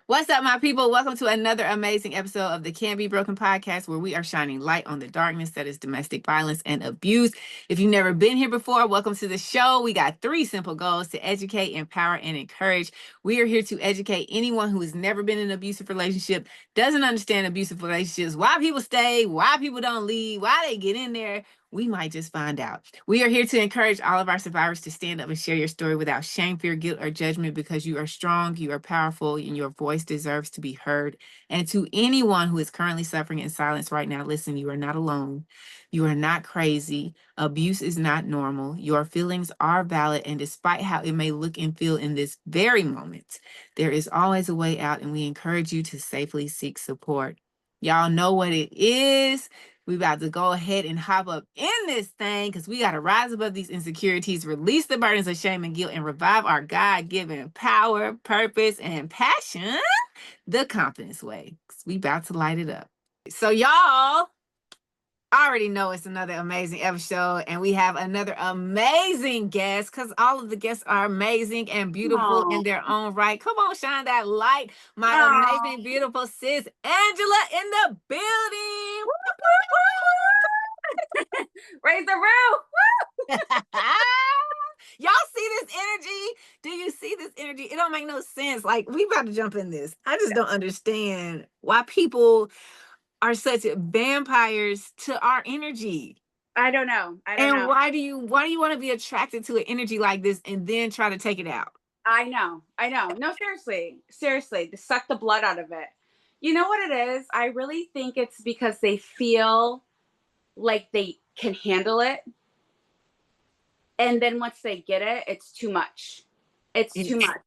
What's up, my people? Welcome to another amazing episode of the Can Be Broken podcast, where we are shining light on the darkness that is domestic violence and abuse. If you've never been here before, welcome to the show. We got 3 simple goals to educate, empower, and encourage. We are here to educate anyone who has never been in an abusive relationship, doesn't understand abusive relationships, why people stay, why people don't leave, why they get in there. We might just find out. We are here to encourage all of our survivors to stand up and share your story without shame, fear, guilt, or judgment, because you are strong, you are powerful, and your voice deserves to be heard. And to anyone who is currently suffering in silence right now, listen, you are not alone. You are not crazy. Abuse is not normal. Your feelings are valid. And despite how it may look and feel in this very moment, there is always a way out, and we encourage you to safely seek support. Y'all know what it is. We about to go ahead and hop up in this thing because we got to rise above these insecurities, release the burdens of shame and guilt, and revive our God-given power, purpose, and passion the confidence way. 'Cause we about to light it up. So y'all already know it's another amazing episode, and we have another amazing guest because all of the guests are amazing and beautiful in their own right. Come on, shine that light. My amazing, beautiful sis, Angela, in the building. Raise the roof. Y'all see this energy? Do you see this energy? It don't make no sense. Like, we about to jump in this. I just don't understand why people are such vampires to our energy. I don't know. And why do you want to be attracted to an energy like this and then try to take it out? I know. No, seriously, to suck the blood out of it. You know what it is? I really think it's because they feel like they can handle it. And then once they get it, it's too much. It's too much.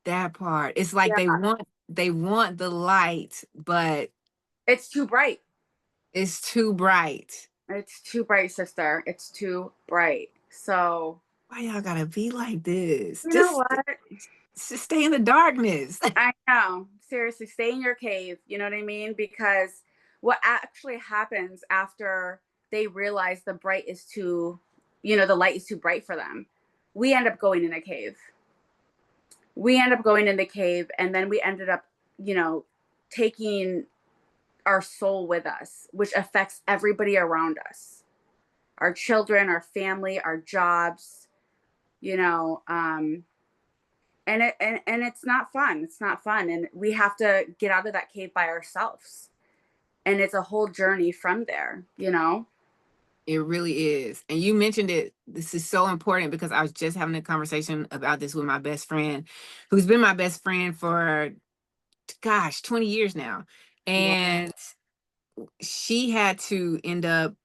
That part. It's like they want the light, but it's too bright. It's too bright. It's too bright, sister. It's too bright. So why y'all gotta be like this? You know what? Just stay in the darkness. I know. Seriously, stay in your cave. You know what I mean? Because what actually happens after they realize the bright is too, the light is too bright for them, we end up going in a cave. And then we ended up, taking our soul with us, which affects everybody around us, our children, our family, our jobs, and it's not fun. It's not fun. And we have to get out of that cave by ourselves. And it's a whole journey from there, It really is. And you mentioned it. This is so important because I was just having a conversation about this with my best friend, who's been my best friend for, 20 years now. And she had to end up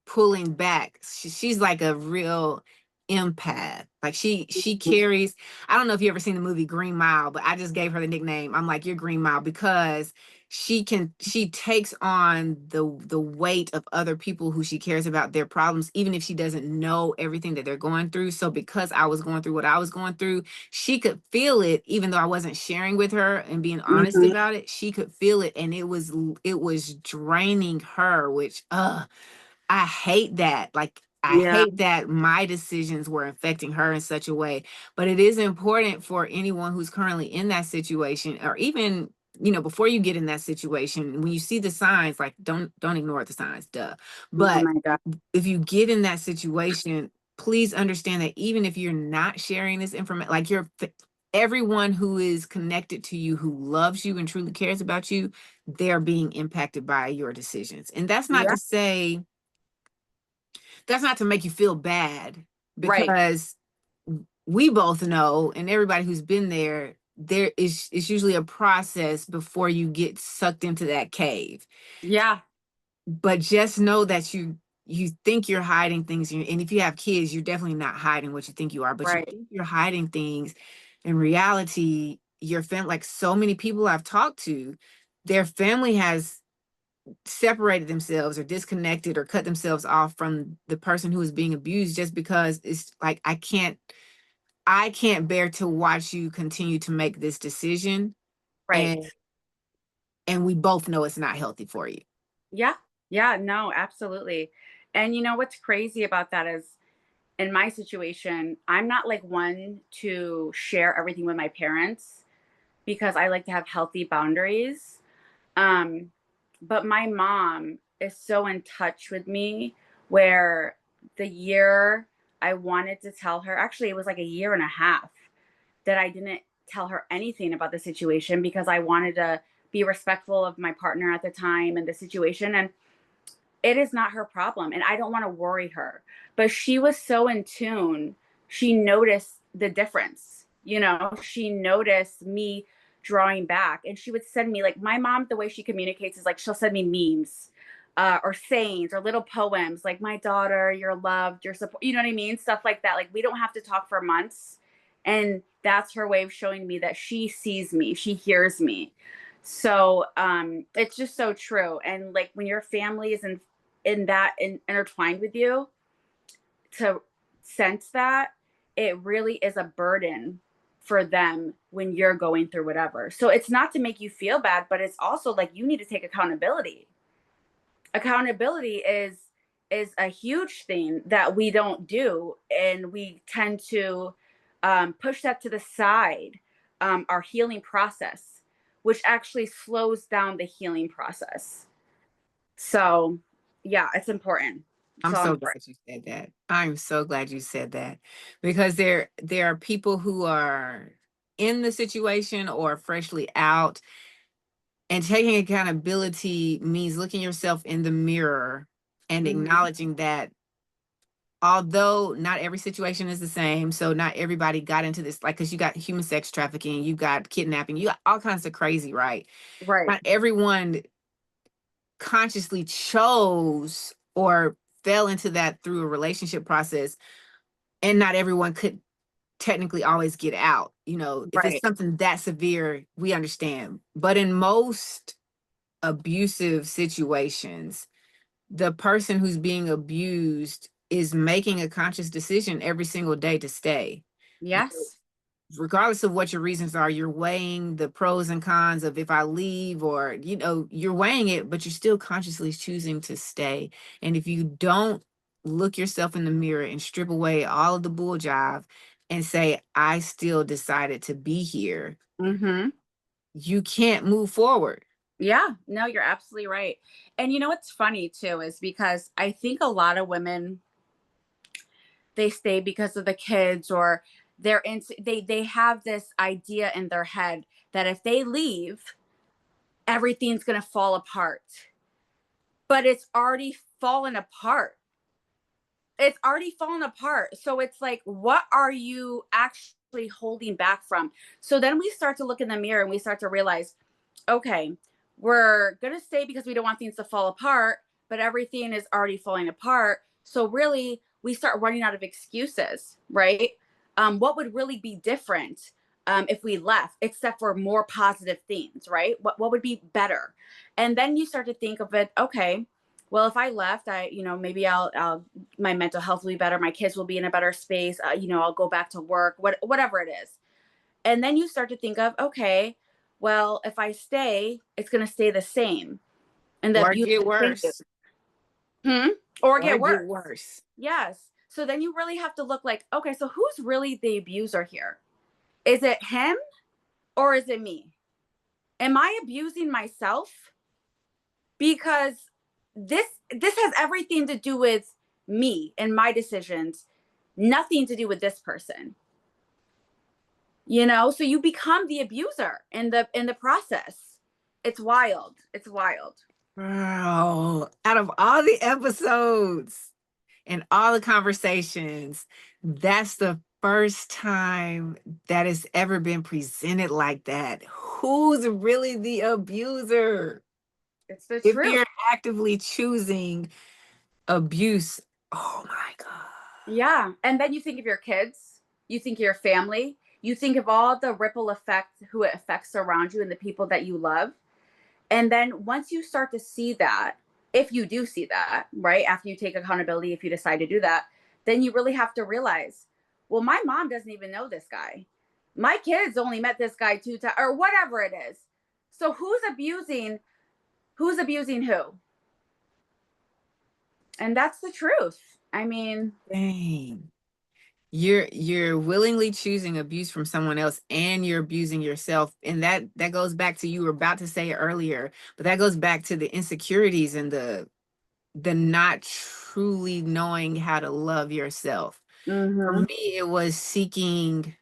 pulling back. She's like a real empath. Like she carries, I don't know if you ever seen the movie Green Mile, but I just gave her the nickname. I'm like, you're Green Mile, because she takes on the weight of other people who she cares about, their problems, even if she doesn't know everything that they're going through. So because I was going through what I was going through, she could feel it, even though I wasn't sharing with her and being honest about it. She could feel it, and it was draining her, which I hate that. Like, I hate that my decisions were affecting her in such a way. But it is important for anyone who's currently in that situation, or even, before you get in that situation, when you see the signs, like, don't ignore the signs, duh. But if you get in that situation, please understand that even if you're not sharing this information, like, everyone who is connected to you, who loves you and truly cares about you, they're being impacted by your decisions. And that's not to say, that's not to make you feel bad, because we both know, and everybody who's been there is usually a process before you get sucked into that cave. Yeah. But just know that you think you're hiding things, and if you have kids, you're definitely not hiding what you think you are, but you think you're hiding things. In reality, your family, like so many people I've talked to, their family has separated themselves or disconnected or cut themselves off from the person who is being abused, just because it's like, I can't bear to watch you continue to make this decision. And we both know it's not healthy for you. Yeah, no, absolutely. And what's crazy about that is, in my situation, I'm not like one to share everything with my parents. because I like to have healthy boundaries. Um, but my mom is so in touch with me where the year I wanted to tell her, actually, it was like a year and a half that I didn't tell her anything about the situation because I wanted to be respectful of my partner at the time and the situation. And it is not her problem. And I don't want to worry her. But she was so in tune. She noticed the difference. You know, she noticed me drawing back. And she would send me, like, my mom, the way she communicates is like she'll send me memes or sayings or little poems like, my daughter, you're loved, you're support, you know what I mean? Stuff like that. Like, we don't have to talk for months. And that's her way of showing me that she sees me, she hears me. So it's just so true. And like when your family is intertwined with you, to sense that, it really is a burden for them when you're going through whatever. So it's not to make you feel bad, but it's also like you need to take accountability. Accountability is a huge thing that we don't do, and we tend to push that to the side, our healing process, which actually slows down the healing process. So yeah, it's important. I'm So so important. glad you said that. I'm so glad you said that because there are people who are in the situation or freshly out, and taking accountability means looking yourself in the mirror and Mhm. acknowledging that although not every situation is the same, so not everybody got into this, like, because you got human sex trafficking, you got kidnapping, you got all kinds of crazy, right? Right. Not everyone consciously chose or fell into that through a relationship process, and not everyone could technically always get out. You know, if it's Right. something that severe, we understand. But in most abusive situations, the person who's being abused is making a conscious decision every single day to stay. You know, Yes. regardless of what your reasons are, you're weighing the pros and cons of if I leave, or, you know, you're weighing it, but you're still consciously choosing to stay. And if you don't look yourself in the mirror and strip away all of the bull jive and say, I still decided to be here, Mhm. you can't move forward. Yeah, no, you're absolutely right. And you know what's funny too is because I think a lot of women, they stay because of the kids, or they have this idea in their head that if they leave, everything's going to fall apart. But it's already fallen apart. It's already fallen apart. So it's like, what are you actually holding back from? So then we start to look in the mirror and we start to realize, okay, we're going to stay because we don't want things to fall apart, but everything is already falling apart. So really, we start running out of excuses, right? What would really be different if we left, except for more positive things, right? What would be better? And then you start to think of it, okay, well, if I left, maybe I'll my mental health will be better. My kids will be in a better space. I'll go back to work, whatever it is. And then you start to think of, okay, well, if I stay, it's going to stay the same. And the Or abuse get continues. worse. Or Or get get worse. worse. Yes. So then you really have to look like, okay, so who's really the abuser here? Is it him or is it me? Am I abusing myself? Because this has everything to do with me and my decisions, nothing to do with this person. So you become the abuser in the process. It's wild. It's wild. Girl, out of all the episodes and all the conversations, that's the first time that it's ever been presented like that. Who's really the abuser? It's the If truth. you're actively choosing abuse, oh my God. Yeah. And then you think of your kids, you think of your family, you think of all the ripple effect, who it affects around you and the people that you love. And then once you start to see that, if you do see that, right, after you take accountability, if you decide to do that, then you really have to realize, well, my mom doesn't even know this guy. My kids only met this guy 2 times, or whatever it is. So who's abusing who? And that's the truth. I mean, Dang. you're willingly choosing abuse from someone else, and you're abusing yourself. And that goes back to, you were about to say it earlier, but that goes back to the insecurities and the not truly knowing how to love yourself. For Mm-hmm. me, it was seeking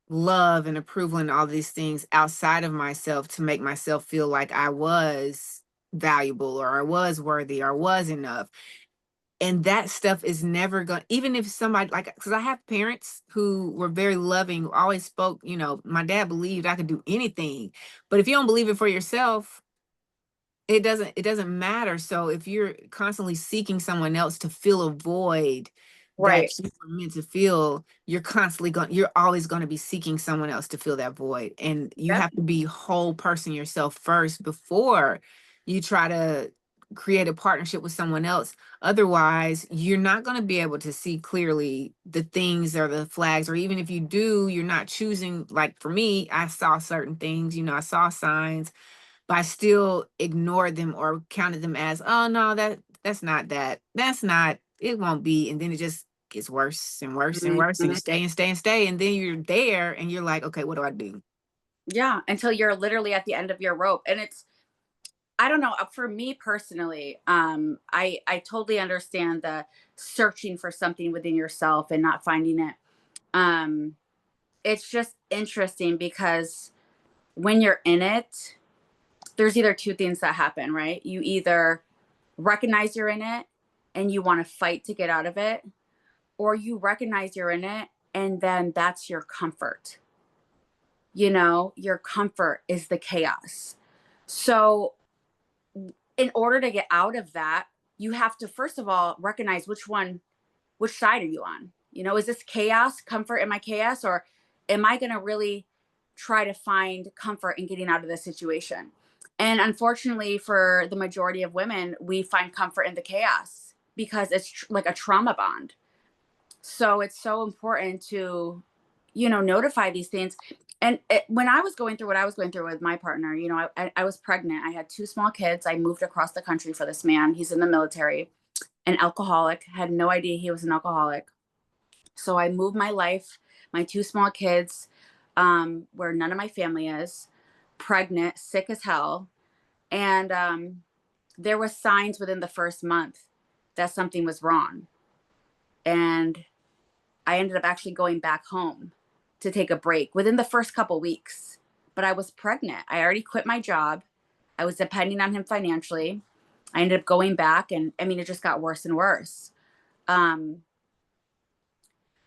love and approval and all these things outside of myself to make myself feel like I was valuable, or I was worthy, or I was enough. And that stuff is never going, even if somebody, like, because I have parents who were very loving, always spoke, my dad believed I could do anything. But if you don't believe it for yourself, it doesn't matter. So if you're constantly seeking someone else to fill a void that Right. you were meant to feel, you're always going to be seeking someone else to fill that void. And you Yep. have to be whole person yourself first before you try to create a partnership with someone else. Otherwise, you're not going to be able to see clearly the things or the flags, or even if you do, you're not choosing. Like for me, I saw certain things, I saw signs, but I still ignored them or counted them as, oh no, that's not that. That's not, it won't be. And then it just gets worse and worse and worse. And Mhm. you stay and stay and stay. And then you're there and you're like, okay, what do I do? Yeah, until you're literally at the end of your rope. And it's, I don't know, for me personally, I totally understand the searching for something within yourself and not finding it. Um, it's just interesting because when you're in it, there's either two things that happen, right? You either recognize you're in it and you want to fight to get out of it, or you recognize you're in it and then that's your comfort. Your comfort is the chaos. So, in order to get out of that, you have to first of all recognize which side are you on? Is this chaos, comfort in my chaos, or am I going to really try to find comfort in getting out of this situation? And unfortunately, for the majority of women, we find comfort in the chaos because it's like a trauma bond. So it's so important to, notify these things. And when I was going through what I was going through with my partner, I was pregnant. I had two small kids. I moved across the country for this man. He's in the military, an alcoholic, had no idea he was an alcoholic. So I moved my life, my two small kids, where none of my family is, pregnant, sick as hell. And there were signs within the first month that something was wrong. And I ended up actually going back home to take a break within the first couple weeks. But I was pregnant. I already quit my job. I was depending on him financially. I ended up going back, and I mean, it just got worse and worse. Um,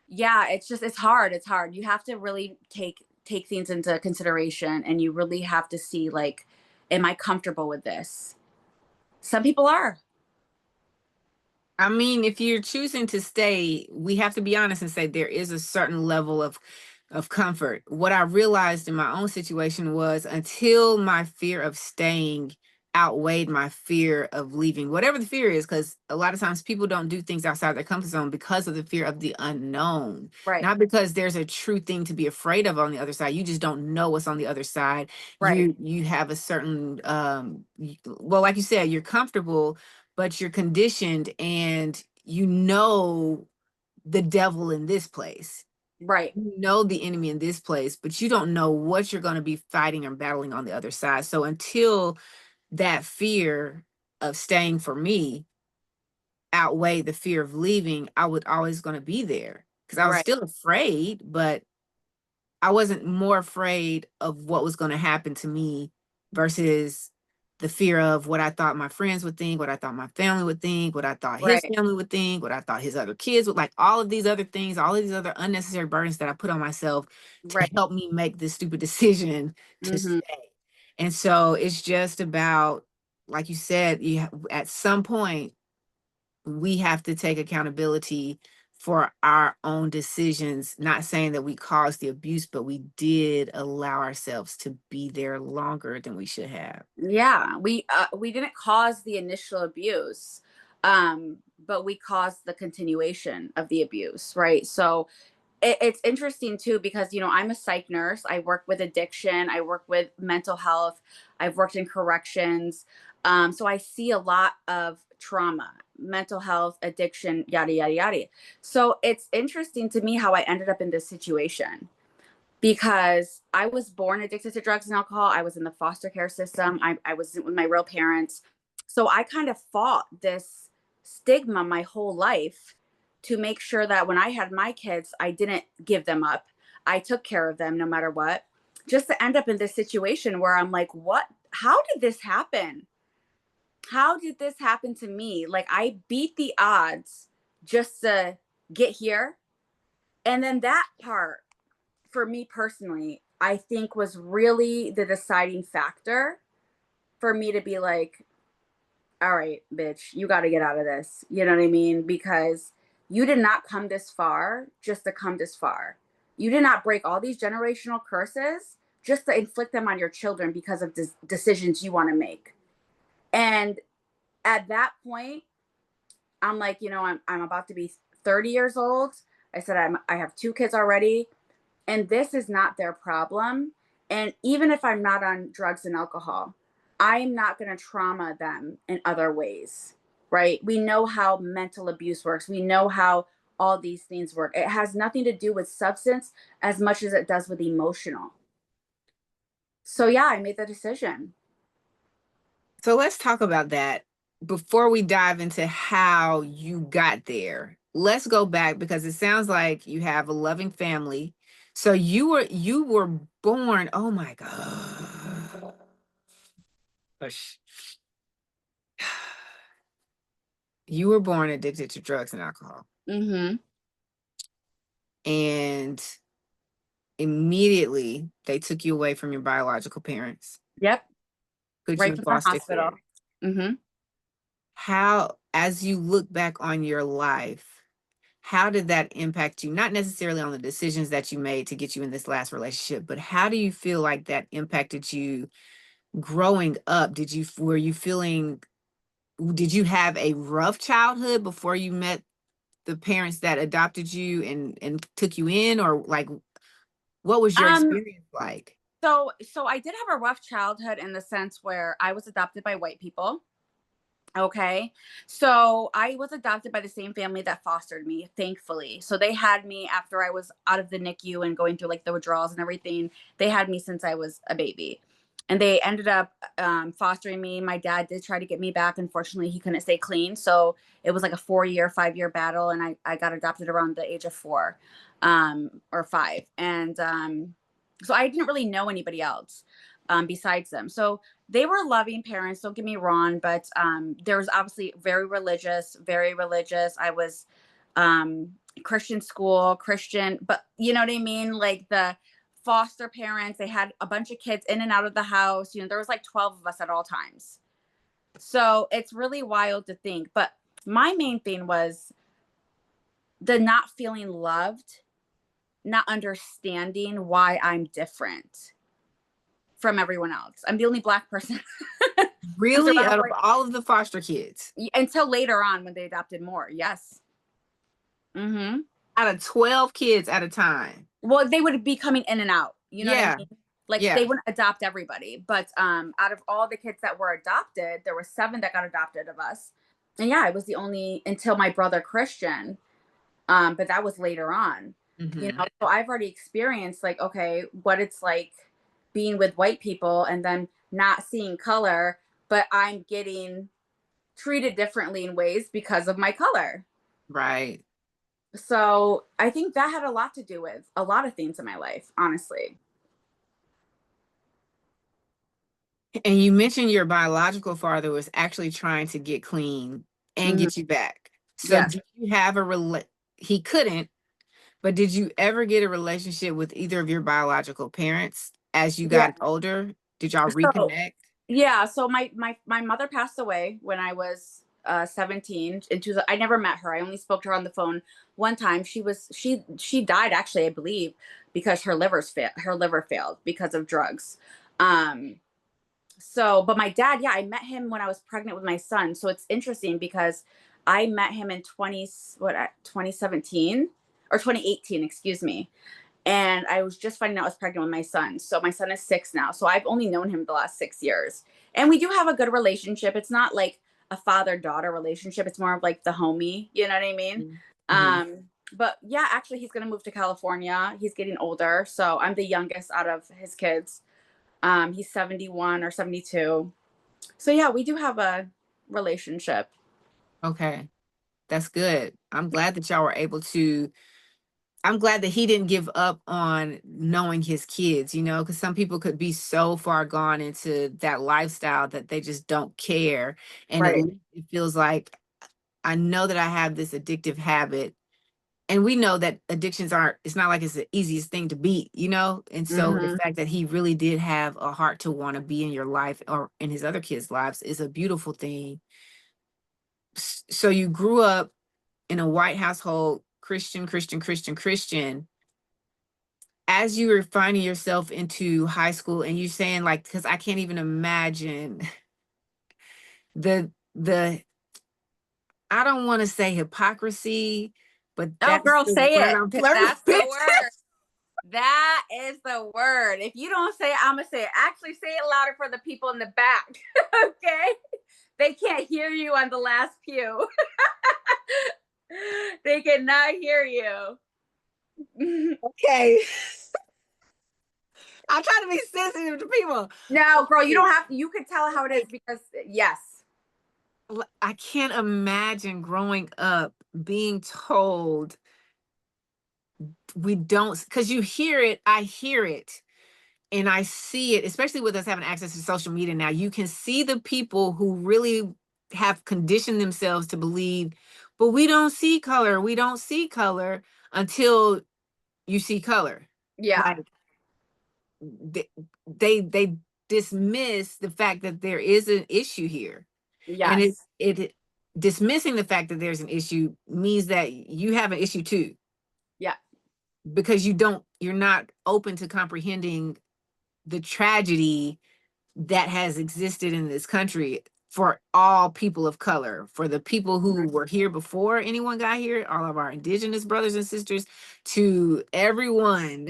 yeah, it's hard. It's hard. You have to really take things into consideration, and you really have to see, like, am I comfortable with this? Some people are. I mean, if you're choosing to stay, we have to be honest and say there is a certain level of comfort. What I realized in my own situation was, until my fear of staying outweighed my fear of leaving, whatever the fear is, because a lot of times people don't do things outside their comfort zone because of the fear of the unknown, Right. not because there's a true thing to be afraid of on the other side. You just don't know what's on the other side. Right. You have a certain well, like you said, you're comfortable, but you're conditioned, and the devil in this place. Right. You know the enemy in this place, but you don't know what you're going to be fighting or battling on the other side. So until that fear of staying for me outweighed the fear of leaving, I was always going to be there because I was Right. still afraid, but I wasn't more afraid of what was going to happen to me versus the fear of what I thought my friends would think, what I thought my family would think, what I thought his Right. family would think, what I thought his other kids would, like, all of these other things, all of these other unnecessary burdens that I put on myself to Right. help me make this stupid decision to Hmm. stay. And so it's just about, like you said, at some point we have to take accountability for our own decisions, not saying that we caused the abuse, but we did allow ourselves to be there longer than we should have. Yeah, we didn't cause the initial abuse, but we caused the continuation of the abuse, right? So it's interesting too because I'm a psych nurse. I work with addiction. I work with mental health. I've worked in corrections. So I see a lot of trauma, mental health, addiction, yada, yada, yada. So it's interesting to me how I ended up in this situation, because I was born addicted to drugs and alcohol. I was in the foster care system. I was with my real parents. So I kind of fought this stigma my whole life to make sure that when I had my kids, I didn't give them up. I took care of them no matter what, just to end up in this situation where I'm like, what? How did this happen? How did this happen to me? Like, I beat the odds just to get here. And then that part, for me personally, I think was really the deciding factor for me to be like, all right, bitch, you got to get out of this. You know what I mean? Because you did not come this far just to come this far. You did not break all these generational curses just to inflict them on your children because of decisions you want to make. And at that point, I'm like, I'm about to be 30 years old. I said, I have 2 kids already, and this is not their problem. And even if I'm not on drugs and alcohol, I'm not going to trauma them in other ways, right? We know how mental abuse works. We know how all these things work. It has nothing to do with substance as much as it does with emotional. So yeah, I made the decision. So let's talk about that before we dive into how you got there. Let's go back, because it sounds like you have a loving family. So you were born, oh my God. Gosh. You were born addicted to drugs and alcohol. Mm-hmm. And immediately they took you away from your biological parents, Yep. put you Right in from the foster hospital. care. Mm-hmm. How, as you look back on your life, how did that impact you? Not necessarily on the decisions that you made to get you in this last relationship, but how do you feel like that impacted you growing up? Were you feeling, did you have a rough childhood before you met the parents that adopted you and took you in, or like, what was your Um, experience like? so I did have a rough childhood in the sense where I was adopted by white people. Okay. So I was adopted by the same family that fostered me, thankfully. So they had me after I was out of the NICU and going through like the withdrawals and everything. They had me since I was a baby. And they ended up fostering me. My dad did try to get me back. Unfortunately, he couldn't stay clean. So it was like a 4-year, 5-year battle. And I got adopted around the age of 4 or 5. And so I didn't really know anybody else besides them. So they were loving parents, don't get me wrong, but there was obviously very religious, very religious. I was Christian school, Christian, but you know what I mean? Like the foster parents, they had a bunch of kids in and out of the house. There was like 12 of us at all times. So it's really wild to think. But my main thing was the not feeling loved, not understanding why I'm different from everyone else. I'm the only Black person Really? Out of like, all of the foster kids? until later on when they adopted more. Yes. Mm-hmm. Out of 12 kids at a time? Well, they would be coming in and out. You know what I Yeah. mean? Like Yeah. they wouldn't adopt everybody, but out of all the kids that were adopted, there were 7 that got adopted of us. And yeah, I was the only until my brother Christian. But that was later on. Mm-hmm. So I've already experienced like, okay, what it's like being with white people and then not seeing color, but I'm getting treated differently in ways because of my color. Right. So I think that had a lot to do with a lot of things in my life, honestly. And you mentioned your biological father was actually trying to get clean and Hmm. get you back. So Yes. did you have he couldn't, but did you ever get a relationship with either of your biological parents as you Yeah. got older? Did y'all So reconnect? yeah. So my mother passed away when I was 17. I never met her. I only spoke to her on the phone one time. She died actually, I believe, because her liver failed because of drugs. Um, but my dad, yeah, I met him when I was pregnant with my son. So it's interesting because I met him in 2017 or 2018, excuse me. And I was just finding out I was pregnant with my son. So my son is 6 now. So I've only known him the last 6 years. And we do have a good relationship. It's not like a father-daughter relationship. It's more of like the homie, you know what I mean? Mm-hmm. But yeah, actually he's gonna move to California. He's getting older. So I'm the youngest out of his kids. He's 71 or 72. So yeah, we do have a relationship. Okay. That's good. I'm glad that y'all were able to. I'm glad that he didn't give up on knowing his kids, because some people could be so far gone into that lifestyle that they just don't care. And Right. it feels like I know that I have this addictive habit. And we know that addictions it's not like it's the easiest thing to beat, And so the Mm-hmm. fact that he really did have a heart to want to be in your life or in his other kids' lives is a beautiful thing. So you grew up in a white household, Christian, Christian, Christian, Christian. As you were finding yourself into high school and you saying like, because I can't even imagine the I don't want to say hypocrisy, but Oh, that's girl, the say word it. I'm flirting That's the with. word. That is the word. If you don't say it, I'm going to say it. Actually, say it louder for the people in the back. Okay? They can't hear you on the last pew. They cannot hear you. Okay. I'm trying to be sensitive to people. No, girl, you don't have to. You can tell how it is because, yes. I can't imagine growing up being told we don't, because you hear it, I hear it, and I see it, especially with us having access to social media now. You can see the people who really have conditioned themselves to believe, but we don't see color. We don't see color until you see color. Yeah. Like they dismiss the fact that there is an issue here. And Yes. it dismissing the fact that there's an issue means that you have an issue too, Yeah. because you're not open to comprehending the tragedy that has existed in this country for all people of color, for the people who were here before anyone got here, all of our indigenous brothers and sisters, to everyone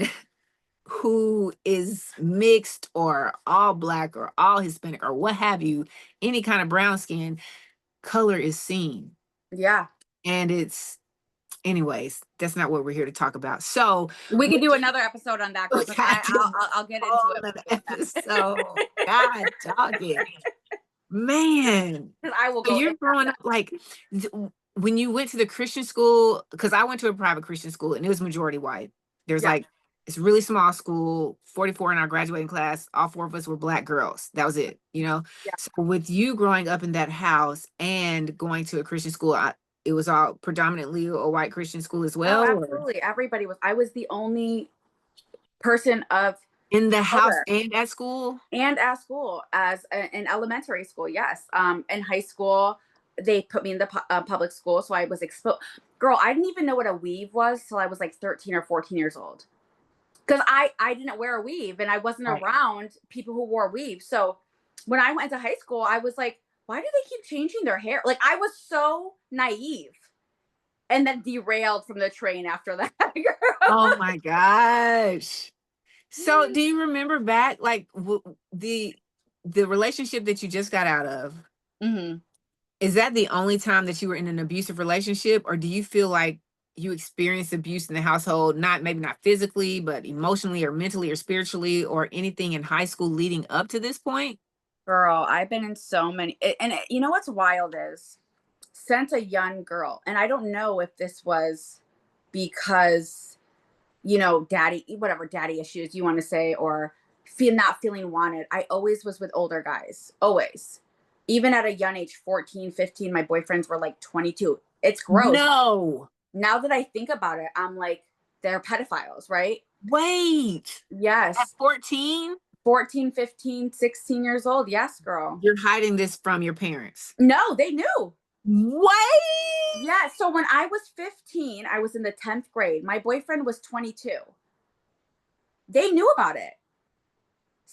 who is mixed or all Black or all Hispanic or what have you, any kind of brown skin. Color is seen. Yeah. And anyways, that's not what we're here to talk about. So We could do another episode on that, girl, we because got to I'll get into whole it. other episode. God talking. Man. Because I will So go in you're growing up like when you went to the Christian school, because I went to a private Christian school and it was majority white. There's Yeah. like it's a really small school, 44 in our graduating class. All four of us were Black girls. That was it, Yeah. So with you growing up in that house and going to a Christian school, it was all predominantly a white Christian school as Oh, well, or absolutely. Everybody was. I was the only person of in the house color and at school. and at school in elementary school. Yes. In high school, they put me in the public school, so I was exposed. Girl, I didn't even know what a weave was till I was like 13 or 14 years old. Because I didn't wear a weave and I wasn't Right. around people who wore weaves. So when I went to high school, I was like, why do they keep changing their hair? Like I was so naive and then derailed from the train after that. Oh my gosh. So do you remember back like the relationship that you just got out of? Mm-hmm. Is that the only time that you were in an abusive relationship, or do you feel like you experienced abuse in the household, maybe not physically, but emotionally or mentally or spiritually or anything in high school leading up to this point? Girl, I've been in so many. You know what's wild is since a young girl, and I don't know if this was because, daddy, whatever daddy issues you want to say, or not feeling wanted. I always was with older guys, always. Even at a young age, 14, 15, my boyfriends were like 22. It's gross. No. Now that I think about it, I'm like, they're pedophiles, right? Wait. At Yes. 14? 14, 15, 16 years old. Yes, girl. You're hiding this from your parents. No, they knew. Wait. Yeah. So when I was 15, I was in the 10th grade. My boyfriend was 22. They knew about it.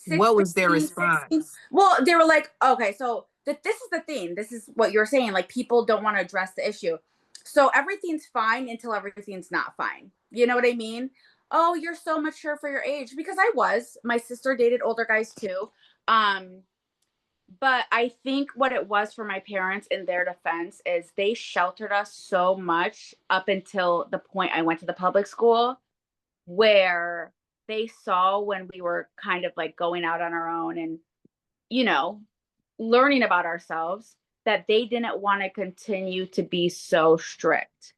What was their 16. response? Well, they were like, okay, so this is the thing. This is what you're saying. Like, people don't want to address the issue. So everything's fine until everything's not fine. You know what I mean? Oh, you're so mature for your age. Because I was. My sister dated older guys too. But I think what it was for my parents in their defense is they sheltered us so much up until the point I went to the public school, where they saw when we were kind of like going out on our own and, you know, learning about ourselves, that they didn't want to continue to be so strict.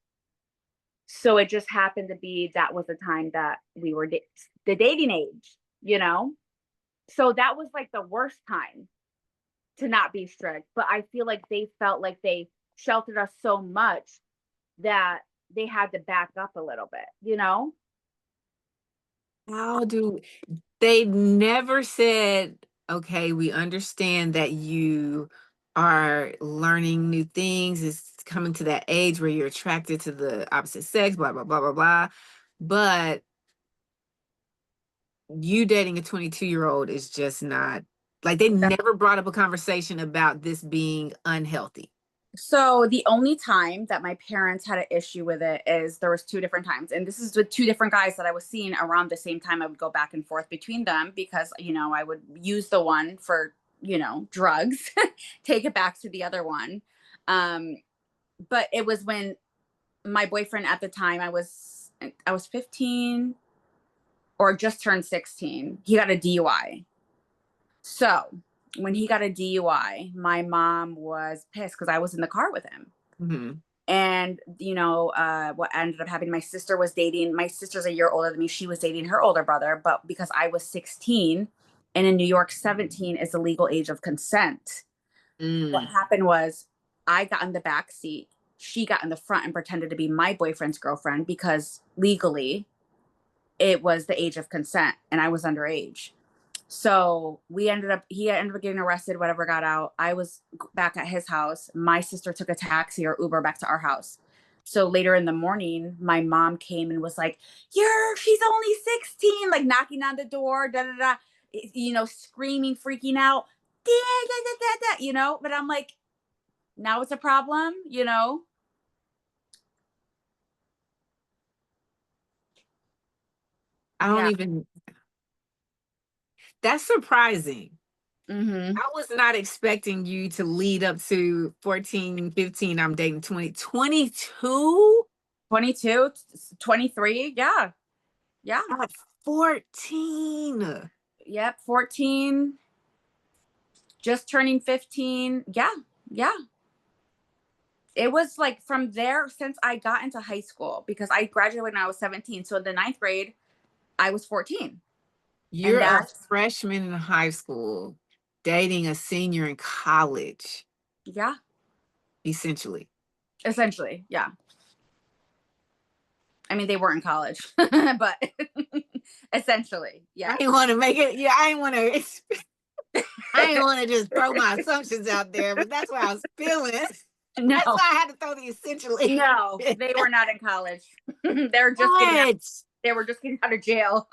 So it just happened to be that was the time that we were the dating age, you know? So that was like the worst time to not be strict. But I feel like they felt like they sheltered us so much that they had to back up a little bit, you know? How do they never said, okay, we understand that you are learning new things, it's coming to that age where you're attracted to the opposite sex, blah, blah, blah, blah, blah. But you dating a 22-year-old is just not like they never brought up a conversation about this being unhealthy. So the only time that my parents had an issue with it is there was two different times. And this is with two different guys that I was seeing around the same time. I would go back and forth between them because, you know, I would use the one for, you know, drugs, take it back to the other one. Um, but it was when my boyfriend at the time, I was 15 or just turned 16. He got a DUI. So when he got a DUI, my mom was pissed because I was in the car with him. Mm-hmm. And, you know, what ended up happening, my sister's a year older than me. She was dating her older brother, but because I was 16 and in New York, 17 is the legal age of consent. What happened was I got in the back seat. She got in the front and pretended to be my boyfriend's girlfriend because legally it was the age of consent and I was underage. So he ended up getting arrested, whatever, got out. I was back at his house. My sister took a taxi or Uber back to our house. So later in the morning, my mom came and was like, she's only 16, like knocking on the door, da da da, you know, screaming, freaking out, da, da, da, da, da, you know, but I'm like, now it's a problem, you know? I don't Yeah. even, that's surprising. Mm-hmm. I was not expecting you to lead up to 14, 15. I'm dating 20, 22 22, 23. Yeah. Yeah. at 14. Yep. 14. Just turning 15. Yeah. Yeah. It was like from there since I got into high school because I graduated when I was 17. So in the ninth grade, I was 14. And You're a that's, freshman in high school, dating a senior in college, yeah, essentially. essentially. Yeah. I mean, they were in college, but essentially, I yeah. didn't want to make it, yeah, I didn't want to just throw my assumptions out there, but that's what I was feeling. No, That's why I had to throw the essentially. no, they were not in college. What? They were just getting out of jail.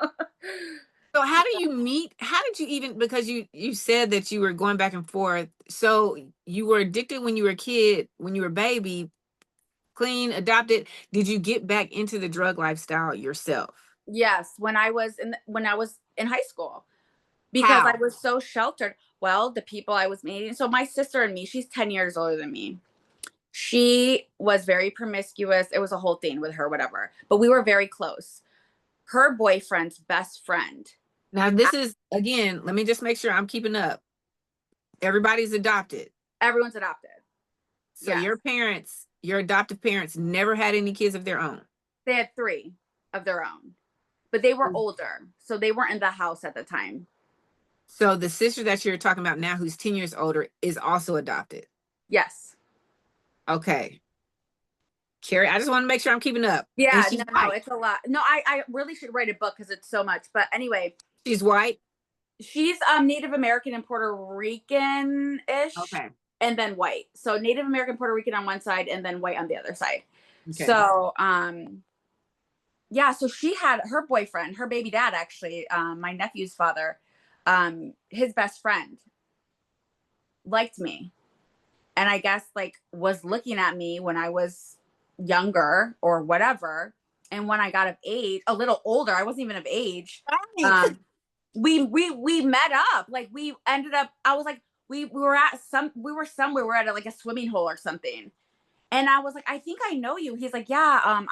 So how do you meet? How did you even, because you said that you were going back and forth. So you were addicted when you were a kid, when you were a baby, clean, adopted. Did you get back into the drug lifestyle yourself? Yes, when I was in high school because I How? was so sheltered. Well, the people I was meeting, so my sister and me, she's 10 years older than me. She was very promiscuous. It was a whole thing with her, whatever. But we were very close. Her boyfriend's best friend. Now this is, again, let me just make sure I'm keeping up. Everybody's adopted. Everyone's adopted. So Yes. your parents, your adoptive parents never had any kids of their own. They had 3 of their own, but they were older. So they weren't in the house at the time. So the sister that you're talking about now, who's 10 years older, is also adopted. Yes. Okay. Carrie, I just want to make sure I'm keeping up. And Yeah. she's No, white. it's a lot. No, I really should write a book because it's so much. But anyway, She's white. she's Native American and Puerto Rican ish, Okay. and then white. So Native American, Puerto Rican on one side, and then white on the other side. Okay. So yeah, so she had her boyfriend, her baby dad, actually, my nephew's father, his best friend liked me. And I guess like was looking at me when I was younger or whatever. And when I got of age, a little older, I wasn't even of age. Right. We met up. Like we ended up, I was like, we were somewhere, we're at like a swimming hole or something. And I was like, I think I know you. He's like, yeah,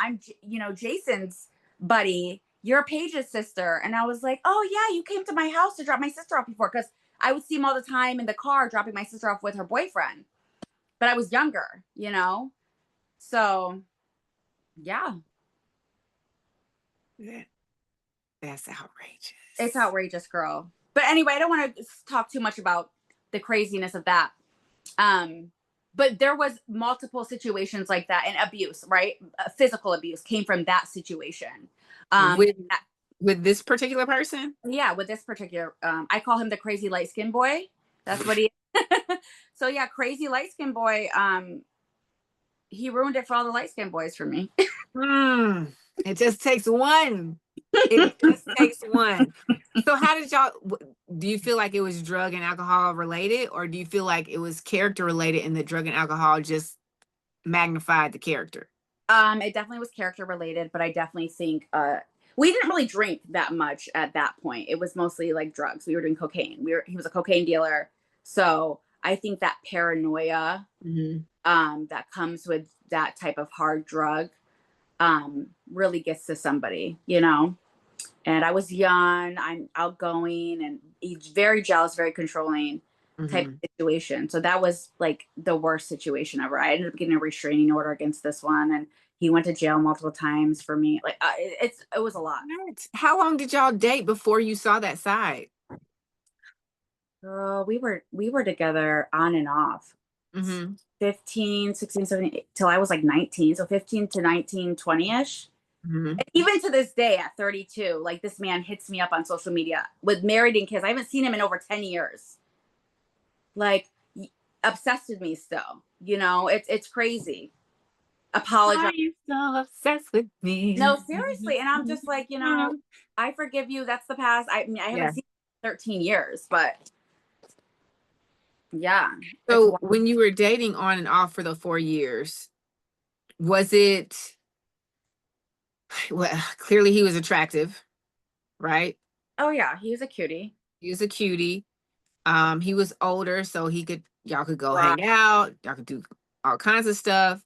Jason's buddy. You're Paige's sister. And I was like, oh yeah, you came to my house to drop my sister off before, because I would see him all the time in the car dropping my sister off with her boyfriend. But I was younger, So yeah. That's outrageous. It's outrageous, girl. But anyway, I don't want to talk too much about the craziness of that. But there was multiple situations like that, and abuse, right? Physical abuse came from that situation. With this particular person? Yeah, with this particular, I call him the crazy light skin boy. That's what he So yeah, crazy light skin boy. He ruined it for all the light skin boys for me. It just takes one. It just takes one. So how did y'all, do you feel like it was drug and alcohol related, or do you feel like it was character related and the drug and alcohol just magnified the character? It definitely was character related, but I definitely think we didn't really drink that much at that point. It was mostly like drugs. We were doing cocaine. He was a cocaine dealer. So I think that paranoia that comes with that type of hard drug really gets to somebody, And I was young, I'm outgoing, and he's very jealous, very controlling type of situation. So that was like the worst situation ever. I ended up getting a restraining order against this one, and he went to jail multiple times for me. Like it was a lot. How long did y'all date before you saw that side? Girl, we were together on and off. 15, 16, 17, till I was like 19. So 15 to 19, 20-ish. Even to this day at 32, like this man hits me up on social media with married and kids. I haven't seen him in over 10 years. Like obsessed with me still, it's crazy. Apologize. Why are you so obsessed with me? No, seriously. And I'm just like, I forgive you. That's the past. I mean, I haven't seen him in 13 years, but yeah. So when you were dating on and off for the 4 years, was it, well, clearly he was attractive, right? Oh yeah, he was a cutie. He was a cutie. He was older, so y'all could go hang out, y'all could do all kinds of stuff.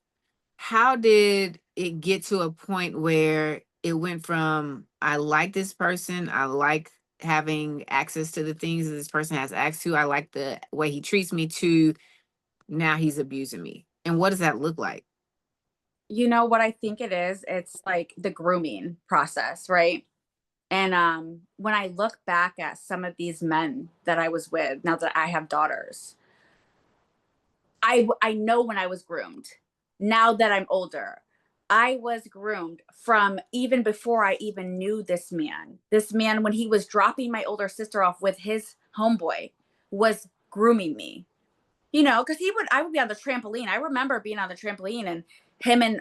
How did it get to a point where it went from, I like this person, I like having access to the things that this person has access to, I like the way he treats me, to now he's abusing me? And what does that look like? You know what I think it is? It's like the grooming process, right? And when I look back at some of these men that I was with, now that I have daughters, I know when I was groomed. Now that I'm older, I was groomed from even before I even knew this man. This man, when he was dropping my older sister off with his homeboy, was grooming me. Because I would be on the trampoline. I remember being on the trampoline and him and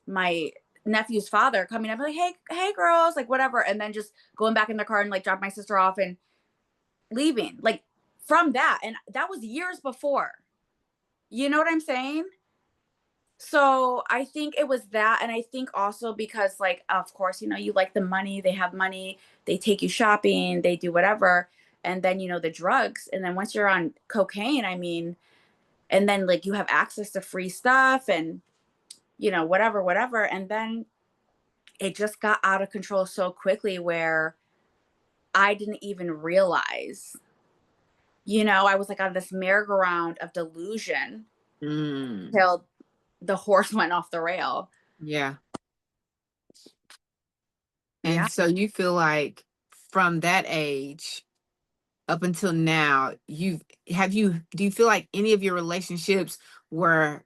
my nephew's father coming up like, hey girls, like whatever, and then just going back in the car and like drop my sister off and leaving. Like from that, and that was years before. You know what I'm saying? So I think it was that, and I think also because, like, of course, you like the money, they have money, they take you shopping, they do whatever, and then the drugs, and then once you're on cocaine, I mean, and then like you have access to free stuff and whatever, and then it just got out of control so quickly where I didn't even realize. I was like on this merry-go-round of delusion till the horse went off the rail. Yeah. And so you feel like from that age up until now, do you feel like any of your relationships were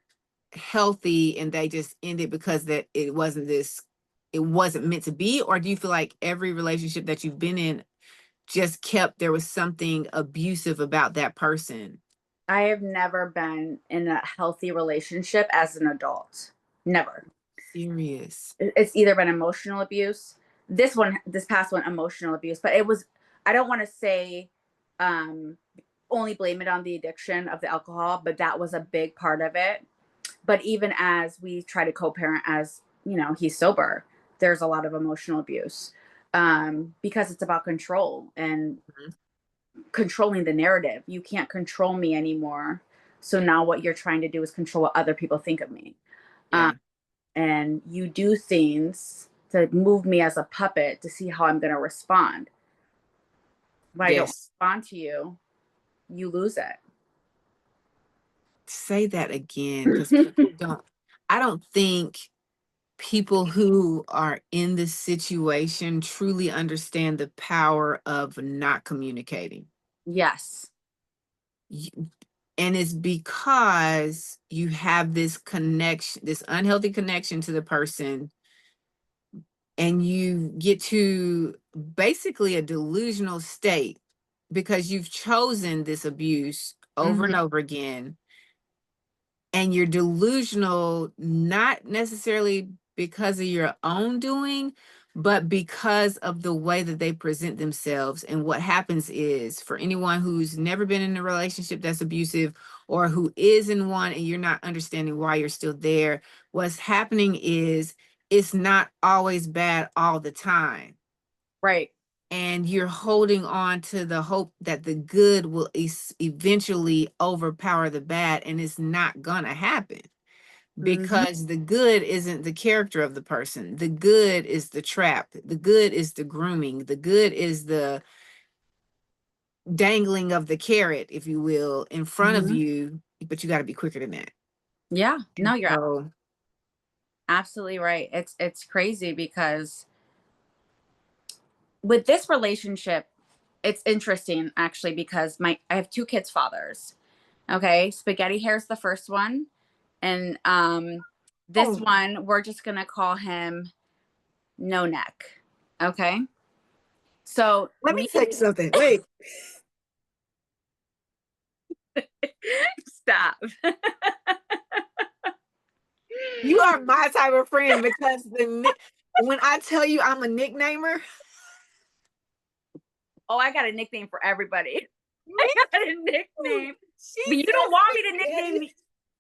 healthy and they just ended because that it wasn't meant to be? Or do you feel like every relationship that you've been in just there was something abusive about that person? I have never been in a healthy relationship as an adult. Never. Serious. It's either been emotional abuse. This past one, emotional abuse, but I don't want to say only blame it on the addiction of the alcohol, but that was a big part of it. But even as we try to co-parent, as he's sober, there's a lot of emotional abuse because it's about control and controlling the narrative. You can't control me anymore. So now what you're trying to do is control what other people think of me. Yeah. And you do things to move me as a puppet to see how I'm going to respond. When I don't Yes. respond to you, you lose it. Say that again, because people I don't think people who are in this situation truly understand the power of not communicating. Yes. And it's because you have this connection, this unhealthy connection to the person, and you get to basically a delusional state because you've chosen this abuse over and over again. And you're delusional, not necessarily because of your own doing, but because of the way that they present themselves. And what happens is, for anyone who's never been in a relationship that's abusive, or who is in one and you're not understanding why you're still there, what's happening is it's not always bad all the time. Right. And you're holding on to the hope that the good will eventually overpower the bad, and it's not gonna happen, because the good isn't the character of the person. The good is the trap. The good is the grooming. The good is the dangling of the carrot, if you will, in front of you, but you got to be quicker than that. Yeah. No, And you're so, absolutely right. It's crazy because with this relationship, it's interesting actually because I have two kids' fathers. Okay, Spaghetti Hair's the first one, and this one we're just gonna call him No Neck. Okay, so let me tell you something. Wait. Stop. You are my type of friend, because when I tell you I'm a nicknamer. Oh, I got a nickname for everybody. I got a nickname. But you said don't want me to spaghetti. nickname me.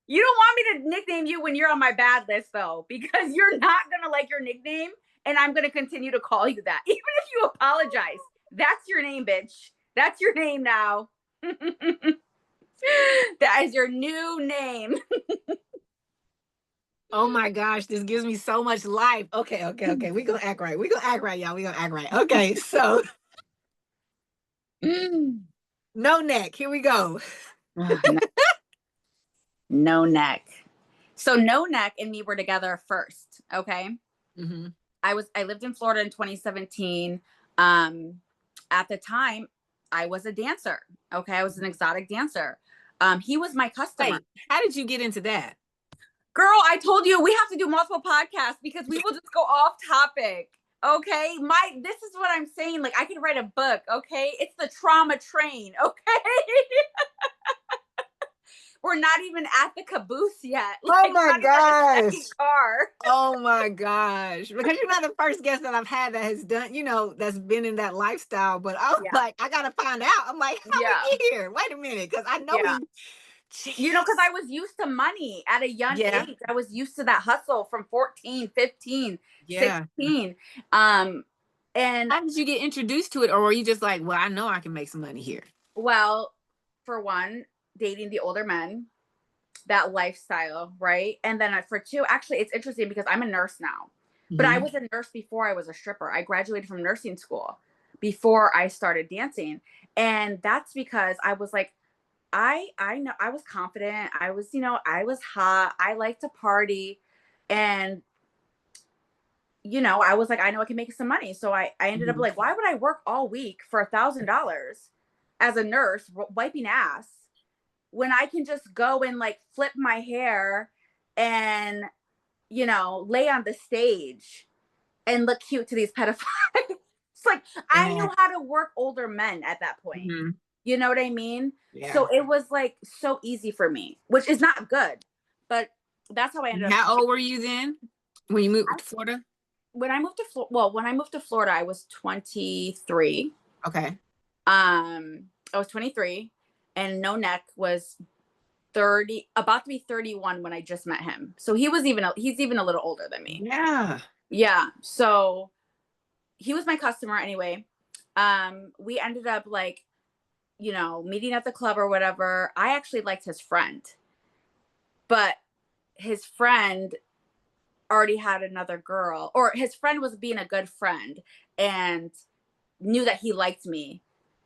You don't want me to nickname you when you're on my bad list, though, because you're not gonna like your nickname, and I'm gonna continue to call you that, even if you apologize. That's your name, bitch. That's your name now. That is your new name. Oh my gosh, this gives me so much life. Okay. We gonna act right. We gonna act right, y'all. We gonna act right. Okay, so No Neck. Here we go. No. No Neck. So No Neck and me were together first. Okay. I lived in Florida in 2017. At the time, I was a dancer. Okay, I was an exotic dancer. He was my customer. Wait, how did you get into that? Girl, I told you we have to do multiple podcasts because we will just go off topic. Okay, this is what I'm saying. Like, I could write a book. Okay, it's the trauma train. Okay. We're not even at the caboose yet. Like, oh my gosh. Car. Oh my gosh. Because you're not the first guest that I've had that has done, that's been in that lifestyle. But I was like, I gotta find out. I'm like, how did he get here? Wait a minute, because I know because I was used to money at a young age. I was used to that hustle from 14, 15, 16. And how did you get introduced to it? Or were you just like, well, I know I can make some money here? Well, for one, dating the older men, that lifestyle, right? And then for two, actually, it's interesting because I'm a nurse now, but I was a nurse before I was a stripper. I graduated from nursing school before I started dancing. And that's because I was like, I know I was confident. I was, I was hot. I like to party. And, I was like, I know I can make some money. So I ended up like, why would I work all week for $1,000 as a nurse wiping ass when I can just go and like flip my hair and, lay on the stage and look cute to these pedophiles? It's like, I knew how to work older men at that point. You know what I mean? Yeah. So it was like so easy for me, which is not good, but that's how I ended up. How old were you then when you moved to Florida? When I moved to Florida, I was 23. Okay. I was 23, and No Neck was 30, about to be 31 when I just met him. So he's even a little older than me. Yeah. Yeah. So he was my customer anyway. We ended up like you know, meeting at the club or whatever, I actually liked his friend, but his friend already had another girl, or his friend was being a good friend and knew that he liked me,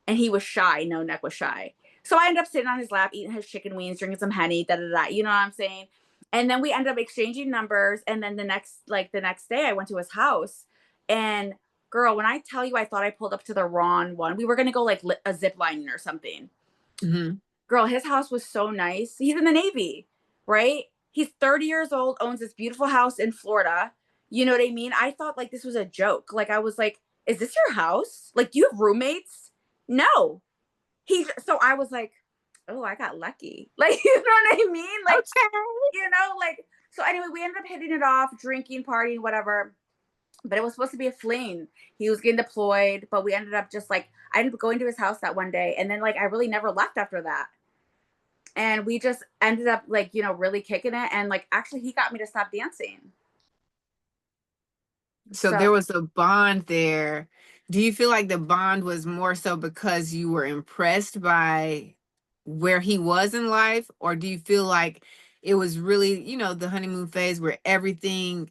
and he was shy. No, Neck was shy. So I ended up sitting on his lap, eating his chicken wings, drinking some Henny, da da da. You know what I'm saying? And then we ended up exchanging numbers. And then the next day, I went to his house, and girl, when I tell you, I thought I pulled up to the wrong one. We were gonna go like a zip lining or something. Mm-hmm. Girl, his house was so nice. He's in the Navy, right? He's 30 years old, owns this beautiful house in Florida. You know what I mean? I thought like this was a joke. Like I was like, is this your house? Like, do you have roommates? No. So I was like, oh, I got lucky. Like, you know what I mean? Like, Okay. you know, like, so anyway, we ended up hitting it off, drinking, partying, whatever. But it was supposed to be a fling. He was getting deployed, but we ended up just like, I ended up going to his house that one day. And then like, I really never left after that. And we just ended up like, you know, really kicking it. And like, actually, he got me to stop dancing. So So there was a bond there. Do you feel like the bond was more so because you were impressed by where he was in life, or do you feel like it was really, you know, the honeymoon phase where everything,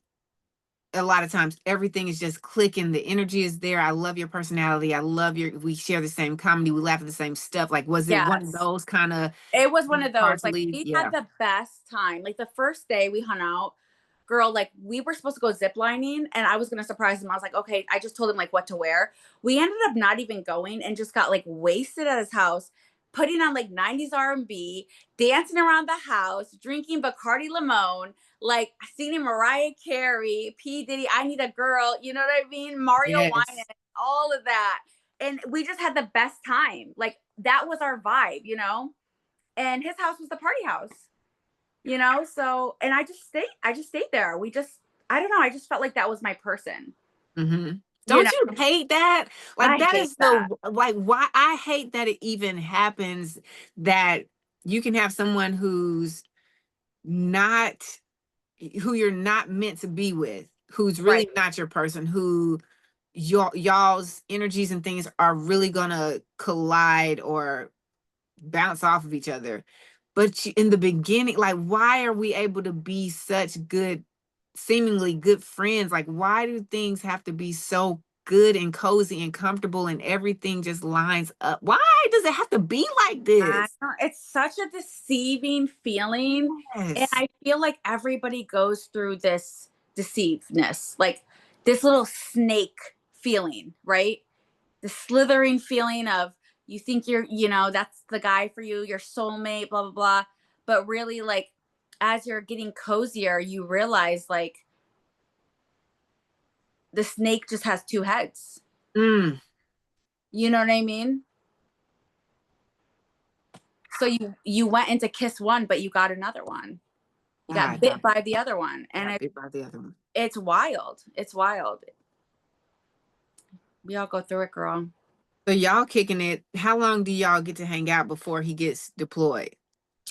a lot of times everything is just clicking, the energy is there, I love your personality, I love we share the same comedy, we laugh at the same stuff. Like, was it one of yes, those kind of it was one of hard those. to Like leave? we Yeah. had the best time. Like the first day we hung out, girl, like we were supposed to go ziplining and I was gonna surprise him. I was like, okay, I just told him like what to wear. We ended up not even going and just got like wasted at his house, putting on like 90s R&B, dancing around the house, drinking Bacardi Limon, like singing Mariah Carey, P. Diddy, I Need a Girl, you know what I mean? Mario Winans, Yes. all of that. And we just had the best time. Like that was our vibe, you know? And his house was the party house, you know? So, and I just stayed there. I don't know, I just felt like that was my person, Mm-hmm. you Don't know? you hate that? Like, I that hate is that. the, like, why I hate that it even happens, that you can have someone not, who you're not meant to be with, who's Right. really not your person, who y'all's energies and things are really gonna collide or bounce off of each other. But in the beginning, like, why are we able to be such good, seemingly good friends? Like, why do things have to be so good and cozy and comfortable and everything just lines up? Why does it have to be like I this? know, it's such a deceiving feeling. And Yes. I feel like everybody goes through this deceivedness, like this little snake feeling, right? The slithering feeling of you think you're, you know, that's the guy for you, your soulmate, blah, blah, blah. But really, like, as you're getting cozier, you realize like the snake just has two heads. Mm. You know what I mean? So you went into kiss one, but you got another one. You got God, bit by the other one. And got bit by the other one. it's wild. It's wild. We all go through it, girl. So y'all kicking it. How long do y'all get to hang out before he gets deployed?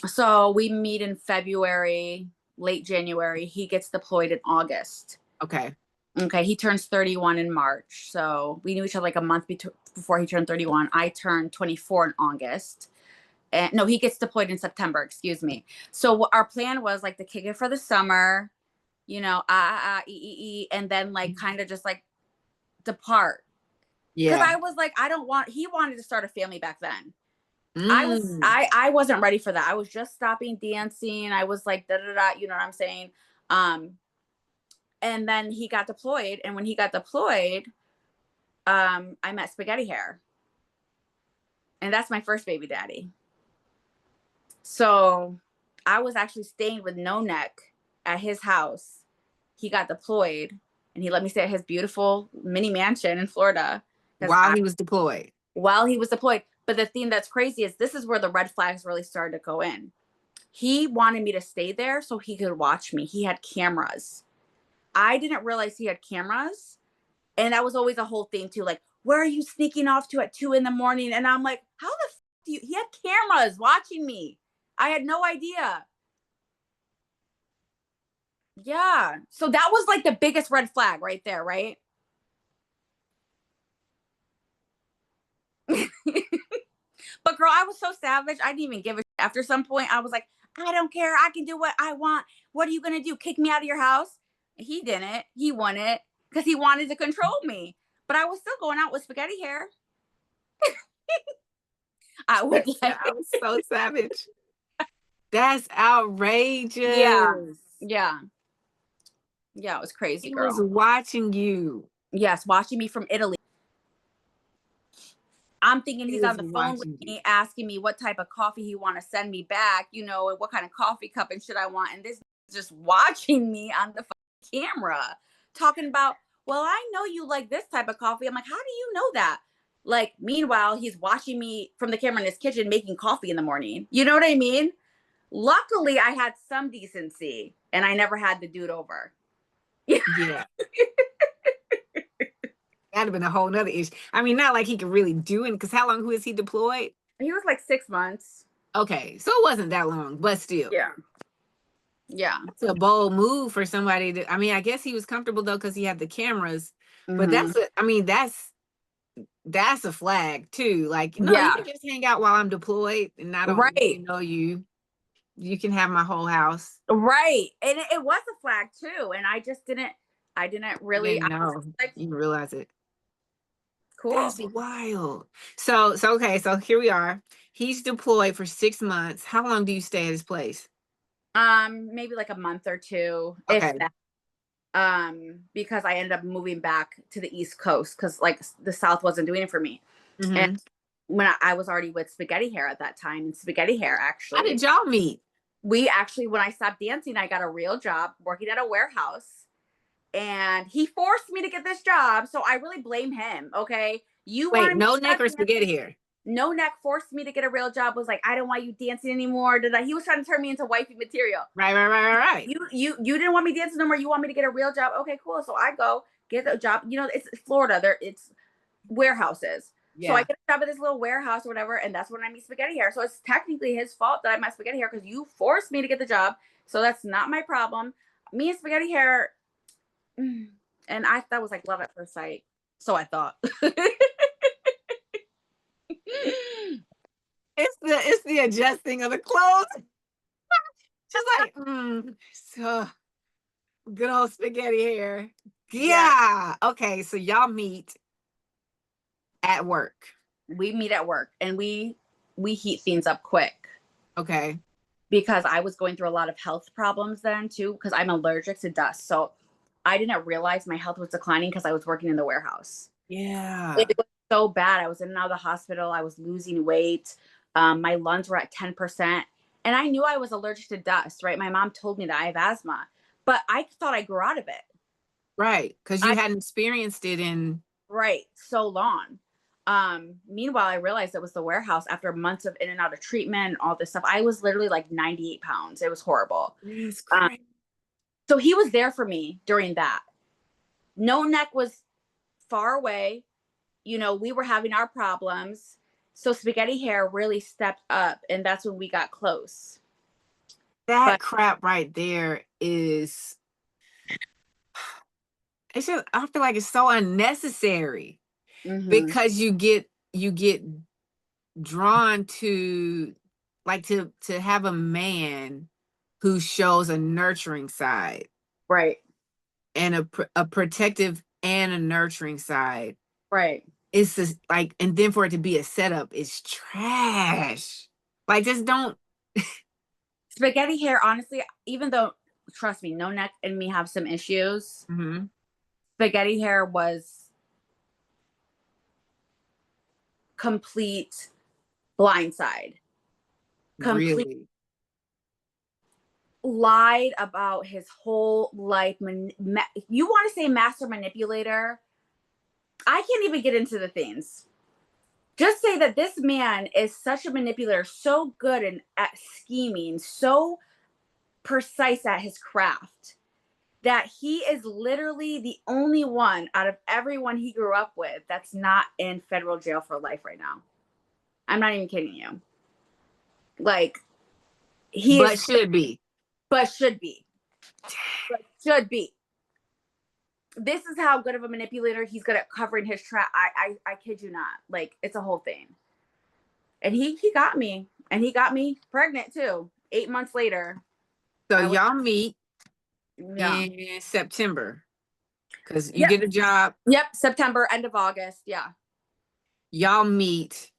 So we meet in February, late January. He gets deployed in August. Okay. Okay, he turns 31 in March. So we knew each other like a month before he turned 31. I turned 24 in August. And no, he gets deployed in September, excuse me. So our plan was like to kick it for the summer, you know, and then like kind of just like depart. Because Yeah. I was like, he wanted to start a family back then. Mm. I wasn't ready for that. I was just stopping dancing. I was like, da da da, you know what I'm saying? Um, and then he got deployed. And when he got deployed, I met Spaghetti Hair. And that's my first baby daddy. So I was actually staying with No Neck at his house. He got deployed and he let me stay at his beautiful mini mansion in Florida. While he was deployed. While he was deployed. But the thing that's crazy is this is where the red flags really started to go in. He wanted me to stay there so he could watch me. He had cameras. I didn't realize he had cameras. And that was always a whole thing too. Like, where are you sneaking off to at 2 a.m? And I'm like, how the do you? He had cameras watching me. I had no idea. Yeah. So that was like the biggest red flag right there, right? But girl, I was so savage. I didn't even give a shit. After some point, I was like, I don't care. I can do what I want. What are you going to do? Kick me out of your house? He didn't. He won it because he wanted to control me. But I was still going out with spaghetti hair. I was like, I was so savage. That's outrageous. yeah, yeah, yeah. It was crazy, He was girl. watching you. Yes, watching me from Italy. I'm thinking He he's was on the phone with watching you. me, asking me what type of coffee he want to send me back, and what kind of coffee cup and shit I want. And this just watching me on the camera, talking about, well, I know you like this type of coffee. I'm like, how do you know that? Like, meanwhile, he's watching me from the camera in his kitchen making coffee in the morning. You know what I mean? Luckily, I had some decency, and I never had the dude over. Yeah. That'd have been a whole nother issue. I mean, not like he could really do it, because how long was he deployed? He was like 6 months. Okay, so it wasn't that long, but still. Yeah. Yeah. It's a bold move for somebody to, I mean, I guess he was comfortable though because he had the cameras, but Mhm. that's a flag too. Like, no, you Yeah. can just hang out while I'm deployed and I don't really Right. know you. You can have my whole house. Right. And it was a flag too. And I didn't You really, didn't I was know. just like, You didn't realize it. cool. That's wild. So okay, so here we are. He's deployed for 6 months. How long do you stay at his place? Maybe like a month or two, if Okay. that. Because I ended up moving back to the East Coast because like the South wasn't doing it for me. And Mm-hmm. when I was already with Spaghetti Hair at that time, and Spaghetti Hair How actually, did y'all meet? when I stopped dancing, I got a real job working at a warehouse. And he forced me to get this job. So I really blame him. Okay. You Wait, wanted me no to neck stop or spaghetti dancing. hair? No Neck forced me to get a real job. Was like, I don't want you dancing anymore. He was trying to turn me into wifey material. Right. You didn't want me dancing no more. You want me to get a real job? Okay, cool. So I go get a job. It's Florida. It's warehouses. So I Yeah. get a job at this little warehouse or whatever, and that's when I meet Spaghetti Hair. So it's technically his fault that I met Spaghetti Hair because you forced me to get the job. So that's not my problem. Me and Spaghetti Hair, and that was like love at first sight. So I thought. It's the adjusting of the clothes. Just like, so good old spaghetti hair. Yeah, Yeah. Okay, so y'all meet at work. we meet at work and we heat things up quick Okay. because I was going through a lot of health problems then too because I'm allergic to dust. So I didn't realize my health was declining because I was working in the warehouse. Yeah. It was so bad. I was in and out of the hospital. I was losing weight. My lungs were at 10%. And I knew I was allergic to dust, right? My mom told me that I have asthma, but I thought I grew out of it. Right. Because you I hadn't experienced it in right so long. Meanwhile, I realized it was the warehouse after months of in and out of treatment and all this stuff. I was literally like 98 pounds. It was horrible. it's Um, crazy. so he was there for me during that. No Neck was far away. We were having our problems. So Spaghetti Hair really stepped up, and that's when we got close. That But crap right there is, it's just, I feel like it's so unnecessary mhm, because you get drawn to, like, to have a man who shows a nurturing side right, and a protective and a nurturing side. right. It's just like, and then for it to be a setup is trash. Like, just don't. Spaghetti Hair, honestly, even though, trust me, No Neck and me have some issues, Mhm. Spaghetti Hair was complete blindside. Complete Really. lied about his whole life. You want to say master manipulator? I can't even get into the things. Just say that this man is such a manipulator, so good at scheming, so precise at his craft that he is literally the only one out of everyone he grew up with that's not in federal jail for life right now. I'm not even kidding you. Like, he But is, should be. but should be, but should be. This is how good of a manipulator he's good at covering his trap. I kid you not. Like, it's a whole thing. And he got me, and he got me pregnant too. 8 months later. So I was, y'all meet yeah. in September because you Yep. get a job. Yep. September, end of August. Yeah. Y'all meet.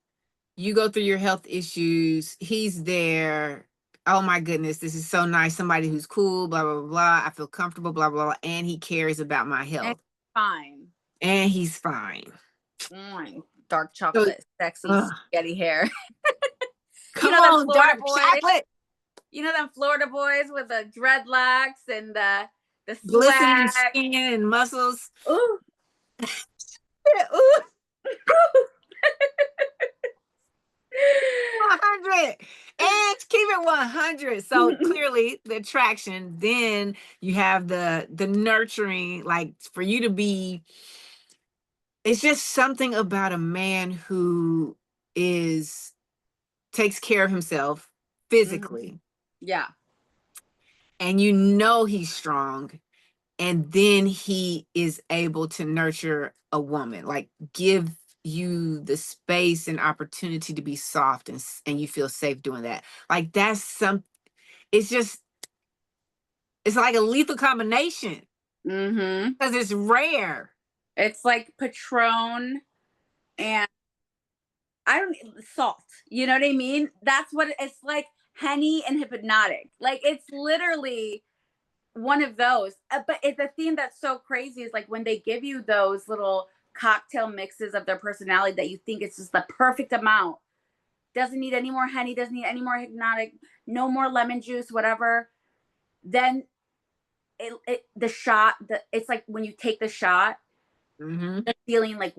You go through your health issues. He's there. Oh my goodness, this is so nice. Somebody who's cool, blah, blah, blah. I feel comfortable, blah, blah, blah. And he cares about my And health. fine. And he's fine. Dark So, chocolate, sexy, spaghetti hair. You come know them on, Florida dark boys. chocolate. You know them Florida boys with the dreadlocks and the Glistening swag. skin and muscles. Ooh. Ooh, 100. And keep it 100. So clearly the attraction, then you have the nurturing, like for you to be, it's just something about a man who takes care of himself physically. Yeah. And you know he's strong. And then he is able to nurture a woman, like give you the space and opportunity to be soft, and you feel safe doing that. Like it's just, it's like a lethal combination because it's rare. It's like Patron and I don't salt. You know what I mean? That's what it's like. Henny and Hypnotic. Like it's literally one of those. But it's the theme that's so crazy is like when they give you those little cocktail mixes of their personality that you think it's just the perfect amount. Doesn't need any more Henny, doesn't need any more Hypnotic, no more lemon juice, whatever. Then the shot, it's like when you take the shot, the feeling like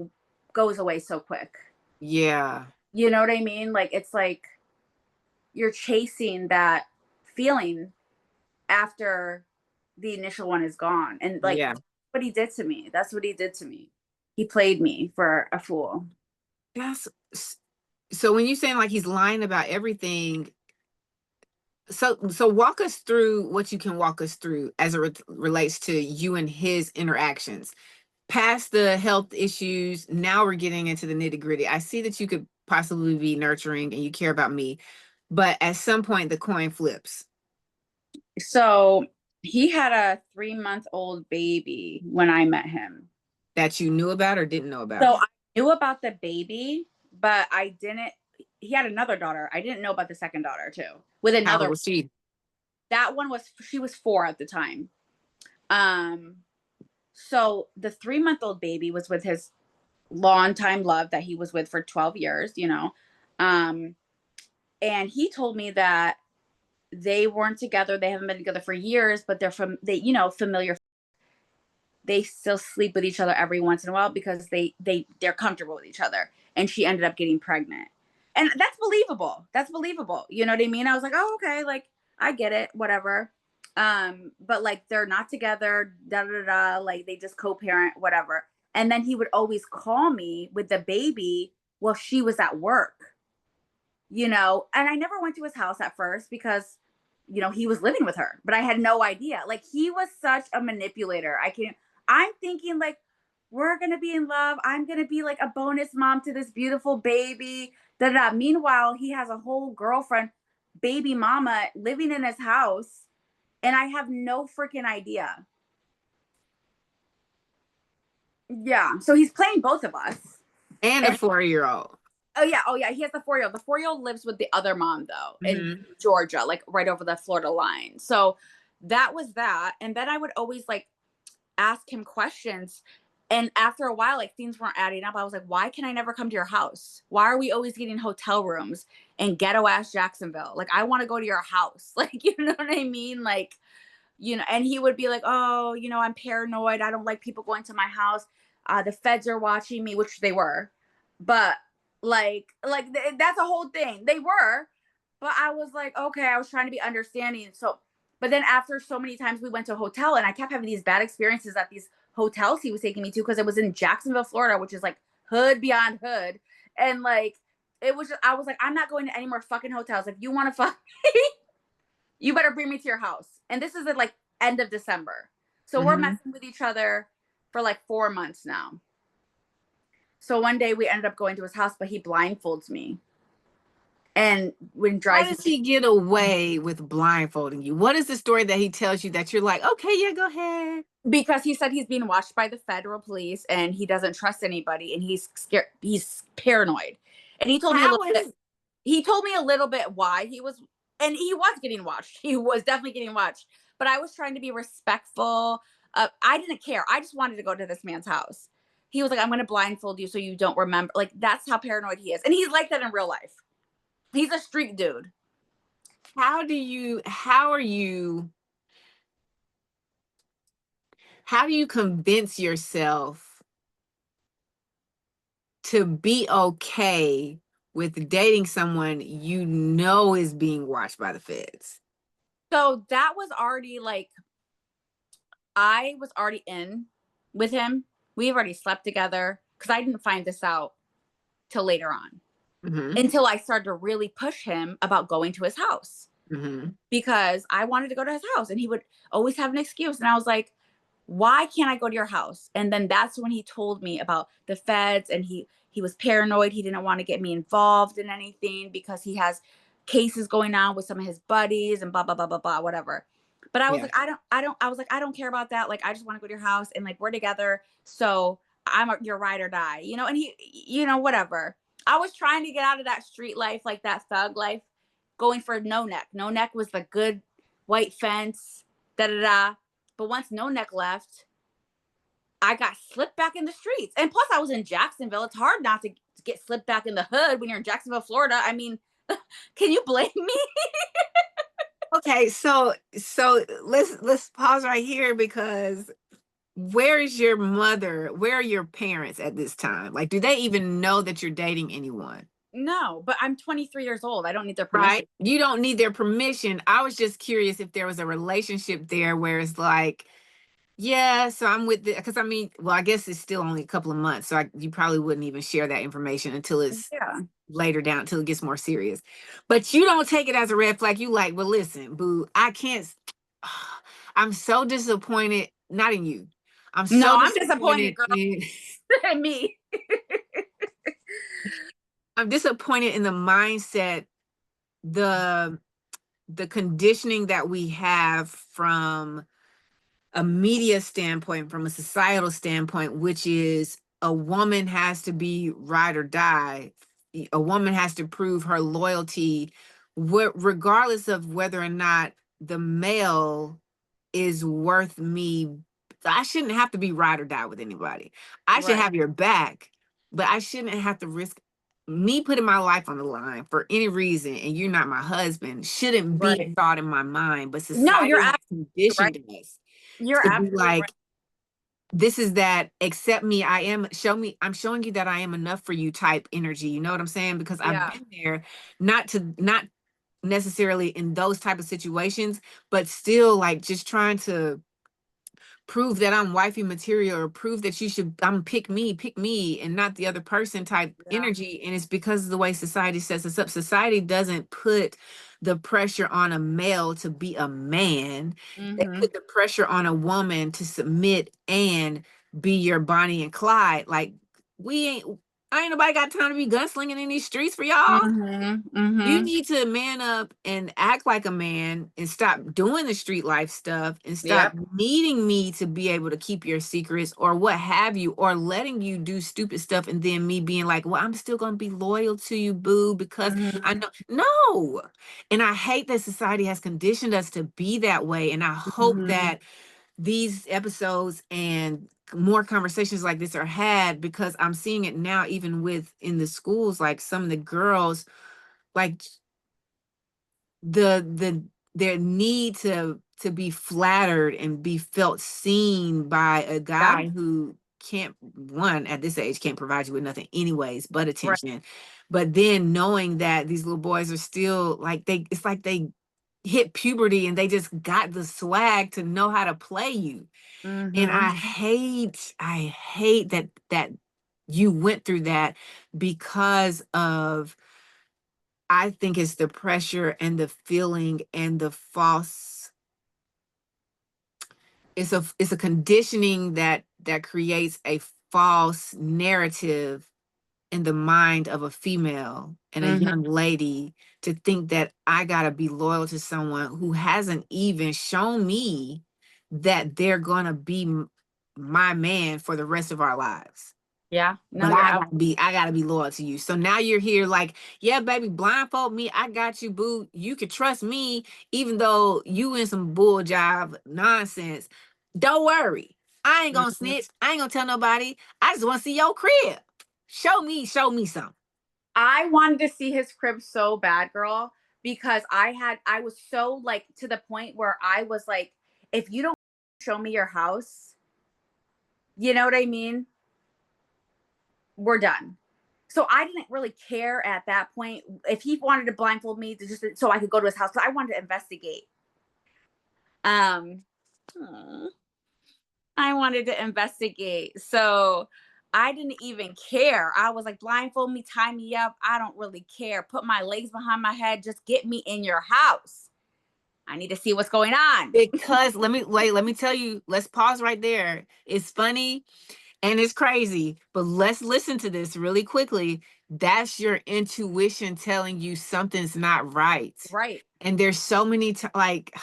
goes away so quick. Yeah. You know what I mean? Like it's like you're chasing that feeling after the initial one is gone. And like Yeah. what he did to me. That's what he did to me. He played me for a fool. That's so when you're saying like he's lying about everything, so walk us through what you can walk us through as it relates to you and his interactions. Past the health issues, now we're getting into the nitty-gritty. I see that you could possibly be nurturing and you care about me, but at some point the coin flips. So he had a 3-month-old baby when I met him. That you knew about or didn't know about? So I knew about the baby, but I didn't. He had another daughter. I didn't know about the second daughter too. With How another, old was she? that one she was 4 at the time. So the 3-month-old baby was with his longtime love that he was with for 12 years, you know. And he told me that they weren't together. They haven't been together for years, but familiar. They still sleep with each other every once in a while because they're comfortable with each other. And she ended up getting pregnant. And that's believable. That's believable. You know what I mean? I was like, oh, okay, like I get it, whatever. But like they're not together, da da da, like they just co-parent, whatever. And then he would always call me with the baby while she was at work, you know. And I never went to his house at first because, you know, he was living with her, but I had no idea. Like he was such a manipulator. I'm thinking like, we're going to be in love. I'm going to be like a bonus mom to this beautiful baby. Da, da, da. Meanwhile, he has a whole girlfriend, baby mama living in his house. And I have no freaking idea. Yeah. So he's playing both of us. And a 4-year-old. Oh yeah. He has the 4-year-old. The 4-year-old lives with the other mom though, in Georgia, like right over the Florida line. So that was that. And then I would always like ask him questions. And after a while, like things weren't adding up. I was like, why can I never come to your house? Why are we always getting hotel rooms in ghetto ass Jacksonville? Like, I want to go to your house. Like, you know what I mean? Like, you know, and he would be like, oh, you know, I'm paranoid. I don't like people going to my house. The feds are watching me, which they were. But that's a whole thing. They were. But I was like, okay, I was trying to be understanding. So, but then after so many times we went to a hotel and I kept having these bad experiences at these hotels he was taking me to because it was in Jacksonville, Florida, which is like hood beyond hood. And like, it was just, I was like, I'm not going to any more fucking hotels. If you want to fuck me, you better bring me to your house. And this is at like end of December. So we're messing with each other for like 4 months now. So one day we ended up going to his house, but he blindfolds me. And when How drives does he get away with blindfolding you? What is the story that he tells you that you're like, okay, yeah, go ahead? because he said he's being watched by the federal police and he doesn't trust anybody and he's scared, he's paranoid. And How is he told me a little bit why he was, and he was getting watched. He was definitely getting watched. But I was trying to be respectful. I didn't care. I just wanted to go to this man's house. He was like, I'm going to blindfold you so you don't remember. Like, that's how paranoid he is. And he's like that in real life. He's a street dude. how do you convince yourself to be okay with dating someone you know is being watched by the feds? So that was already like, I was already in with him. We've already slept together because I didn't find this out till later on, Mm-hmm. until I started to really push him about going to his house Mm-hmm. because I wanted to go to his house and he would always have an excuse. And I was like, why can't I go to your house? And then that's when he told me about the feds and he was paranoid. He didn't want to get me involved in anything because he has cases going on with some of his buddies and blah blah blah blah blah whatever. But I was Yeah. like, I was like, I don't care about that. Like, I just want to go to your house and like we're together. So your ride or die, you know, and he, you know, whatever. I was trying to get out of that street life, like that thug life, going for no neck. No neck was the good white fence, da da da. But once No Neck left, I got slipped back in the streets. And plus, I was in Jacksonville. It's hard not to get slipped back in the hood when you're in Jacksonville, Florida. I mean, can you blame me? Okay, so let's pause right here because where is your mother? Where are your parents at this time? Like, do they even know that you're dating anyone? No, but I'm 23 years old. I don't need their permission. Right? You don't need their permission. I was just curious if there was a relationship there where it's like, yeah, so I'm with the, because I mean, well, I guess it's still only a couple of months, so you probably wouldn't even share that information until it's Yeah. later down, until it gets more serious. But you don't take it as a red flag. You like, well, listen, boo, I can't. I'm so disappointed, not in you. I'm No, so I'm disappointed, disappointed girl. in And me. I'm disappointed in the mindset, the the conditioning that we have from a media standpoint, from a societal standpoint, which is a woman has to be ride or die. A woman has to prove her loyalty, regardless of whether or not the male is worth me. I shouldn't have to be ride or die with anybody. I should Right. have your back, but I shouldn't have to risk me putting my life on the line for any reason, and you're not my husband, shouldn't be a Right. thought in my mind. But No, you're society has absolutely right. conditioned us You're to be absolutely right. like, this is that accept me, I am, show me, I'm showing you that I am enough for you type energy. You know what I'm saying? Because I've Yeah. been there, not necessarily in those type of situations, but still like just trying to prove that I'm wifey material or prove that you should, I'm pick me and not the other person type Yeah. energy. And it's because of the way society sets us up. Society doesn't put the pressure on a male to be a man. They Mm-hmm. put the pressure on a woman to submit and be your Bonnie and Clyde. Like, we ain't, I ain't nobody got time to be gunslinging in these streets for y'all. Mm-hmm. You Mm-hmm. need to man up and act like a man and stop doing the street life stuff and stop Yep. needing me to be able to keep your secrets or what have you, or letting you do stupid stuff and then me being like, well, I'm still going to be loyal to you, boo, because I Mm-hmm. know. No. And I hate that society has conditioned us to be that way. And I hope Mm-hmm. that these episodes and more conversations like this are had, because I'm seeing it now, even with in the schools, like some of the girls, like the their need to be flattered and be felt seen by a Yeah. guy who can't, one, at this age, can't provide you with nothing anyways but Right. attention. But then knowing that these little boys are still like, it's like they hit puberty and they just got the swag to know how to play you. And Mm-hmm. I hate that you went through that, because of, I think it's the pressure and the feeling and the false, it's a conditioning that creates a false narrative in the mind of a female and a young lady to think that I gotta be loyal to someone who hasn't even shown me that they're gonna be my man for the rest of our lives. Yeah. No, But you're I gotta be loyal to you. So now you're here like, yeah, baby, blindfold me. I got you, boo. You can trust me, even though you in some bull job nonsense. Don't worry. I ain't gonna snitch. I ain't gonna tell nobody. I just want to see your crib. Show me something. I wanted to see his crib so bad, girl, because I was so like to the point where I was like, if you don't show me your house, you know what I mean? We're done. So I didn't really care at that point if he wanted to blindfold me to just so I could go to his house, because I wanted to investigate. I wanted to investigate. So I didn't even care. I was like, blindfold me, tie me up. I don't really care. Put my legs behind my head. Just get me in your house. I need to see what's going on. Because let me tell you, let's pause right there. It's funny and it's crazy, but let's listen to this really quickly. That's your intuition telling you something's not right. Right. And there's so many like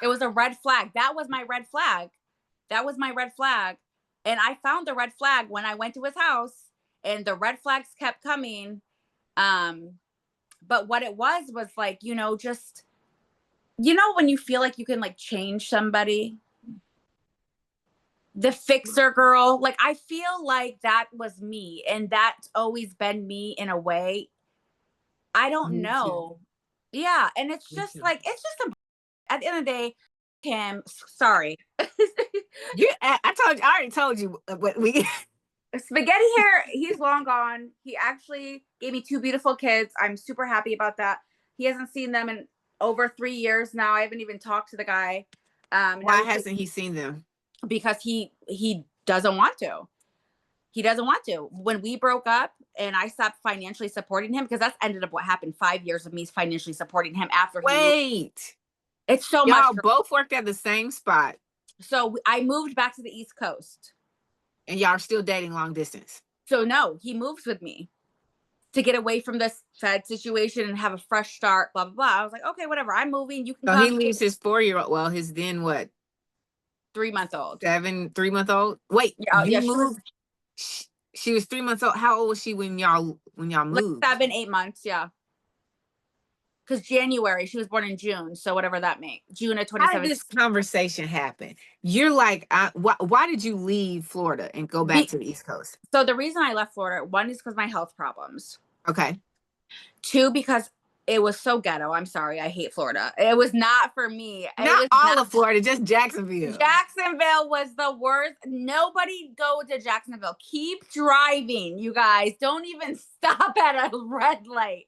it was a red flag. That was my red flag. That was my red flag. And I found the red flag when I went to his house, and the red flags kept coming. But what it was like, just, when you feel like you can like change somebody, the fixer girl, like I feel like that was me, and that's always been me in a way. I don't know. Yeah. And it's just like, it's just at the end of the day, Kim, sorry. I already told you what we Spaghetti hair, he's long gone. He actually gave me 2 beautiful kids. I'm super happy about that. He hasn't seen them in over 3 years now. I haven't even talked to the guy. Why hasn't he seen them? Because he doesn't want to. He doesn't want to. When we broke up and I stopped financially supporting him, because that's ended up what happened, 5 years of me financially supporting him after he moved. It's so much. Y'all both worked at the same spot. So I moved back to the East Coast. And y'all are still dating long distance. So no, he moves with me to get away from this Fed situation and have a fresh start, blah, blah, blah. I was like, okay, whatever. I'm moving. You can So come. he leaves his 4-year-old. Well, his then what? 3-month-old. 3-month-old? Wait, you moved? She was 3 months old. How old was she when y'all moved? Like 7, 8 months, yeah. Because January, she was born in June, so whatever that makes. June of 2017. How did this conversation happen? You're like, why did you leave Florida and go back to the East Coast? So the reason I left Florida, 1 is because my health problems. Okay. 2, because it was so ghetto. I'm sorry, I hate Florida. It was not for me. Not all of Florida, just Jacksonville. Jacksonville was the worst. Nobody go to Jacksonville. Keep driving, you guys. Don't even stop at a red light.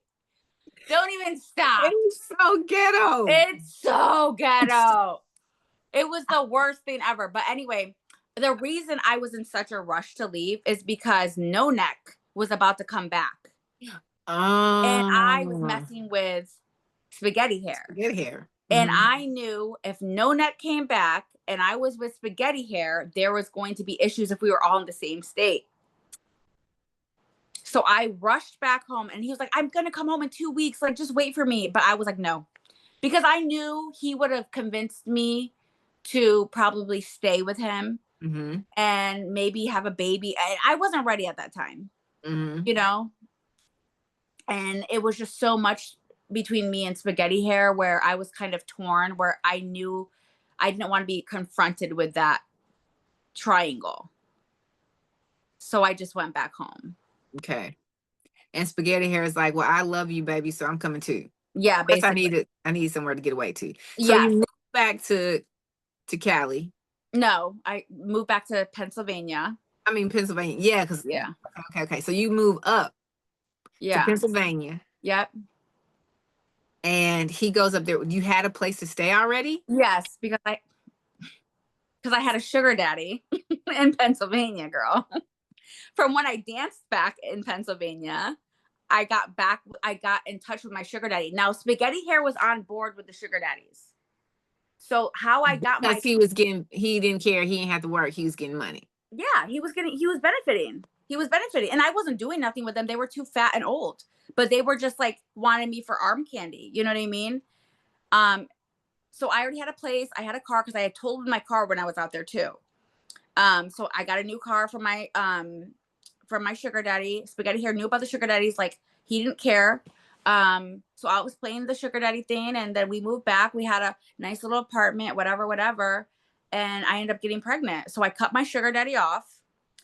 Don't even stop. It's so ghetto. It's so ghetto. It was the worst thing ever. But anyway, the reason I was in such a rush to leave is because No Neck was about to come back. And I was messing with Spaghetti Hair. Spaghetti Hair. And I knew if No Neck came back and I was with Spaghetti Hair, there was going to be issues if we were all in the same state. So I rushed back home, and he was like, I'm going to come home in 2 weeks. Like, just wait for me. But I was like, no, because I knew he would have convinced me to probably stay with him and maybe have a baby. I wasn't ready at that time, And it was just so much between me and Spaghetti Hair where I was kind of torn, where I knew I didn't want to be confronted with that triangle. So I just went back home. Okay. And Spaghetti Hair is like, well, I love you, baby, so I'm coming too. Yeah, basically. I need somewhere to get away to. So you moved back to Cali. No, I moved back to Pennsylvania. I mean Pennsylvania. Yeah, because Okay. So you move up to Pennsylvania. Yep. And he goes up there. You had a place to stay already? Yes, because I had a sugar daddy in Pennsylvania, girl. From when I danced back in Pennsylvania, I got in touch with my sugar daddy. Now, Spaghetti Hair was on board with the sugar daddies. So how I got he didn't care. He didn't have to work. He was getting money. Yeah, he was benefiting. He was benefiting. And I wasn't doing nothing with them. They were too fat and old, but they were just like wanting me for arm candy. You know what I mean? So I already had a place. I had a car because I had totaled my car when I was out there too. So I got a new car from my sugar daddy. Spaghetti Hair knew about the sugar daddies. Like, he didn't care. So I was playing the sugar daddy thing, and then we moved back. We had a nice little apartment, whatever. And I ended up getting pregnant. So I cut my sugar daddy off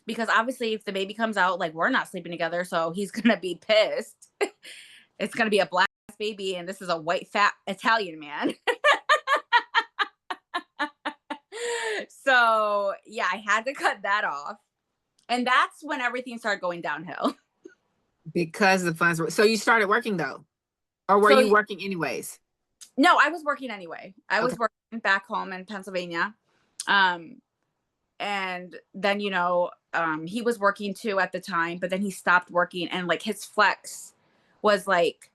because obviously if the baby comes out, like, we're not sleeping together. So he's going to be pissed. It's going to be a black baby. And this is a white, fat Italian man. So yeah, I had to cut that off. And that's when everything started going downhill. Because the funds were, so you started working though, or were you working anyways? No, I was working anyway. I was working back home in Pennsylvania. And then, he was working too at the time, but then he stopped working, and like his flex was like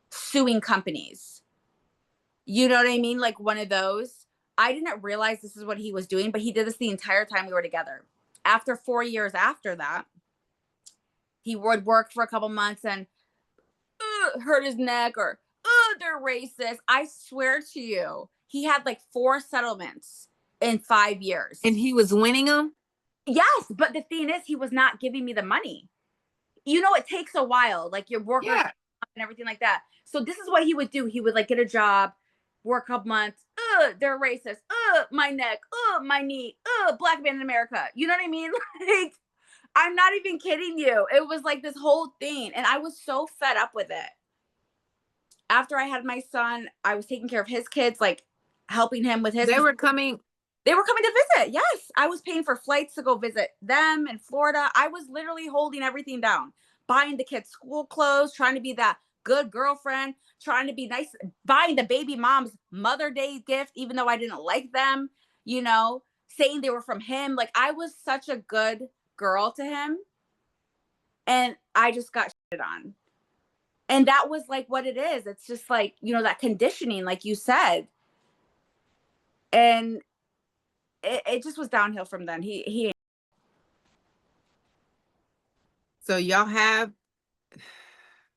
suing companies. You know what I mean? Like one of those. I didn't realize this is what he was doing, but he did this the entire time we were together. After 4 years after that, he would work for a couple months and hurt his neck, or they're racist. I swear to you, he had like 4 settlements in 5 years. And he was winning them? Yes, but the thing is, he was not giving me the money. It takes a while, like your workers and everything like that. So this is what he would do. He would like get a job, work a couple months. They're racist. My neck. My knee. Black man in America. You know what I mean? Like, I'm not even kidding you. It was like this whole thing. And I was so fed up with it. After I had my son, I was taking care of his kids, like helping him with his. They were coming to visit. Yes. I was paying for flights to go visit them in Florida. I was literally holding everything down, buying the kids school clothes, trying to be that good girlfriend, trying to be nice, buying the baby mom's Mother's Day gift, even though I didn't like them, saying they were from him. Like, I was such a good girl to him, and I just got shit on. And that was like what it is. It's just like, that conditioning, like you said. And it just was downhill from then. He So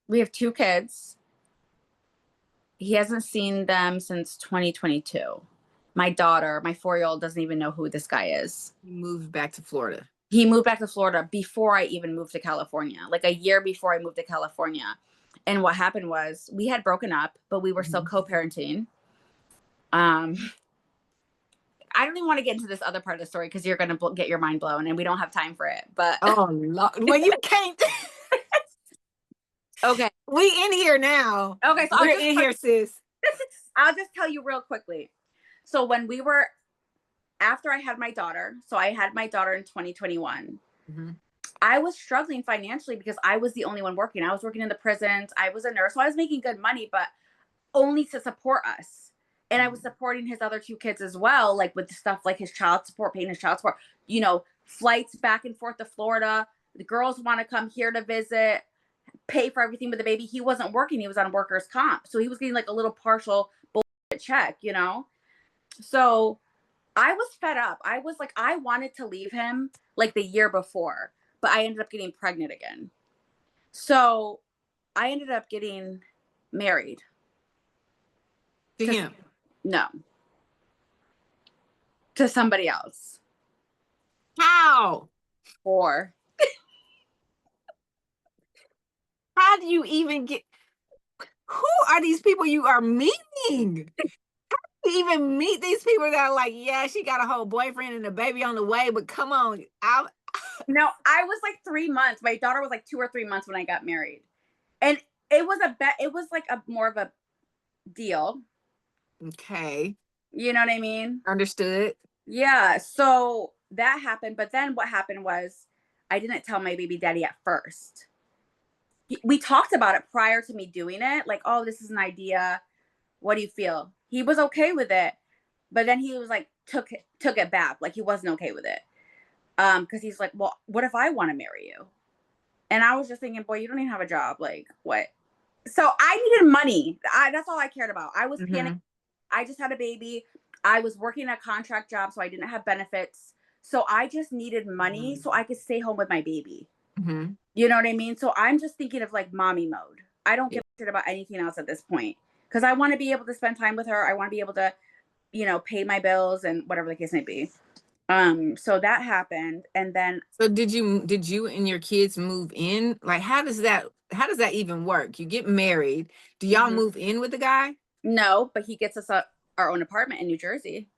we have 2 kids. He hasn't seen them since 2022. My daughter, my 4-year-old, doesn't even know who this guy is. He moved back to Florida. He moved back to Florida before I even moved to California, like a year before I moved to California. And what happened was we had broken up, but we were still co-parenting. I don't even want to get into this other part of the story because you're going to get your mind blown, and we don't have time for it. But oh, Lord. Well, you can't. Okay, we in here now. Okay, so we're in here, sis. I'll just tell you real quickly. So when after I had my daughter, so I had my daughter in 2021. Mm-hmm. I was struggling financially because I was the only one working. I was working in the prisons. I was a nurse, so I was making good money, but only to support us. And I was supporting his other 2 kids as well, like with stuff like his child support, paying his child support, flights back and forth to Florida. The girls want to come here to visit, pay for everything with the baby. He wasn't working. He was on workers' comp. So he was getting like a little partial bullshit check, So I was fed up. I was like, I wanted to leave him like the year before, but I ended up getting pregnant again. So I ended up getting married. To him? No. To somebody else. How? Or how do you even get? Who are these people you are meeting? How do you even meet these people that are like, yeah, she got a whole boyfriend and a baby on the way, but come on. No, I was like 3 months. My daughter was like 2 or 3 months when I got married. And it was it was like a more of a deal. Okay. You know what I mean? Understood. Yeah. So that happened. But then what happened was I didn't tell my baby daddy at first. We talked about it prior to me doing it. Like, oh, this is an idea. What do you feel? He was okay with it. But then he was like, took it back. Like, he wasn't okay with it. Because he's like, well, what if I want to marry you? And I was just thinking, boy, you don't even have a job. Like, what? So I needed money. That's all I cared about. I was panicking. I just had a baby. I was working a contract job, so I didn't have benefits. So I just needed money so I could stay home with my baby. Mm-hmm. You know what I mean? So I'm just thinking of like mommy mode. I don't give a shit about anything else at this point because I want to be able to spend time with her. I want to be able to, pay my bills and whatever the case may be. So that happened, and then So did you and your kids move in? Like, how does that even work? You get married. Do y'all move in with the guy? no, but he gets us our own apartment in New Jersey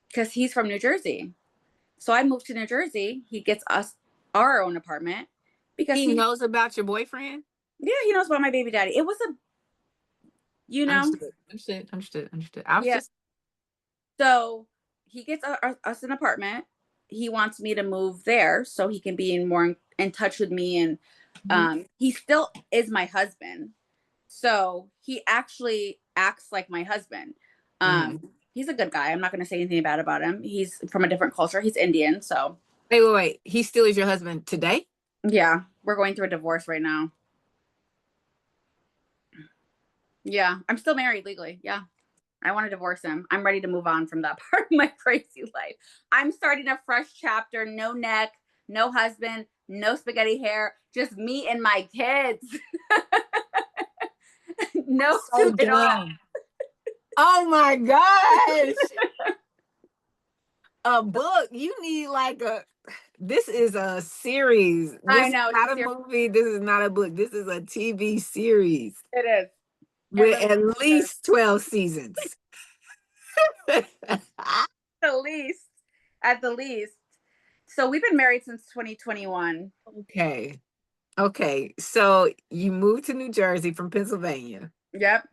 because he's from New Jersey. So I moved to New Jersey. He gets us our own apartment because He knows about your boyfriend? yeah, he knows about my baby daddy. It was Understood. I was yeah. just So he gets us an apartment. He wants me to move there so he can be more in touch with me. And he still is my husband. So he actually acts like my husband. He's a good guy. I'm not going to say anything bad about him. He's from a different culture. He's Indian. So wait. He still is your husband today? yeah, we're going through a divorce right now. Yeah, I'm still married legally. Yeah. I want to divorce him. I'm ready to move on from that part of my crazy life. I'm starting a fresh chapter. No neck, no husband, no spaghetti hair, just me and my kids. No, So dumb. Oh my gosh. A book. You need like this is a series. This I know. is not a movie. This is not a book. This is a TV series. It is. With at least 12 seasons. At the least. So we've been married since 2021. Okay. So you moved to New Jersey from Pennsylvania. Yep.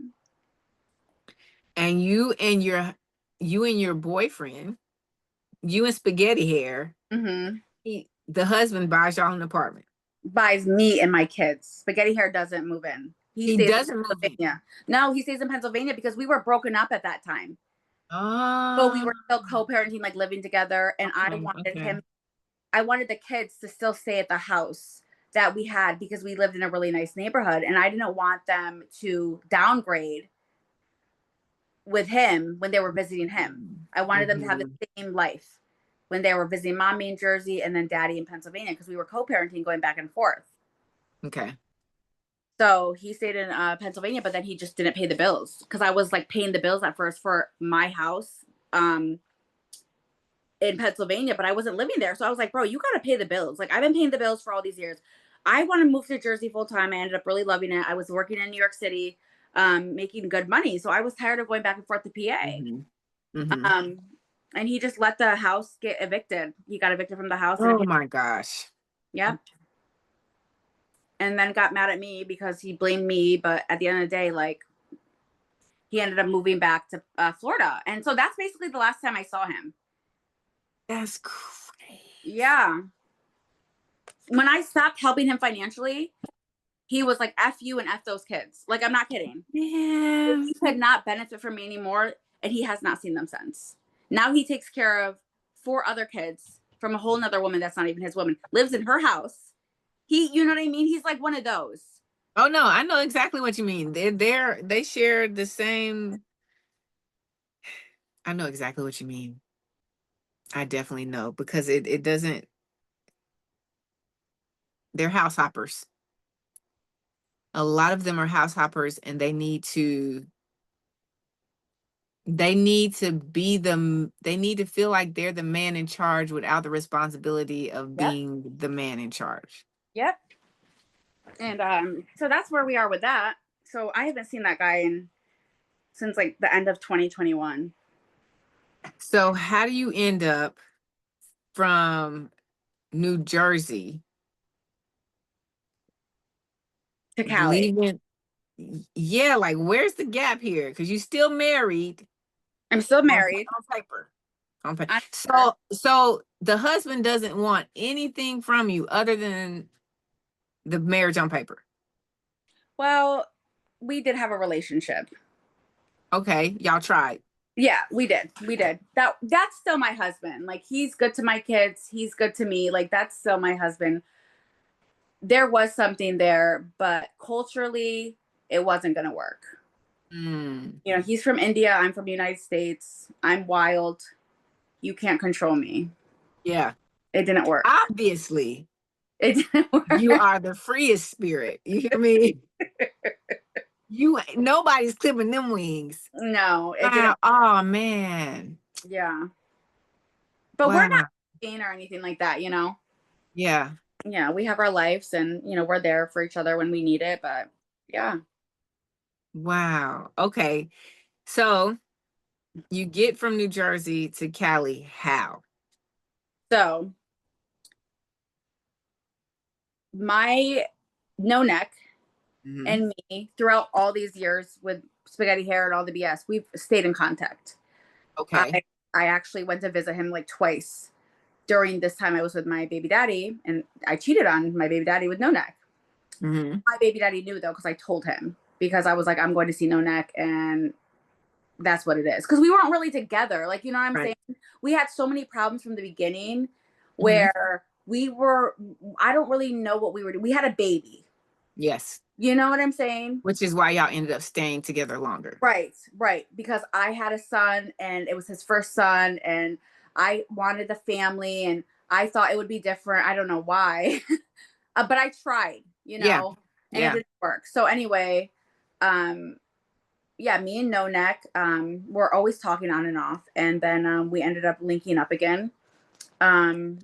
And you and your boyfriend, you and spaghetti hair, the husband buys y'all an apartment. Buys me and my kids. Spaghetti hair doesn't move in. He doesn't move in. No, he stays in Pennsylvania because we were broken up at that time. Oh. But we were still co-parenting, like living together. And I wanted the kids to still stay at the house that we had because we lived in a really nice neighborhood. And I didn't want them to downgrade with him when they were visiting him. I wanted them to have the same life when they were visiting mommy in Jersey and then daddy in Pennsylvania because we were co-parenting going back and forth. Okay. So he stayed in Pennsylvania, but then he just didn't pay the bills because I was like paying the bills at first for my house in Pennsylvania, but I wasn't living there. So I was like, bro, you got to pay the bills. Like I've been paying the bills for all these years. I want to move to Jersey full time. I ended up really loving it. I was working in New York City, making good money. So I was tired of going back and forth to PA. And he just let the house get evicted. He got evicted from the house. Oh my gosh. Yep. And then got mad at me because he blamed me. But at the end of the day, like he ended up moving back to Florida. And so that's basically the last time I saw him. That's crazy. Yeah. When I stopped helping him financially, he was like, F you and F those kids. Like, I'm not kidding. Yeah. He could not benefit from me anymore. And he has not seen them since. Now he takes care of 4 other kids from a whole nother woman that's not even his woman, lives in her house. You know what I mean? He's like one of those. Oh no, I know exactly what you mean. They share the same. I know exactly what you mean. I definitely know because it doesn't. They're house hoppers. A lot of them are house hoppers, and they need to be them. They need to feel like they're the man in charge without the responsibility of being the man in charge. Yep. And so that's where we are with that. So I haven't seen that guy since like the end of 2021. So how do you end up from New Jersey to Cali? leaving? Yeah, like where's the gap here? Because you still married. I'm still married. On paper. So the husband doesn't want anything from you other than the marriage on paper. Well, we did have a relationship. Okay, y'all tried. Yeah, we did. That's still my husband. Like he's good to my kids. He's good to me. Like that's still my husband. There was something there, but culturally it wasn't going to work. You know, he's from India. I'm from the United States. I'm wild. you can't control me. Yeah. It didn't work. Obviously, It didn't work. you are the freest spirit. You hear me? Nobody's clipping them wings. No, it Wow. didn't. Oh man. Yeah. But we're not Wow. mean or anything like that, you know? Yeah. Yeah, we have our lives and, we're there for each other when we need it. But yeah. Wow. Okay. So you get from New Jersey to Cali. How? So my no neck Mhm. and me throughout all these years with spaghetti hair and all the BS, we've stayed in contact. Okay. I actually went to visit him like twice during this time I was with my baby daddy, and I cheated on my baby daddy with no neck. Mhm. My baby daddy knew though, because I told him, because I was like, I'm going to see no neck, and that's what it is. Because we weren't really together. Like, you know what I'm Right. saying? We had so many problems from the beginning Mhm. where we were, I don't really know what we were doing. We had a baby. Yes. You know what I'm saying? Which is why y'all ended up staying together longer. Right, right. Because I had a son and it was his first son, and I wanted the family, and I thought it would be different. I don't know why. But I tried, Yeah. and it Yeah. didn't work. So anyway, yeah, me and No Neck, we're always talking on and off. And then we ended up linking up again in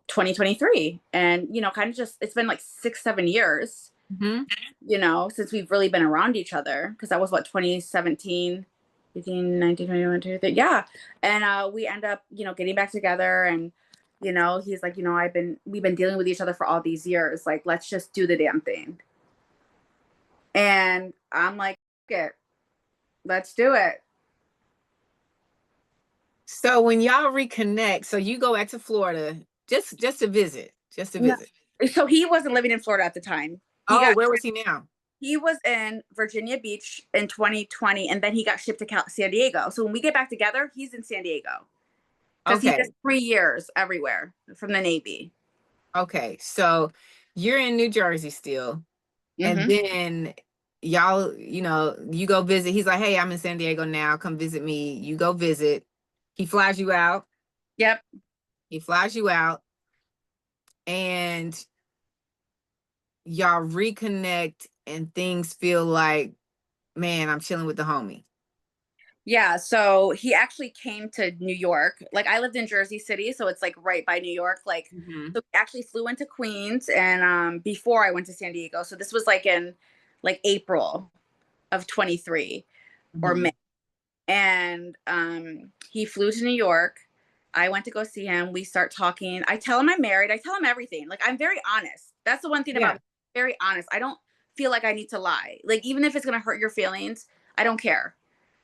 2023. And, kind of just, it's been like 6, 7 years, Mhm. since we've really been around each other. Because that was what, 2017, 18, 19, 21, 22, yeah. And we end up, getting back together. And, he's like, we've been dealing with each other for all these years. Like, let's just do the damn thing. And I'm like, it. Let's do it. So when y'all reconnect, so you go back to Florida just to visit, just to No. visit. So he wasn't living in Florida at the time. Oh, where was he now? He was in Virginia Beach in 2020, and then he got shipped to San Diego. So when we get back together, he's in San Diego because he Okay. did 3 years everywhere from the Navy. Okay. So you're in New Jersey still. And Mm-hmm. then y'all, you go visit. He's like, hey, I'm in San Diego now. Come visit me. You go visit. He flies you out. Yep. He flies you out. And y'all reconnect and things feel like, man, I'm chilling with the homie. Yeah. So he actually came to New York. Like, I lived in Jersey City, so it's like right by New York. Like, Mhm. so he actually flew into Queens, and before I went to San Diego. So this was like in like April of 23 or Mhm. May. And he flew to New York. I went to go see him. We start talking. I tell him I'm married. I tell him everything. Like, I'm very honest. That's the one thing about Yeah. me. Very honest. I don't feel like I need to lie. Like, even if it's gonna hurt your feelings, I don't care,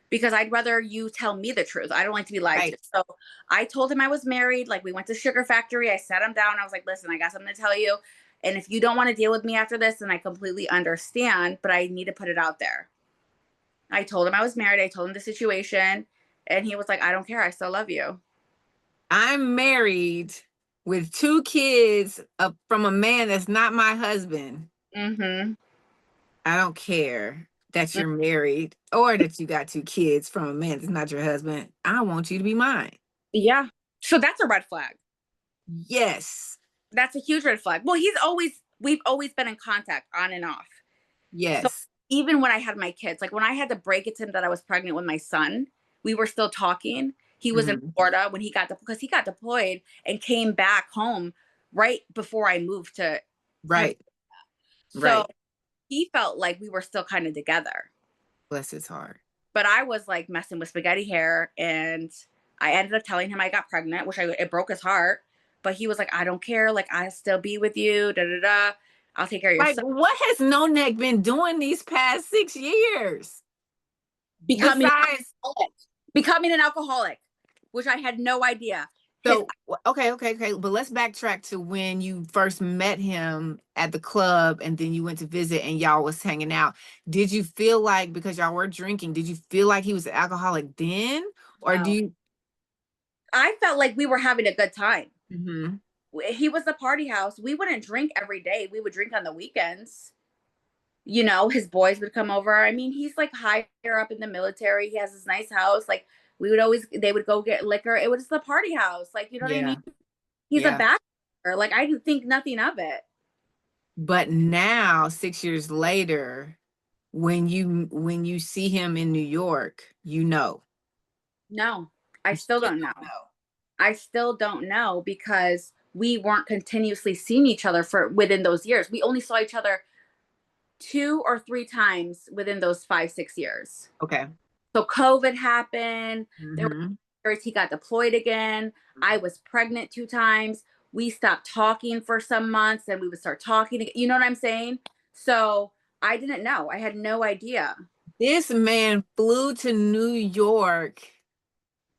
because I'd rather you tell me the truth. I don't like to be lied to. Right. So I told him I was married. Like, we went to Sugar Factory. I sat him down. I was like, listen, I got something to tell you. And if you don't want to deal with me after this, then I completely understand, but I need to put it out there. I told him I was married. I told him the situation. And he was like, I don't care. I still love you. I'm married with 2 kids from a man that's not my husband. Mm-hmm. I don't care that you're married or that you got 2 kids from a man that's not your husband. I want you to be mine. Yeah. So that's a red flag. Yes. That's a huge red flag. Well, we've always been in contact on and off. So Yes. even when I had my kids, like when I had to break it to him that I was pregnant with my son, we were still talking. He was in Mhm. Florida when because he got deployed and came back home right before I moved to Right. So Right. he felt like we were still kind of together. Bless his heart. But I was like messing with spaghetti hair, and I ended up telling him I got pregnant, which it broke his heart. But he was like, I don't care. Like, I'll still be with you. Da da da. I'll take care of your Like, son. what has No Neck been doing these past 6 years? Becoming Besides, becoming an alcoholic, which I had no idea. so okay. But let's backtrack to when you first met him at the club and then you went to visit and y'all was hanging out. Did you feel like, because y'all were drinking, did you feel like he was an alcoholic then? Or do No, you? I felt like we were having a good time. Mhm. He was the party house. We wouldn't drink every day. We would drink on the weekends. His boys would come over. I mean, he's like higher up in the military. He has this nice house. Like, they would go get liquor. It was the party house. Like, you know what I Yeah. mean? He's a Yeah. bachelor. Like, I didn't think nothing of it. But now, 6 years later, when you see him in New York, you know. No, I You still still don't know. don't know. I still don't know because we weren't continuously seeing each other for within those years. We only saw each other 2 or 3 times within those 5, 6 years. Okay. So COVID happened. There were Mm-hmm. years he got deployed again. I was pregnant 2 times. We stopped talking for some months and we would start talking again. You know what I'm saying? So I didn't know. I had no idea. This man flew to New York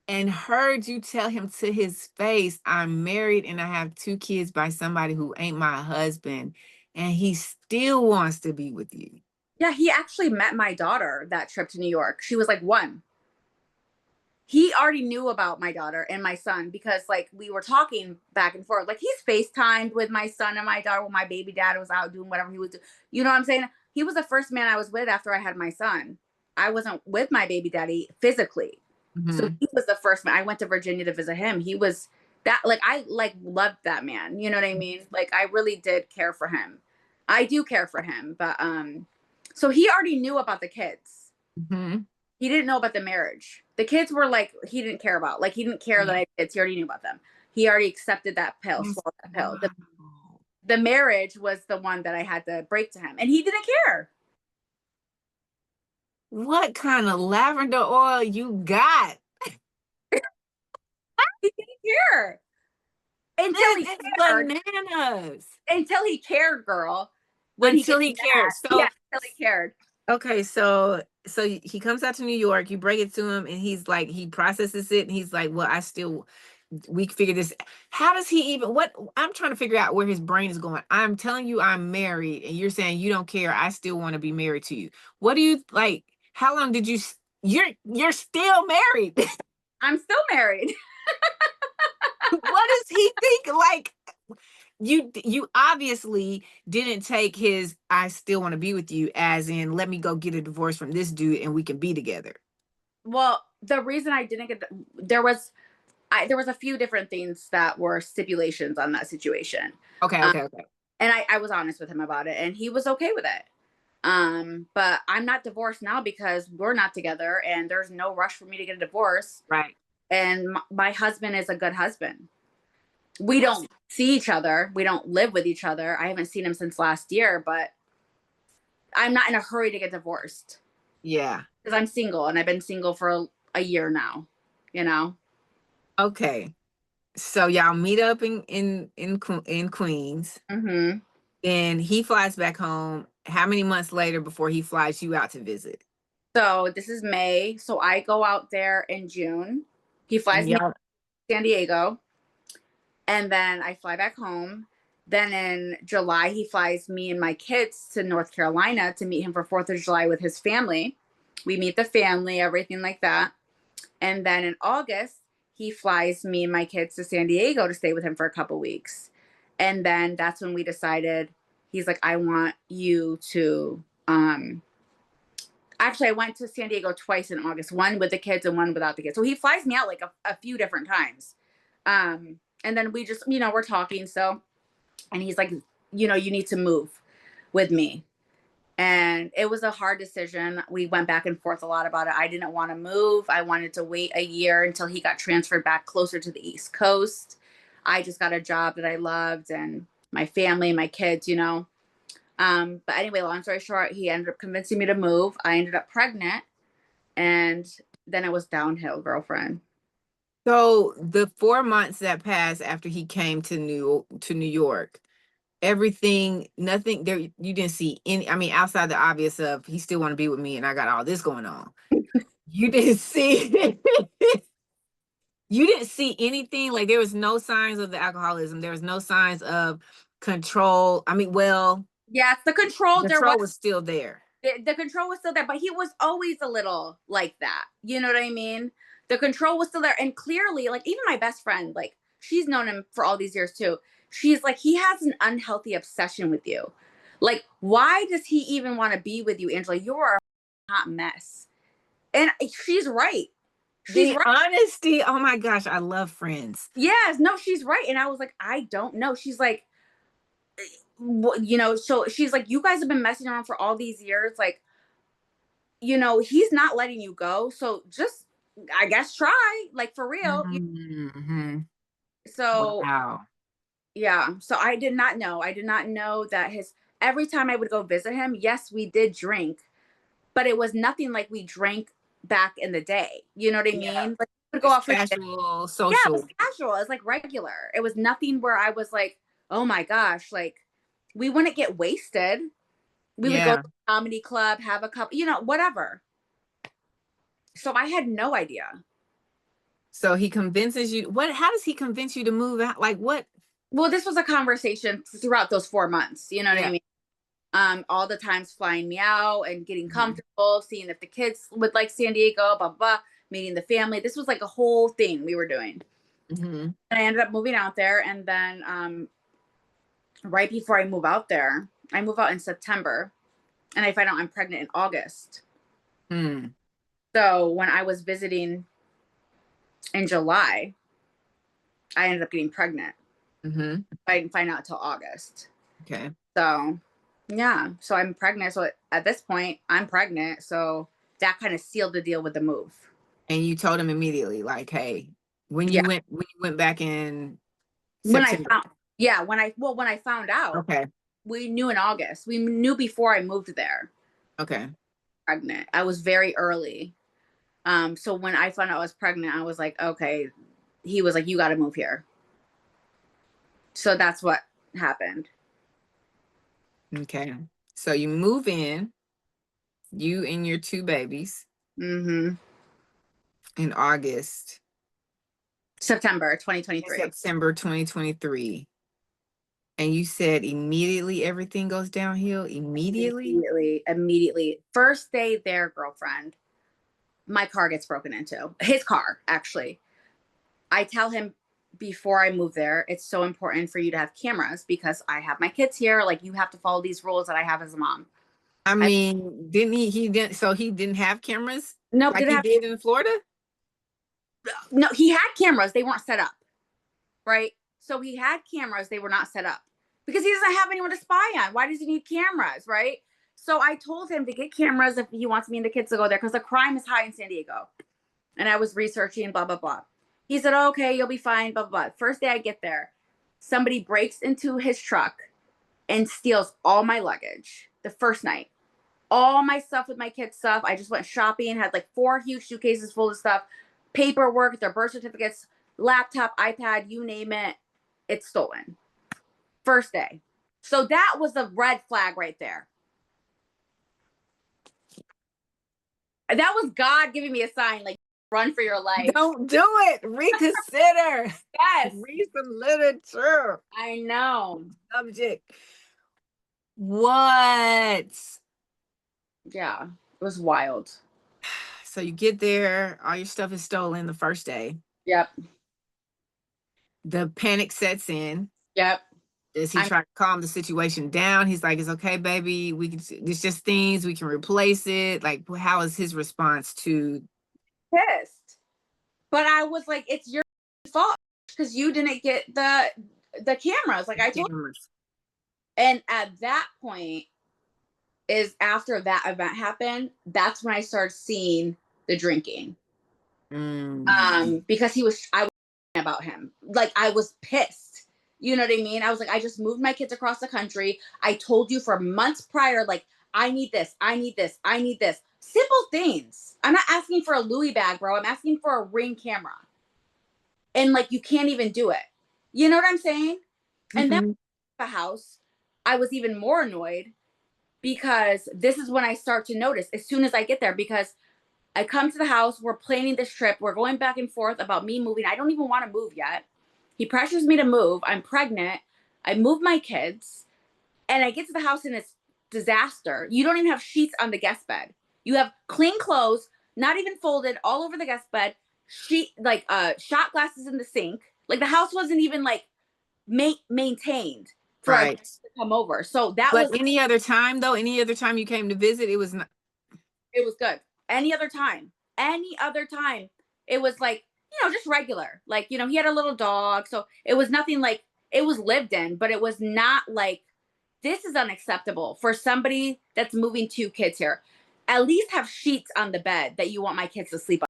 and heard you tell him to his face, I'm married and I have 2 kids by somebody who ain't my husband, and he still wants to be with you. Yeah, he actually met my daughter that trip to New York. She was like 1. He already knew about my daughter and my son because like we were talking back and forth. Like he's FaceTimed with my son and my daughter when my baby dad was out doing whatever he was doing. You know what I'm saying? He was the first man I was with after I had my son. I wasn't with my baby daddy physically. So Mm-hmm. he was the first man. I went to Virginia to visit him. He was that like I like loved that man. You know what I mean? Like I really did care for him. I do care for him, but so he already knew about the kids. Mm-hmm. He didn't know about the marriage. The kids were like he didn't care about. Like he didn't care that I had kids. He already knew about them. He already accepted that pill, Yes. swallowed that pill. The, Wow. the marriage was the one that I had to break to him, and he didn't care. What kind of lavender oil you got? He didn't care until he This is cared. bananas. Until he cared, girl. When he Until gets he cared. mad, yeah, So until he cared. okay, so he comes out to New York, you break it to him, and he's like, he processes it, and he's like, well, we figure this. How does he even, what, I'm trying to figure out where his brain is going. I'm telling you I'm married, and you're saying you don't care. I still want to be married to you. What do you like? How long did you're still married? I'm still married. What does he think? Like, you obviously didn't take his I still want to be with you as in let me go get a divorce from this dude and we can be together. Well, the reason I didn't get there was a few different things that were stipulations on that situation. Okay, Um, okay, okay. and I was honest with him about it, and he was okay with it. But I'm not divorced now because we're not together, and there's no rush for me to get a divorce. Right. And my husband is a good husband. We That's don't see each other. We don't live with each other. I haven't seen him since last year, but I'm not in a hurry to get divorced yeah. because I'm single and I've been single for a year now, you know? Okay. So y'all meet up in Queens. Mm-hmm. Then he flies back home. How many months later before he flies you out to visit? So this is May. So I go out there in June. He And flies me to y'all San Diego, and then I fly back home. Then in July, he flies me and my kids to North Carolina to meet him for 4th of July with his family. We meet the family, everything like that. And then in August, he flies me and my kids to San Diego to stay with him for a couple weeks. And then that's when we decided, he's like, I want you to actually I went to San Diego twice in August, one with the kids and one without the kids. So he flies me out like a few different times. And then we just, we're talking. So, and he's like, you need to move with me. And it was a hard decision. We went back and forth a lot about it. I didn't want to move. I wanted to wait a year until he got transferred back closer to the East Coast. I just got a job that I loved and my family, my kids. But anyway, long story short, he ended up convincing me to move. I ended up pregnant, and then it was downhill, girlfriend. so the 4 months that passed after he came to New York, everything, nothing there, you didn't see any, I mean, outside the obvious of he still want to be with me and I got all this going on. You didn't see you didn't see anything, like there was no signs of the alcoholism, there was no signs of control. I mean, well, Yes, the control there control was was still there. the control was still there, but he was always a little like that. You know what I mean? The control was still there, and clearly, like even my best friend, like she's known him for all these years too. She's like, he has an unhealthy obsession with you. Like, why does he even want to be with you, Angela? You're a hot mess. And she's right. She's The right. honesty. Oh my gosh, I love Friends. Yes, no, she's right. And I was like, I don't know. She's like, so she's like, you guys have been messing around for all these years. Like, he's not letting you go. So just, I guess, try, like, for real. Mm-hmm. So, Wow. yeah. So I did not know. I did not know that every time I would go visit him, yes, we did drink, but it was nothing like we drank back in the day. You know what I Yeah. mean? Like, we would go It's out for dinner. casual, Yeah, it was social. casual. It was like regular. It was nothing where I was like, oh my gosh, like, we wouldn't get wasted. We would go to Yeah. a comedy club, have a couple, whatever. So I had no idea. So he convinces you. How does he convince you to move out? Like what? Well, this was a conversation throughout those 4 months. You know what I Yeah. mean? All the times flying me out and getting Mhm. comfortable, seeing if the kids would like San Diego, blah, blah, blah, meeting the family. This was like a whole thing we were doing. Mhm. And I ended up moving out there. And then right before I move out there, I move out in September and I find out I'm pregnant in August. Mm. So when I was visiting in July, I ended up getting pregnant. Mhm. I didn't find out until August. Okay. So yeah, so I'm pregnant. So at this point, I'm pregnant. So that kind of sealed the deal with the move. And you told him immediately, like, hey, Yeah. when you went back in When I September. found, yeah, when I found out, Okay. we knew in August. We knew before I moved there. Okay. Pregnant. I was very early. So when I found out I was pregnant, I was like, okay. He was like, you got to move here. So that's what happened. Okay. So you move in, you and your two babies Mm-hmm. in August, September in 2023. September 2023. And you said immediately everything goes downhill? Immediately? Immediately. First day there, girlfriend, my car gets broken into. His car, actually. I tell him before I move there, it's so important for you to have cameras because I have my kids here. Like, you have to follow these rules that I have as a mom. I mean, didn't he didn't so he didn't have cameras Nope, like didn't he have. did in Florida? No, he had cameras. They weren't set up. Right. So he had cameras. They were not set up because he doesn't have anyone to spy on. Why does he need cameras? Right. So I told him to get cameras if he wants me and the kids to go there because the crime is high in San Diego. And I was researching, blah, blah, blah. He said, oh, okay, you'll be fine, blah, blah, blah. First day I get there, somebody breaks into his truck and steals all my luggage the first night. All my stuff with my kids' stuff. I just went shopping, had like 4 huge suitcases full of stuff, paperwork, their birth certificates, laptop, iPad, you name it, it's stolen. First day. So that was a red flag right there. That was God giving me a sign, like, run for your life. Don't do it. Reconsider. Yes. Read some literature. I know. Subject. What? Yeah. It was wild. So you get there, all your stuff is stolen the first day. Yep. The panic sets in. Yep. Does he try to calm the situation down? He's like, it's okay, baby. It's just things, we can replace it. Like, how is his response to Pissed. But I was like, it's your fault because you didn't get the cameras. Like I told you. cameras? And at that point is after that event happened, that's when I started seeing the drinking. Because I was about him. Like I was pissed. You know what I mean? I was like, I just moved my kids across the country. I told you for months prior, like, I need this, I need this, I need this. Simple things. I'm not asking for a Louis bag, bro. I'm asking for a Ring camera. And like, you can't even do it. You know what I'm saying? And then the house, I was even more annoyed because this is when I start to notice as soon as I get there, because I come to the house, we're planning this trip, we're going back and forth about me moving. I don't even want to move yet. He pressures me to move. I'm pregnant. I move my kids and I get to the house and it's disaster. You don't even have sheets on the guest bed. You have clean clothes, not even folded, all over the guest bed, shot glasses in the sink. Like the house wasn't even like maintained for a guest to come over. So But any other time though, any other time you came to visit, it was not. It was good. Any other time, It was like, just regular. Like, he had a little dog. So it was nothing like, it was lived in, but it was not like, this is unacceptable for somebody that's moving 2 kids here. At least have sheets on the bed that you want my kids to sleep on.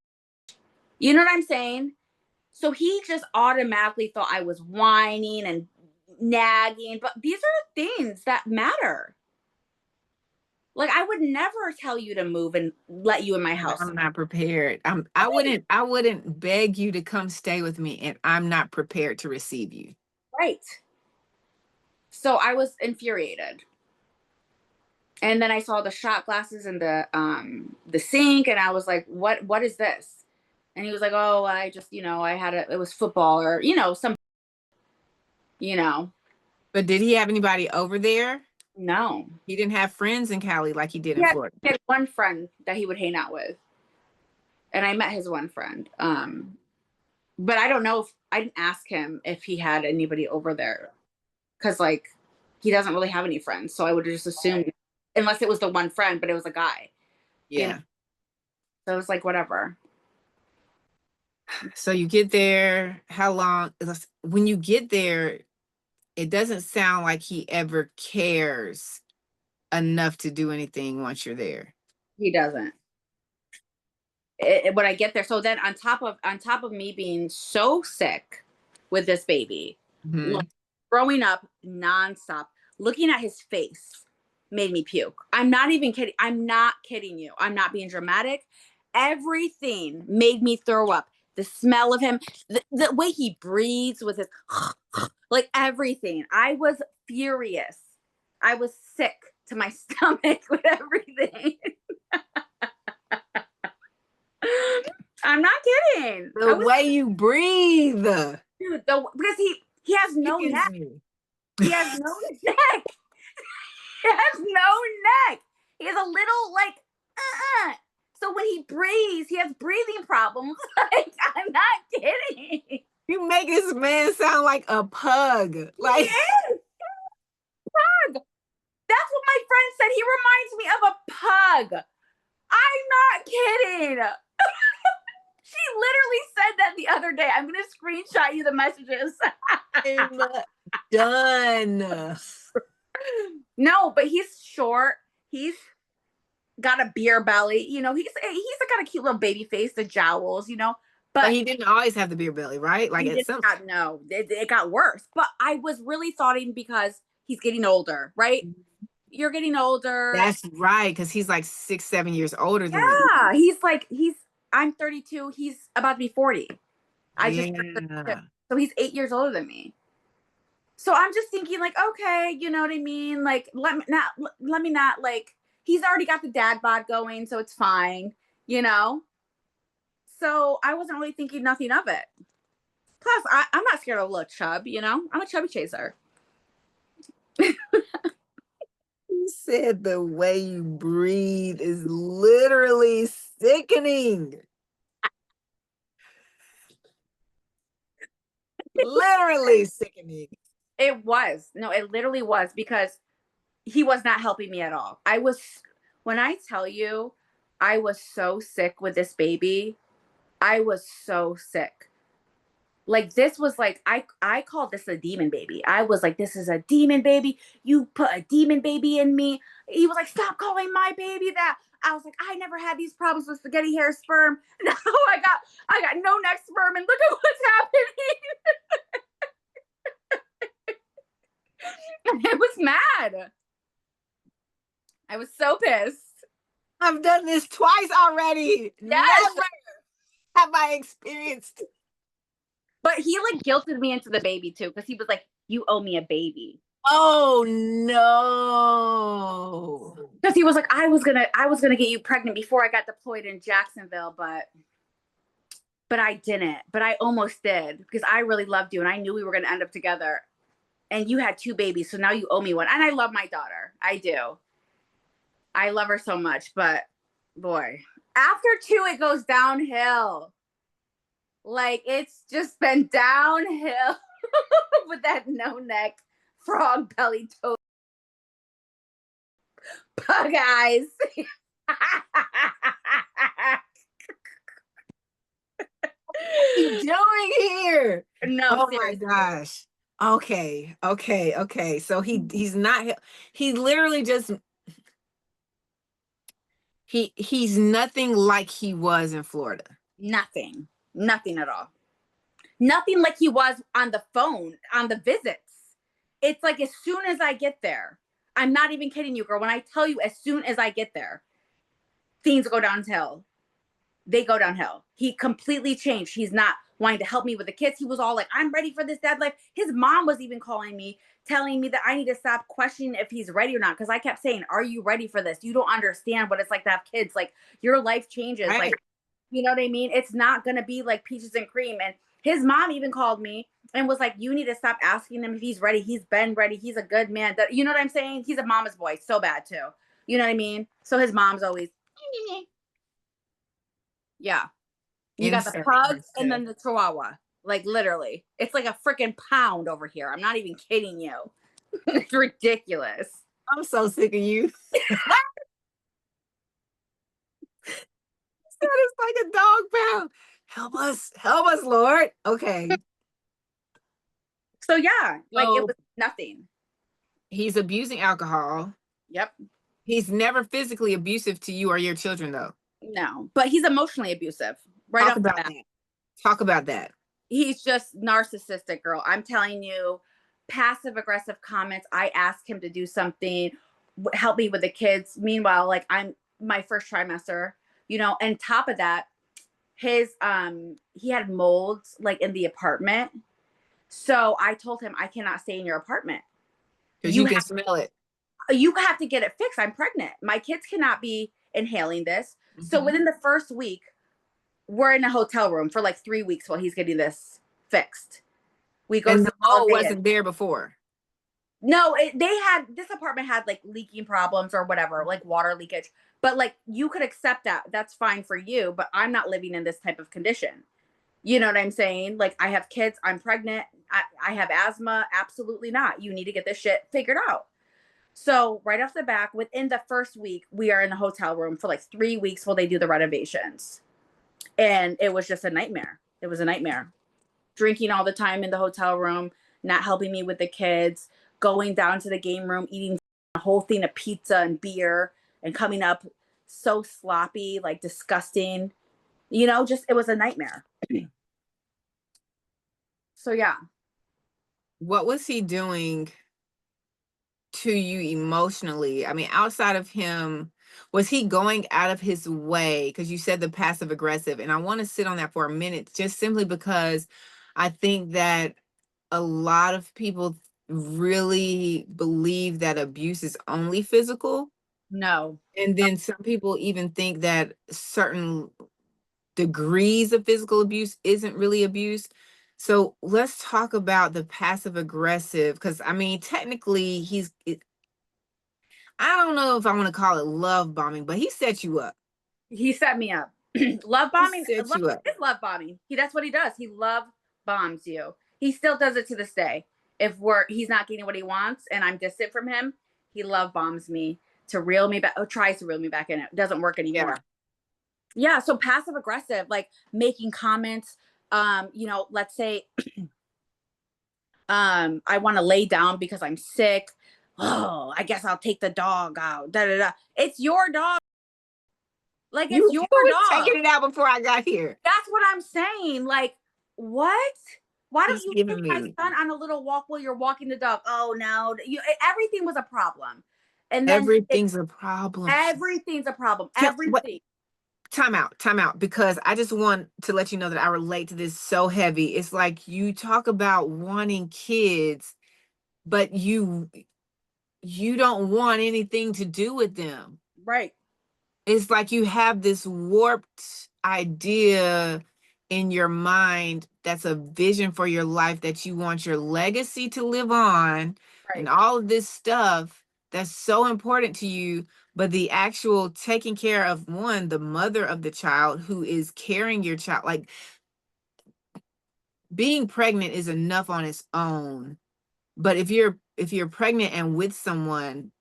You know what I'm saying? So he just automatically thought I was whining and nagging, but these are the things that matter. Like, I would never tell you to move and let you in my house. I'm not prepared. I wouldn't beg you to come stay with me, and I'm not prepared to receive you. Right. So I was infuriated. And then I saw the shot glasses in the sink, and I was like, what is this? And he was like, oh, I just, it was football or, some, But did he have anybody over there? no. He didn't have friends in Cali like he did in Florida. He had one friend that he would hang out with. And I met his one friend. But I don't know if I didn't ask him if he had anybody over there. Cause like he doesn't really have any friends. So I would have just assumed, unless it was the one friend, but it was a guy. Yeah. So it was like, whatever. So you get there, how long? When you get there, it doesn't sound like he ever cares enough to do anything once you're there. He doesn't. When I get there, so then on top of me being so sick with this baby, like, growing up nonstop, looking at his face made me puke. I'm not even kidding. I'm not kidding you. I'm not being dramatic. Everything made me throw up. The smell of him, the way he breathes with his, like everything. I was furious. I was sick to my stomach with everything. I'm not kidding. The way you breathe. Dude, because he has no neck. He has no neck. He has no neck. He has a little like So when he breathes, he has breathing problems. Like, I'm not kidding. You make this man sound like a pug. Like, he is. Pug. That's what my friend said. He reminds me of a pug. I'm not kidding. She literally said that the other day. I'm going to screenshot you the messages. I'm done. No, but he's short. He's got a beer belly. He's got a cute little baby face, the jowls, But he didn't always have the beer belly, right? Like no, it got worse. But I was really thoughting because he's getting older, right? You're getting older. That's right, because he's like 6, 7 years older than me. Yeah, I'm 32. He's about to be 40. So he's 8 years older than me. So I'm just thinking like, okay, you know what I mean? Like, let me not like, he's already got the dad bod going, so it's fine, So I wasn't really thinking nothing of it. Plus, I'm not scared of a little chub, I'm a chubby chaser. You said the way you breathe is literally sickening. Literally sickening. It was. No, it literally was, because he was not helping me at all. When I tell you, I was so sick with this baby. I was so sick. Like, this was like, I called this a demon baby. I was like, this is a demon baby. You put a demon baby in me. He was like, stop calling my baby that. I was like, I never had these problems with spaghetti hair sperm. Now I got no neck sperm, and look at what's happening. I was mad. I was so pissed. I've done this twice already. Yes. Never have I experienced. But he like guilted me into the baby too, because he was like, you owe me a baby. Oh no. Because he was like, I was gonna get you pregnant before I got deployed in Jacksonville, but I didn't. But I almost did, because I really loved you and I knew we were gonna end up together. And you had 2 babies, so now you owe me one. And I love my daughter. I do. I love her so much, but boy, after 2, it goes downhill. Like, it's just been downhill with that no neck, frog belly toe pug eyes. you doing here? No, Oh my seriously. gosh. Okay. So he's not he literally just he's nothing like he was in Florida. Nothing. Nothing at all. Nothing like he was on the phone, on the visits. It's like as soon as I get there, I'm not even kidding you, girl. When I tell you, as soon as I get there, things go downhill. They go downhill. He completely changed. He's not wanting to help me with the kids. He was all like, I'm ready for this dad life. His mom was even calling me, telling me that I need to stop questioning if he's ready or not. Cause I kept saying, are you ready for this? You don't understand what it's like to have kids. Like your life changes. Right. Like, you know what I mean? It's not going to be like peaches and cream. And his mom even called me and was like, you need to stop asking him if he's ready. He's been ready. He's a good man. You know what I'm saying? He's a mama's boy. So bad too. You know what I mean? So his mom's always, yeah. You got the pugs and then the chihuahua. Like literally. It's like a freaking pound over here. I'm not even kidding you. It's ridiculous. I'm so sick of you. That is like a dog pound. Help us, Lord. Okay. So yeah, like it was nothing. He's abusing alcohol. Yep. He's never physically abusive to you or your children, though. No, but he's emotionally abusive. Right off the bat. Talk about that. He's just narcissistic, girl. I'm telling you, passive aggressive comments. I ask him to do something, help me with the kids. Meanwhile, like I'm my first trimester, you know, and top of that, his he had molds like in the apartment. So I told him I cannot stay in your apartment. Because you can smell it. You have to get it fixed. I'm pregnant. My kids cannot be inhaling this. Mm-hmm. So within the first week, we're in a hotel room for like 3 weeks while he's getting this fixed. We go. And the mold wasn't there before. No, this apartment had like leaking problems or whatever, like water leakage. But like you could accept that. That's fine for you. But I'm not living in this type of condition. You know what I'm saying? Like I have kids. I'm pregnant. I have asthma. Absolutely not. You need to get this shit figured out. So right off the bat, within the first week, we are in the hotel room for like 3 weeks while they do the renovations. And it was just a nightmare. It was a nightmare. Drinking all the time in the hotel room, not helping me with the kids, going down to the game room, eating a whole thing of pizza and beer and coming up so sloppy, like disgusting. You know, just it was a nightmare. So yeah. What was he doing to you emotionally? I mean, outside of him, was he going out of his way? Because you said the passive aggressive, and I want to sit on that for a minute, just simply because I think that a lot of people really believe that abuse is only physical. No. And then some people even think that certain degrees of physical abuse isn't really abuse. So let's talk about the passive aggressive, because I mean, technically, I don't know if I want to call it love bombing, but he set you up. He set me up. Love bombing. He set you up. Is love bombing. That's what he does. He love bombs you. He still does it to this day. If he's not getting what he wants and I'm distant from him, he love bombs me to reel me back. Tries to reel me back in. It doesn't work anymore. Yeah. So passive aggressive, like making comments. You know, let's say, I want to lay down because I'm sick. Oh, I guess I'll take the dog out. Da da da. It's your dog. Like it's your dog. Taking it out before I got here. That's what I'm saying. Like, what? Why don't you take my son on a little walk while you're walking the dog? Oh no, everything was a problem. And then everything's a problem. Everything's a problem. Everything. Time out, because I just want to let you know that I relate to this so heavy. It's like you talk about wanting kids, but you don't want anything to do with them. Right. It's like you have this warped idea in your mind that's a vision for your life, that you want your legacy to live on, and all of this stuff that's so important to you. But the actual taking care of the mother of the child who is carrying your child, like being pregnant is enough on its own. But if you're pregnant and with someone,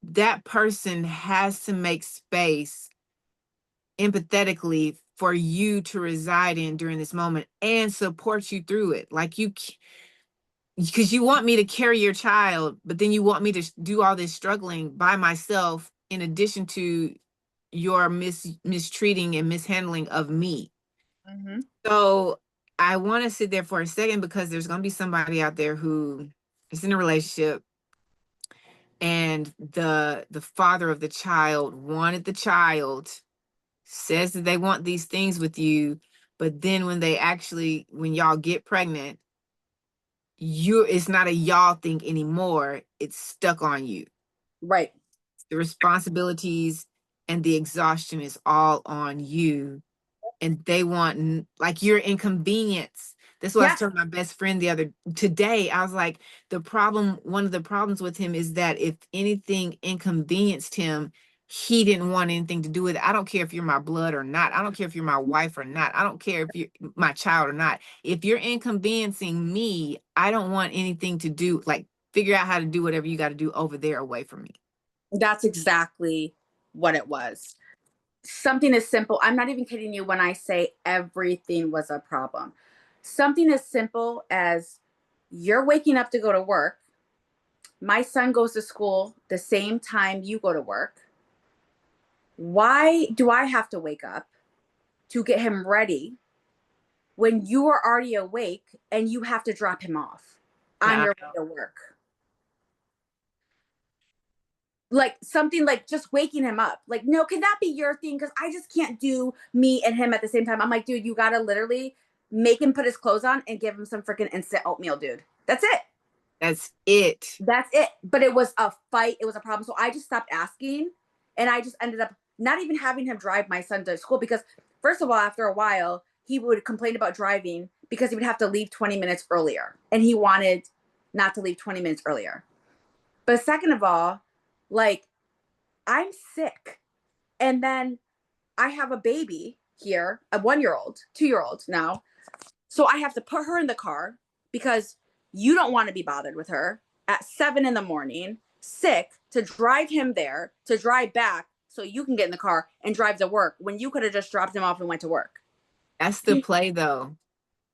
that person has to make space empathetically for you to reside in during this moment and support you through it. Like because you want me to carry your child, but then you want me to do all this struggling by myself in addition to your mistreating and mishandling of me. Mm-hmm. So I want to sit there for a second, because there's going to be somebody out there who is in a relationship, and the father of the child wanted the child, says that they want these things with you, but then when y'all get pregnant, it's not a y'all thing anymore. It's stuck on you. Right. The responsibilities and the exhaustion is all on you, and they want, like, your inconvenience. That's what I was Yes. telling my best friend today. I was like, one of the problems with him is that if anything inconvenienced him, he didn't want anything to do with it. I don't care if you're my blood or not. I don't care if you're my wife or not. I don't care if you're my child or not. If you're inconveniencing me, I don't want anything to do, like, figure out how to do whatever you got to do over there away from me. That's exactly what it was. Something as simple, I'm not even kidding you when I say everything was a problem. Something as simple as you're waking up to go to work. My son goes to school the same time you go to work. Why do I have to wake up to get him ready when you are already awake and you have to drop him off on your way to work? Like something like just waking him up. Like, no, can that be your thing? Because I just can't do me and him at the same time. I'm like, dude, you gotta literally make him put his clothes on and give him some freaking instant oatmeal, dude. That's it. That's it. That's it. But it was a fight. It was a problem. So I just stopped asking, and I just ended up not even having him drive my son to school, because first of all, after a while, he would complain about driving because he would have to leave 20 minutes earlier, and he wanted not to leave 20 minutes earlier. But second of all, like, I'm sick. And then I have a baby here, a 1-year-old, 2-year-old now. So I have to put her in the car because you don't want to be bothered with her at 7 a.m, sick, to drive him there, to drive back so you can get in the car and drive to work when you could have just dropped him off and went to work. That's the play, though.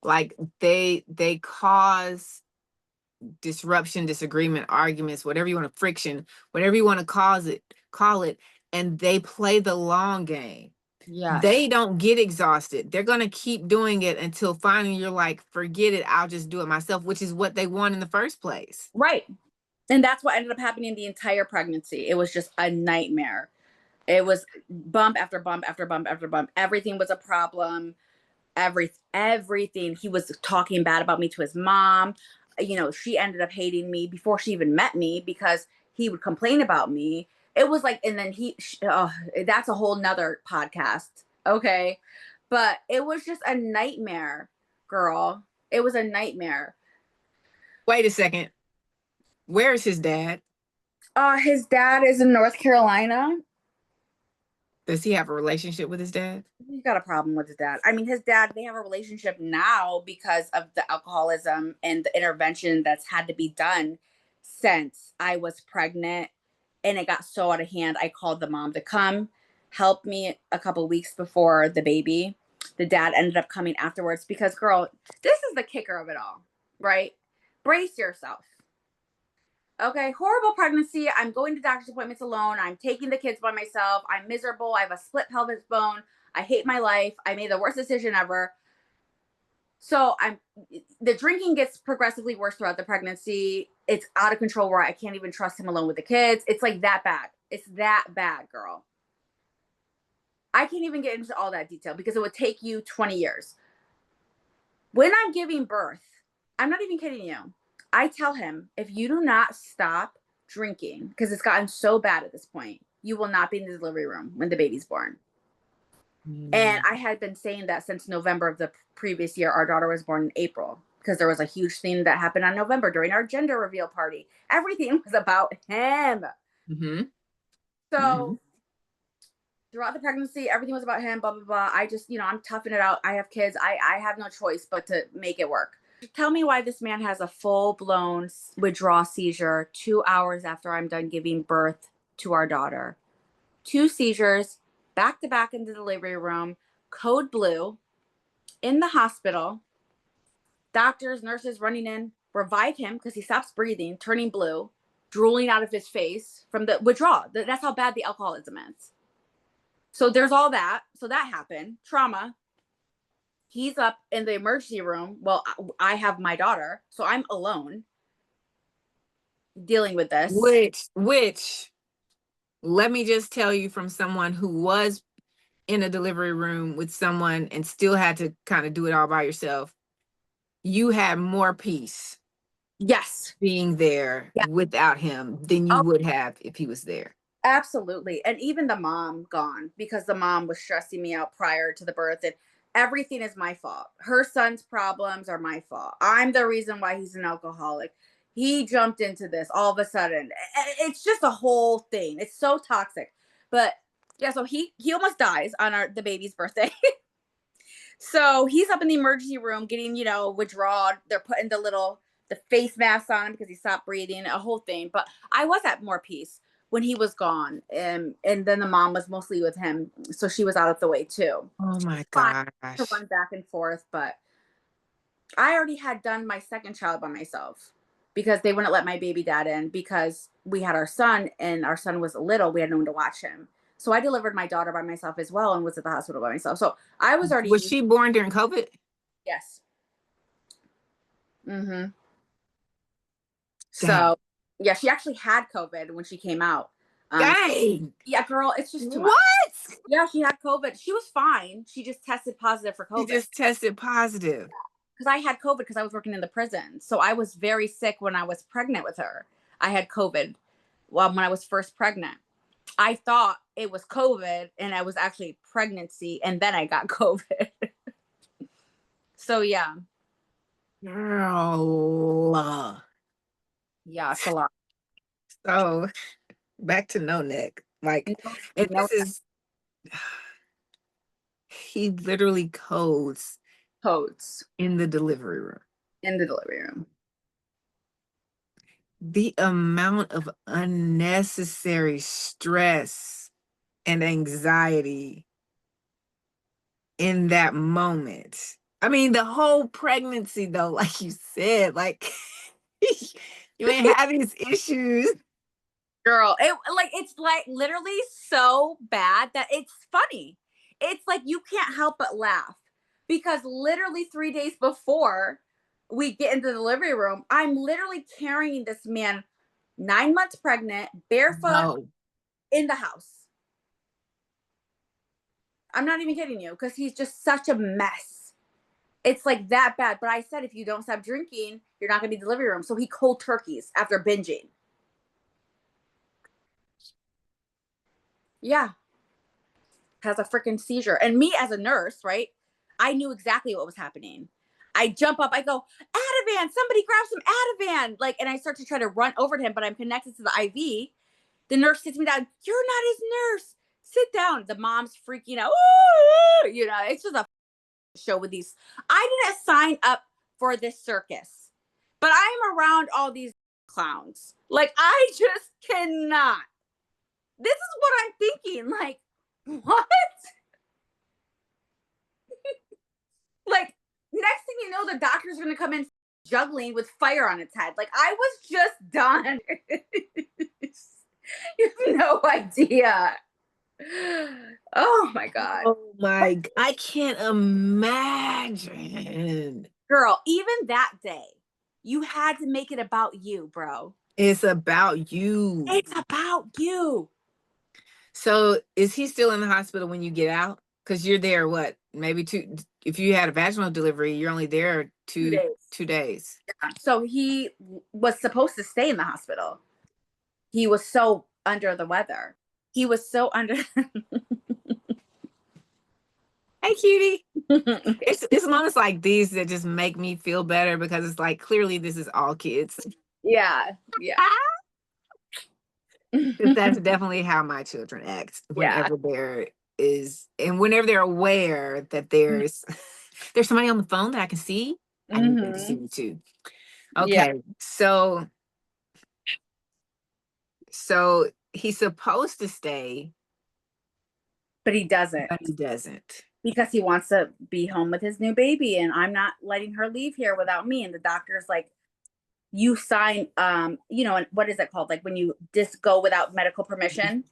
Like, they cause disruption, disagreement, arguments, whatever you want to, friction, whatever you want to call it, and they play the long game. Yes. They don't get exhausted. They're going to keep doing it until finally you're like, forget it, I'll just do it myself, which is what they want in the first place. Right. And that's what ended up happening the entire pregnancy. It was just a nightmare. It was bump after bump after bump after bump. Everything was a problem. Everything. He was talking bad about me to his mom. You know, she ended up hating me before she even met me because he would complain about me. It was like, and then that's a whole nother podcast. Okay. But it was just a nightmare, girl. It was a nightmare. Wait a second. Where is his dad? His dad is in North Carolina. Does he have a relationship with his dad? He's got a problem with his dad. I mean, his dad, they have a relationship now because of the alcoholism and the intervention that's had to be done since I was pregnant, and it got so out of hand. I called the mom to come help me a couple weeks before the baby. The dad ended up coming afterwards because, girl, this is the kicker of it all, right? Brace yourself. Okay, horrible pregnancy. I'm going to doctor's appointments alone. I'm taking the kids by myself. I'm miserable. I have a split pelvis bone. I hate my life. I made the worst decision ever. So the drinking gets progressively worse throughout the pregnancy. It's out of control where I can't even trust him alone with the kids. It's like that bad. It's that bad, girl. I can't even get into all that detail because it would take you 20 years. When I'm giving birth, I'm not even kidding you, I tell him, if you do not stop drinking, because it's gotten so bad at this point, you will not be in the delivery room when the baby's born. And I had been saying that since November of the previous year. Our daughter was born in April because there was a huge thing that happened on November during our gender reveal party. Everything was about him. Mm-hmm. So throughout the pregnancy, everything was about him, blah, blah, blah. I just, I'm toughing it out. I have kids. I have no choice but to make it work. Tell me why this man has a full-blown withdrawal seizure 2 hours after I'm done giving birth to our daughter. 2 seizures, back to back in the delivery room, code blue, in the hospital. Doctors, nurses running in, revive him because he stops breathing, turning blue, drooling out of his face from the withdrawal. That's how bad the alcoholism is. So there's all that. So that happened. Trauma. He's up in the emergency room. Well, I have my daughter, so I'm alone dealing with this. Which, let me just tell you from someone who was in a delivery room with someone and still had to kind of do it all by yourself, you had more peace. Yes. Being there without him than you would have if he was there. Absolutely. And even the mom gone, because the mom was stressing me out prior to the birth, and everything is my fault. Her son's problems are my fault. I'm the reason why he's an alcoholic. He jumped into this all of a sudden. It's just a whole thing. It's so toxic. But yeah, so he almost dies on the baby's birthday. So he's up in the emergency room getting, withdrawal. They're putting the face mask on him because he stopped breathing, a whole thing. But I was at more peace when he was gone. And then the mom was mostly with him. So she was out of the way too. Oh my Fine gosh. to run back and forth. But I already had done my second child by myself because they wouldn't let my baby dad in because we had our son and our son was little. We had no one to watch him. So I delivered my daughter by myself as well and was at the hospital by myself. So I was already. Was she born during COVID? Yes. Mm-hmm. So yeah, she actually had COVID when she came out. Dang. Yeah, girl, it's just too much. What? Yeah, she had COVID. She was fine. She just tested positive for COVID. She just tested positive. Because I had COVID because I was working in the prison. So I was very sick when I was pregnant with her. I had COVID when I was first pregnant. I thought it was COVID and I was actually pregnancy and then I got COVID. So yeah. Girl. Yeah, it's a lot. So back to no neck. Like, and this is, he literally codes in the delivery room. In the delivery room. The amount of unnecessary stress and anxiety in that moment. I mean, the whole pregnancy, though, like you said, like you ain't have these issues. Girl, it's like literally so bad that it's funny. It's like you can't help but laugh because literally 3 days before we get into the delivery room, I'm literally carrying this man 9 months pregnant, barefoot in the house. I'm not even kidding you because he's just such a mess. It's like that bad. But I said, if you don't stop drinking, you're not going to be in the delivery room. So he cold turkeys after binging. Yeah. Has a freaking seizure. And me as a nurse, right? I knew exactly what was happening. I jump up, I go, Ativan, somebody grab some Ativan. And I start to try to run over to him, but I'm connected to the IV. The nurse sits me down. You're not his nurse. Sit down. The mom's freaking out. Ooh, it's just a show with these. I didn't sign up for this circus, but I'm around all these clowns. I just cannot. This is what I'm thinking. What? Next thing you know, the doctor's going to come in juggling with fire on its head. I was just done. You have no idea. Oh my God. Oh my, I can't imagine. Girl, even that day, you had to make it about you, bro. It's about you. It's about you. So is he still in the hospital when you get out? Because you're there, what, maybe if you had a vaginal delivery, you're only there 2 days. 2 days. So he was supposed to stay in the hospital. He was so under the weather. He was so under. Hey, cutie. It's moments like these that just make me feel better because it's like, clearly this is all kids. Yeah. Yeah. That's definitely how my children act whenever there is, and whenever they're aware that there's somebody on the phone that I can see. I need them to see me too. Okay. So he's supposed to stay, but he doesn't. But he doesn't. because he wants to be home with his new baby, and I'm not letting her leave here without me. And the doctor's like, you sign, and what is it called? Like when you just go without medical permission.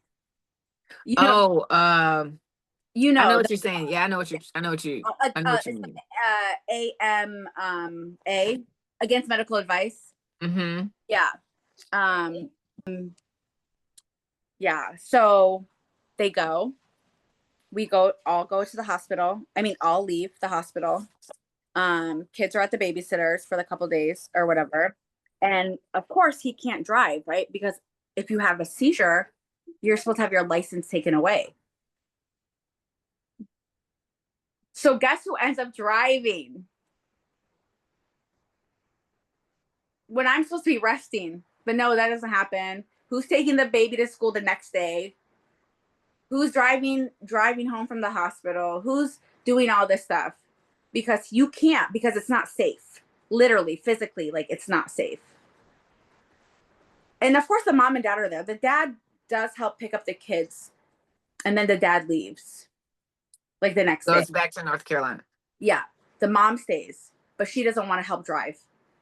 You know, Oh, you I know know, what you're saying. Yeah, I know what you. I know what you. I know what you it's mean. A against medical advice. Mm-hmm. Yeah. Um, yeah. So they go. We all go to the hospital. I mean, all leave the hospital. Kids are at the babysitters for the couple days or whatever. And of course, he can't drive, right? Because if you have a seizure, you're supposed to have your license taken away. So guess who ends up driving when I'm supposed to be resting? But no, that doesn't happen. Who's taking the baby to school the next day? Who's driving home from the hospital? Who's doing all this stuff? Because you can't, because it's not safe. Literally, physically, like it's not safe. And of course the mom and dad are there. The dad does help pick up the kids, and then the dad leaves like the next day. Goes back to North Carolina. Yeah, the mom stays, but she doesn't want to help drive,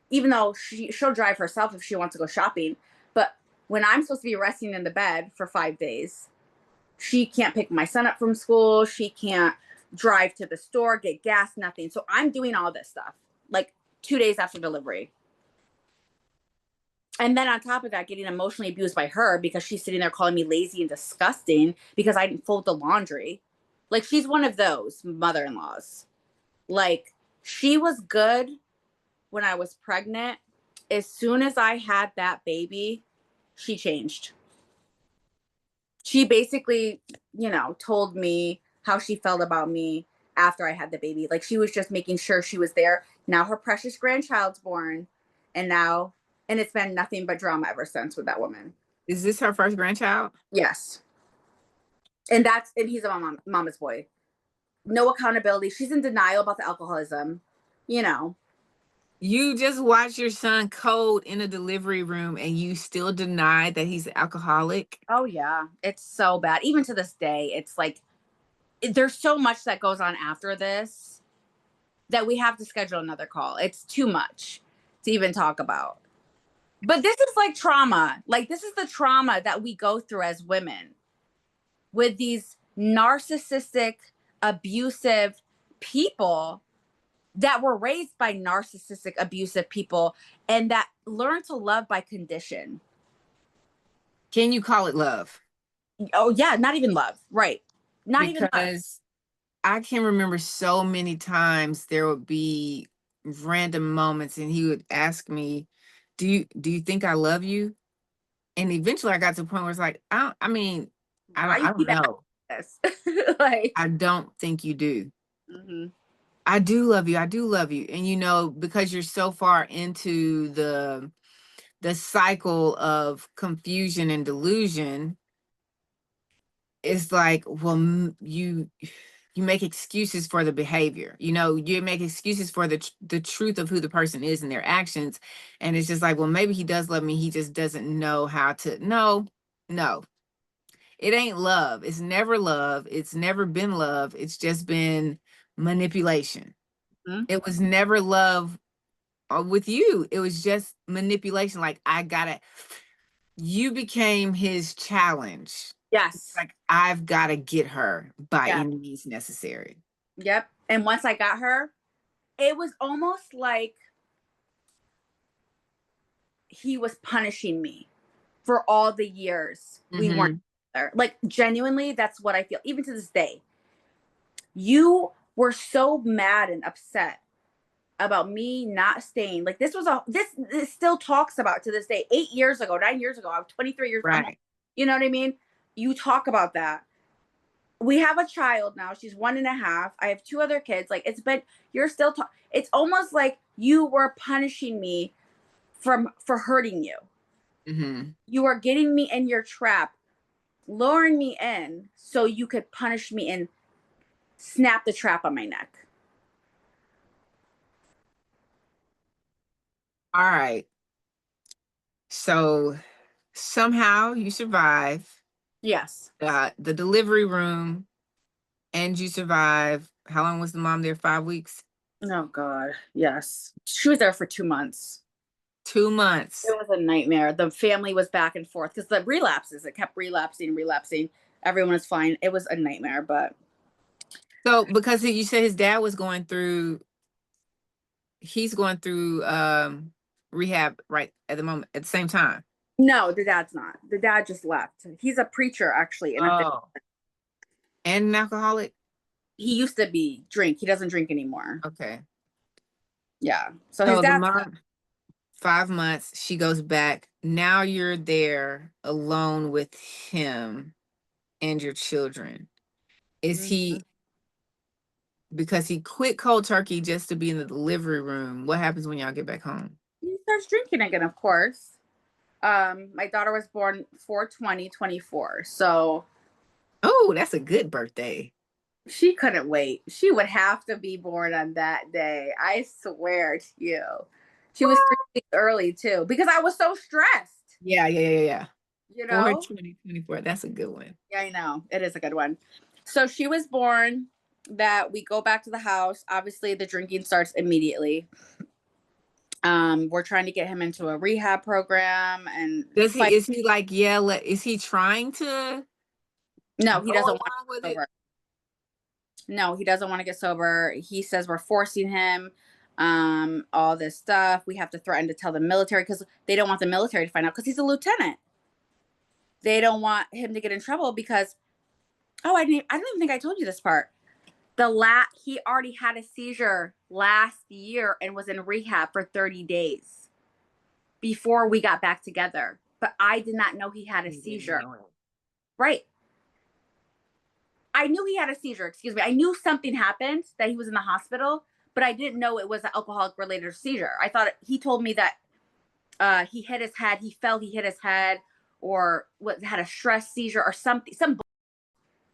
even though she'll drive herself if she wants to go shopping. But when I'm supposed to be resting in the bed for 5 days, she can't pick my son up from school. She can't drive to the store, get gas, nothing. So I'm doing all this stuff like 2 days after delivery. And then on top of that, getting emotionally abused by her because she's sitting there calling me lazy and disgusting because I didn't fold the laundry. Like, she's one of those mother-in-laws. Like, she was good when I was pregnant. As soon as I had that baby, she changed. She basically, told me how she felt about me after I had the baby. Like, she was just making sure she was there. Now her precious grandchild's born, and it's been nothing but drama ever since with that woman. Is this her first grandchild? Yes. And he's a mama's boy. No accountability. She's in denial about the alcoholism. You know. You just watched your son code in a delivery room and you still deny that he's an alcoholic? Oh yeah. It's so bad. Even to this day, it's like there's so much that goes on after this that we have to schedule another call. It's too much to even talk about. But this is like trauma. Like, this is the trauma that we go through as women with these narcissistic, abusive people that were raised by narcissistic, abusive people and that learn to love by condition. Can you call it love? Oh, yeah. Not even love. Right. Not even love. Because I can remember so many times there would be random moments and he would ask me, do you think I love you? And eventually I got to the point where it's like, Why you I don't keep know. this? Like, I don't think you do. mhm. I do love you. I do love you. And because you're so far into the cycle of confusion and delusion, it's like, well, you make excuses for the behavior. You make excuses for the truth of who the person is and their actions. And it's just like, well, maybe he does love me. He just doesn't know how to. No, no. It ain't love. It's never love. It's never been love. It's just been manipulation. Mhm. It was never love with you. It was just manipulation. Like, you became his challenge. Yes. Like, I've got to get her by Yeah. any means necessary. Yep. And once I got her, it was almost like he was punishing me for all the years we weren't Mm-hmm. there. Like, genuinely, that's what I feel. Even to this day, you were so mad and upset about me not staying. Like, this still talks about to this day. 8 years ago, 9 years ago, I was 23 years old. Right. You know what I mean? You talk about that. We have a child now. She's 1.5. I have 2 other kids. Like, you're still it's almost like you were punishing me for hurting you. Mm-hmm. You are getting me in your trap, luring me in so you could punish me and snap the trap on my neck. All right. So somehow you survive Yes. the delivery room and you survive How long was the mom there? 5 weeks? Oh God, yes. She was there for 2 months. 2 months. It was a nightmare. The family was back and forth because the relapses, it kept relapsing. Everyone was fine. It was a nightmare, but So because you said his dad was going through, he's going through rehab right at the moment at the same time. no, the dad's not. The dad just left. He's a preacher actually, and Oh, and an alcoholic. he used to be drink. He doesn't drink anymore. Okay. Yeah. So his So the dad. mom, 5 months, she goes back. Now you're there alone with him and your children. Is he, because he quit cold turkey just to be in the delivery room? What happens when y'all get back home? He starts drinking again, of course. My daughter was born 4/20/24, so Oh, that's a good birthday. she couldn't wait. She would have to be born on that day. I swear to you. She was 3 weeks early too, because I was so stressed, Yeah. you 4 know? 2024. That's a good one. Yeah, I know. It is a good one. So she was born, that we go back to the house. Obviously, the drinking starts immediately. We're trying to get him into a rehab program and Does fight. he, is he like, yeah, is he trying to No, he go doesn't want along to with get it? sober. No, he doesn't want to get sober. He says we're forcing him, all this stuff. We have to threaten to tell the military because they don't want the military to find out because he's a lieutenant. They don't want him to get in trouble because, oh, I don't even think I told you this part. He already had a seizure last year and was in rehab for 30 days before we got back together. But I did not know he had a seizure. Right. I knew he had a seizure, excuse me. I knew something happened, that he was in the hospital, but I didn't know it was an alcoholic related seizure. I thought he told me that he hit his head, he hit his head, or had a stress seizure or something,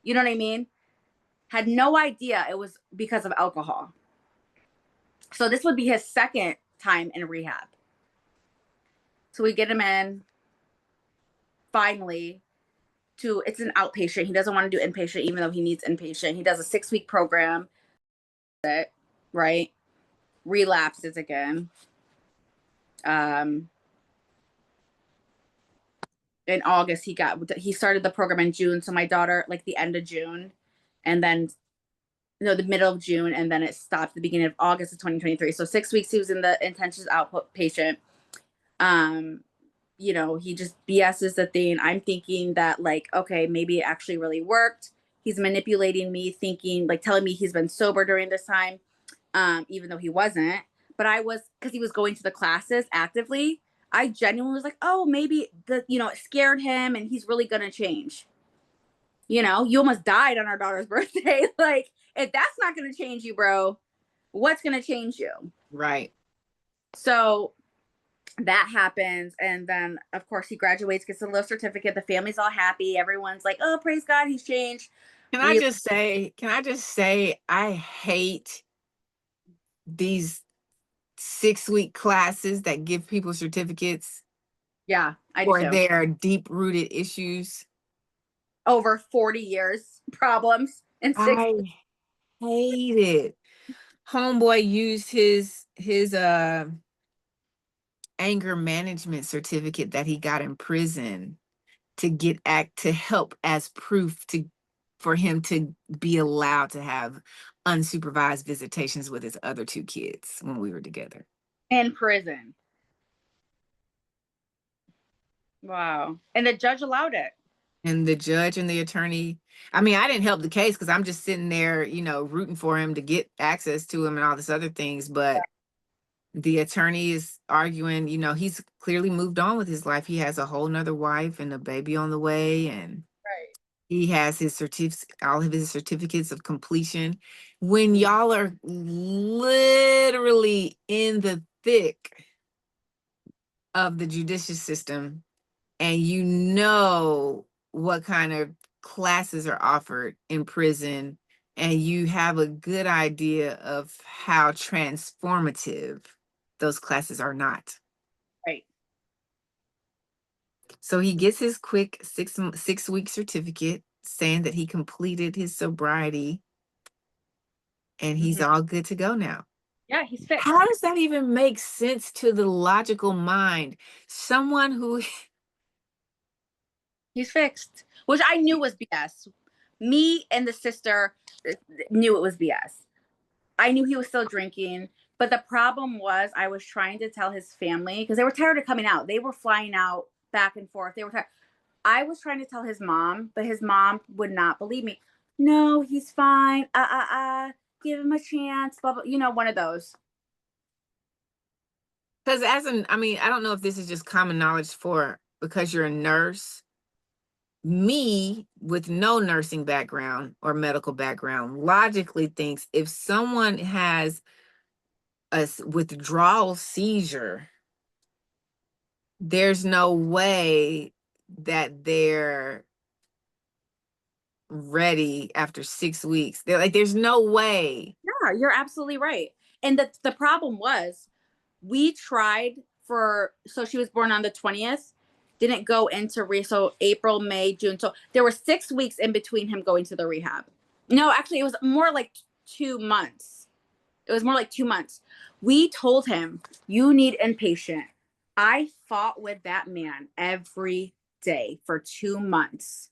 you know what I mean? Had no idea it was because of alcohol. So this would be his second time in rehab. So we get him in finally it's an outpatient. He doesn't want to do inpatient, even though he needs inpatient. He does a 6-week program, right? Relapses again. In August, he started the program in June. So my daughter, like the end of June, and then the middle of June, and then it stopped at the beginning of August of 2023. So 6 weeks he was in the intensive outpatient. He just BS's the thing. I'm thinking that, like, okay, maybe it actually really worked. He's manipulating me, thinking, like, telling me he's been sober during this time, even though he wasn't. But because he was going to the classes actively, I genuinely was like, oh, maybe it scared him and he's really gonna change. You almost died on our daughter's birthday. Like, if that's not gonna change you, bro, what's gonna change you? Right. So that happens, and then of course he graduates, gets a little certificate. The family's all happy. Everyone's like, oh, praise God, he's changed. Can I just say, I hate these 6-week classes that give people certificates Yeah, I do for too. their deep-rooted issues. Over 40 years problems in 6. I hate it. Homeboy used his anger management certificate that he got in prison to help as proof for him to be allowed to have unsupervised visitations with his other 2 kids when we were together. In prison. Wow. And the judge allowed it. And the judge and the attorney, I mean, I didn't help the case because I'm just sitting there, rooting for him to get access to him and all this other things. But the attorney is arguing, he's clearly moved on with his life. He has a whole nother wife and a baby on the way. And Right. he has all of his certificates of completion. When y'all are literally in the thick of the judicial system, and what kind of classes are offered in prison, and you have a good idea of how transformative those classes are not. Right. So he gets his quick 6-week certificate saying that he completed his sobriety. and he's Mhm. all good to go now. Yeah, he's fixed. How does that even make sense to the logical mind? Someone who He's fixed, which I knew was BS. Me and the sister knew it was BS. I knew he was still drinking, but the problem was I was trying to tell his family because they were tired of coming out. They were flying out back and forth. They were tired. I was trying to tell his mom, but his mom would not believe me. No, he's fine. Give him a chance. Blah blah. You know, one of those. because I mean, I don't know if this is just common knowledge for because you're a nurse. Me with no nursing background or medical background logically thinks if someone has a withdrawal seizure, there's no way that they're ready after 6 weeks. They're like, there's no way. Yeah, you're absolutely right. And the problem was we tried so she was born on the 20th, didn't go into so April, May, June. So there were 6 weeks in between him going to the rehab. No, actually it was more like 2 months. It was more like 2 months. We told him, you need inpatient. I fought with that man every day for 2 months.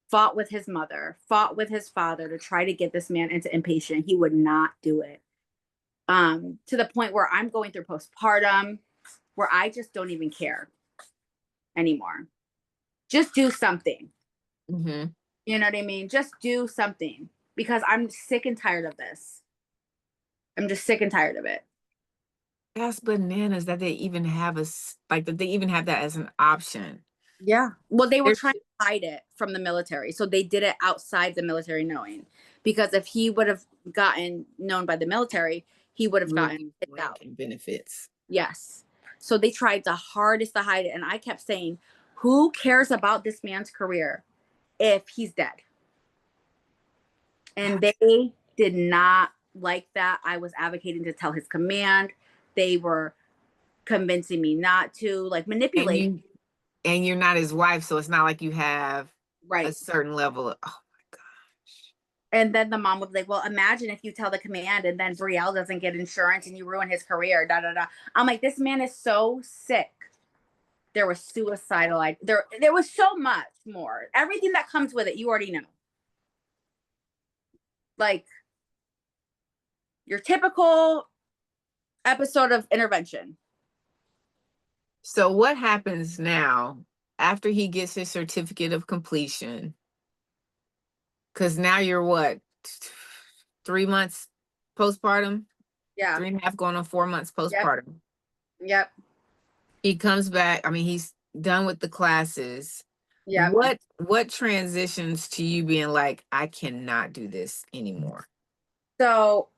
Fought with his mother, fought with his father to try to get this man into inpatient. He would not do it. To the point where I'm going through postpartum, where I just don't even care anymore. Just do something. Mm-hmm. You know what I mean? Just do something because I'm sick and tired of this. I'm just sick and tired of it. That's bananas that they even have like that they even have that as an option. Yeah. Well, they were There's trying to hide it from the military. So they did it outside the military knowing. Because if he would have gotten known by the military, he would have gotten really kicked out. ranking benefits. Yes. So they tried the hardest to hide it. And I kept saying, who cares about this man's career if he's dead? And they did not like that. I was advocating to tell his command. They were convincing me not to, like And manipulate. you're not his wife, so it's not like you have a Right. certain level of, oh my gosh. And then the mom was like, well, imagine if you tell the command and then Brielle doesn't get insurance and you ruin his career. Da da da. I'm like, this man is so sick. There was suicidal. There was so much more. Everything that comes with it, you already know. Like your typical episode of intervention. So what happens now after he gets his certificate of completion? Because now you're what, 3 months postpartum? Yeah. 3.5 going on 4 months Yep. postpartum. Yep. He comes back. I mean, he's done with the classes. Yep. What transitions to you being like, I cannot do this anymore? So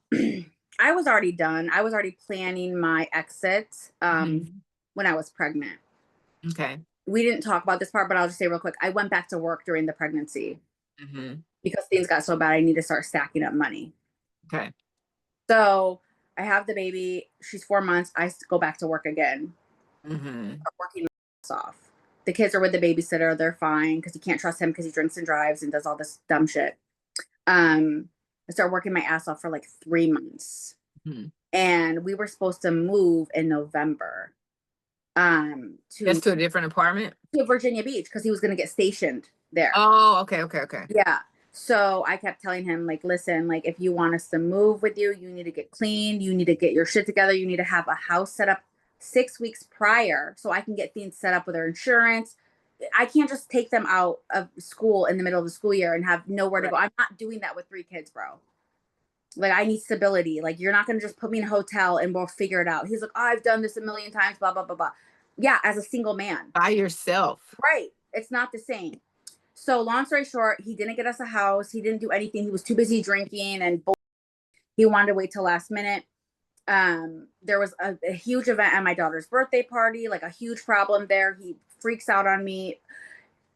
I was already done. I was already planning my exit Mhm. when I was pregnant. Okay. We didn't talk about this part, but I'll just say real quick. I went back to work during the pregnancy Mm-hmm. because things got so bad. I need to start stacking up money. Okay. So I have the baby. She's 4 months. I go back to work again. Mm-hmm. Start working my ass off. The kids are with the babysitter. They're fine because you can't trust him because he drinks and drives and does all this dumb shit. I started working my ass off for like 3 months. Mm-hmm. And we were supposed to move in November to Just to a different apartment? Virginia Beach because he was going to get stationed there. Oh, okay. Yeah. So I kept telling him, like, listen, like, if you want us to move with you, you need to get clean. You need to get your shit together. You need to have a house set up 6 weeks prior so I can get things set up with their insurance. I can't just take them out of school in the middle of the school year and have nowhere to go. I'm not doing that with 3 kids, bro. Like, I need stability. Like, you're not going to just put me in a hotel and we'll figure it out. He's like, oh, I've done this a million times, blah, blah, blah, blah. Yeah, as a single man. By yourself. Right. It's not the same. So long story short, he didn't get us a house. He didn't do anything. He was too busy drinking and he wanted to wait till last minute. There was a huge event at my daughter's birthday party, like a huge problem there. He freaks out on me.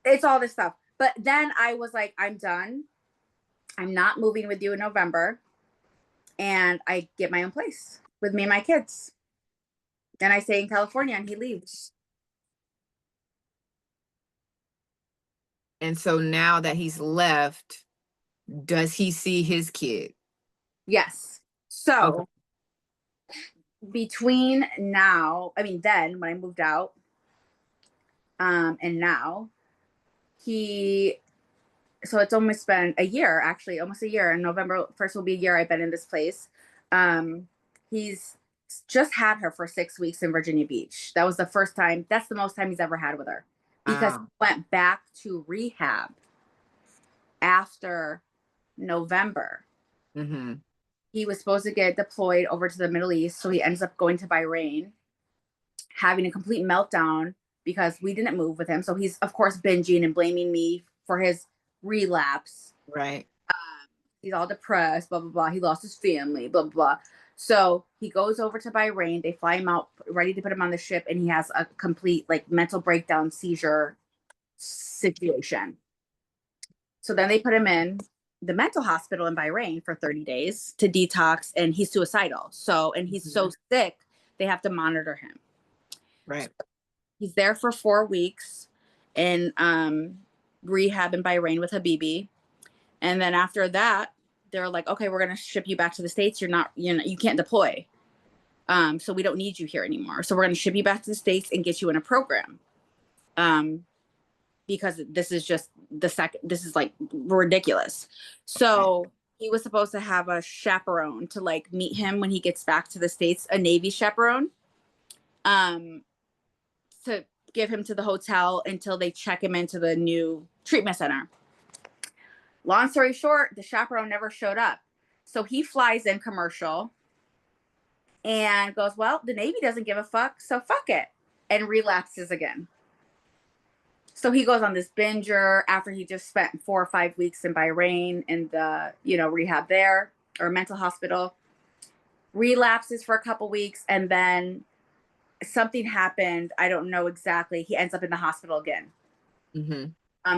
It's all this stuff. But then I was like, I'm done. I'm not moving with you in November. And I get my own place with me and my kids. And I stay in California and he leaves. And so now that he's left, does he see his kid? Yes. Okay. So between now, I mean, then when I moved out, and now he, so it's almost been a year, actually, almost a year. And November 1st will be a year I've been in this place. He's just had her for 6 weeks in Virginia Beach. That was the first time, that's the most time he's ever had with her because he went back to rehab after November. Mm-hmm. He was supposed to get deployed over to the Middle East. So he ends up going to Bahrain, having a complete meltdown because we didn't move with him. So he's, of course, binging and blaming me for his relapse. Right. He's all depressed, blah, blah, blah. He lost his family, blah, blah, blah. So he goes over to Bahrain. They fly him out, ready to put him on the ship. And he has a complete like mental breakdown seizure situation. So then they put him in the mental hospital in Bahrain for 30 days to detox. And he's suicidal. So, and he's so sick, they have to monitor him. Right. So he's there for 4 weeks in rehab in Bahrain with Habibi. And then after that, they're like, okay, we're going to ship you back to the States. You can't deploy. So we don't need you here anymore. So we're going to ship you back to the States and get you in a program. Because this is just this is like ridiculous. So he was supposed to have a chaperone to like meet him when he gets back to the States, a Navy chaperone, to give him to the hotel until they check him into the new treatment center. Long story short, the chaperone never showed up. So he flies in commercial and goes, well, the Navy doesn't give a fuck, so fuck it, and relapses again. So he goes on this binger after he just spent 4 or 5 weeks in Bahrain in the, rehab there or mental hospital, relapses for a couple weeks, and then something happened. I don't know exactly. He ends up in the hospital again. Mm-hmm.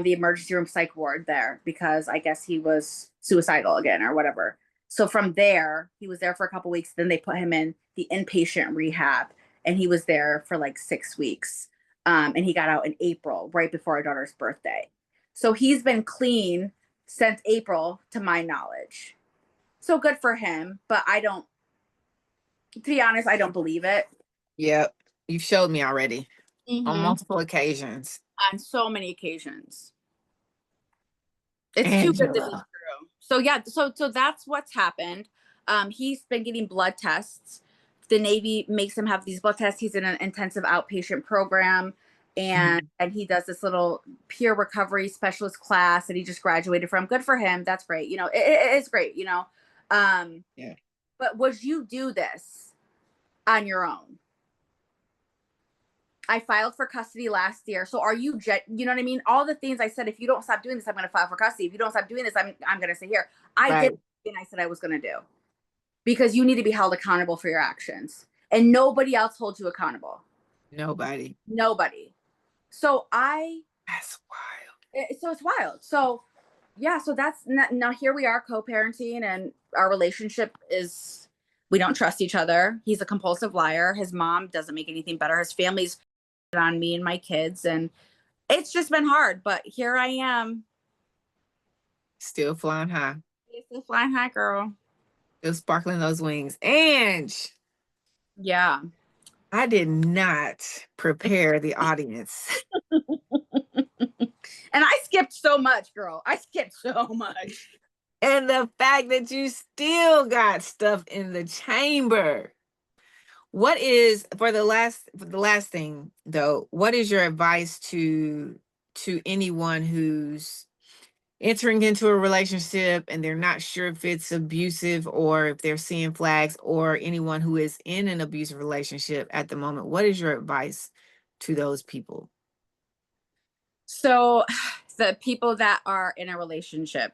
The emergency room psych ward there because I guess he was suicidal again or whatever. So from there, he was there for a couple weeks. Then they put him in the inpatient rehab, and he was there for like 6 weeks. And he got out in April, right before our daughter's birthday. So he's been clean since April, to my knowledge. So good for him, but to be honest, I don't believe it. Yep. You've showed me already on Mm-hmm. multiple occasions. On so many occasions. It's too good to be Angela. true. So yeah, so that's what's happened. He's been getting blood tests. The Navy makes him have these blood tests. He's in an intensive outpatient program, and he does this little peer recovery specialist class that he just graduated from. Good for him. That's great. It's great. Yeah. But would you do this on your own? I filed for custody last year. So are you know what I mean? All the things I said, if you don't stop doing this, I'm going to file for custody. If you don't stop doing this, I'm going to stay here. I did what I said I was going to do because you need to be held accountable for your actions, and nobody else holds you accountable. Nobody. So That's wild. so it's wild. So yeah, so that's now here we are co-parenting, and our relationship is, we don't trust each other. He's a compulsive liar. His mom doesn't make anything better. His family's on me and my kids, and it's just been hard, but here I am. Still flying high. Still flying high, girl. Still sparkling those wings. Ange, Yeah. I did not prepare the audience. And I skipped so much, girl. I skipped so much. And the fact that you still got stuff in the chamber. What is, for the last thing though, what is your advice to anyone who's entering into a relationship and they're not sure if it's abusive or if they're seeing flags, or anyone who is in an abusive relationship at the moment? What is your advice to those people? So the people that are in a relationship,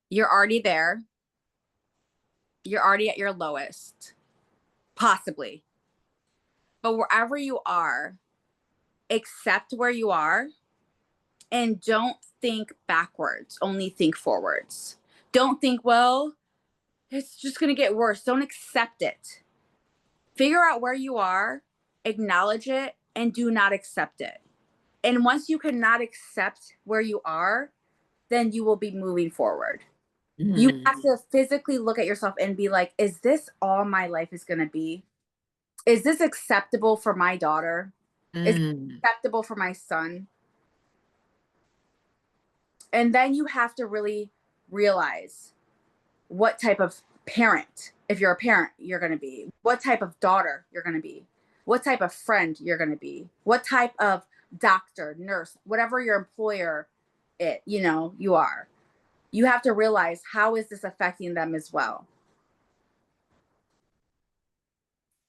you're already there. You're already at your lowest, possibly. But wherever you are, accept where you are and don't think backwards, only think forwards. Don't think, well, it's just going to get worse. Don't accept it. Figure out where you are, acknowledge it, and do not accept it. And once you cannot accept where you are, then you will be moving forward. You Mm, have to physically look at yourself and be like, is this all my life is going to be? Is this acceptable for my daughter? Is it mm, acceptable for my son? And then you have to really realize what type of parent, if you're a parent, you're going to be, what type of daughter you're going to be, what type of friend you're going to be, what type of doctor, nurse, whatever your employer you are. You have to realize, how is this affecting them as well?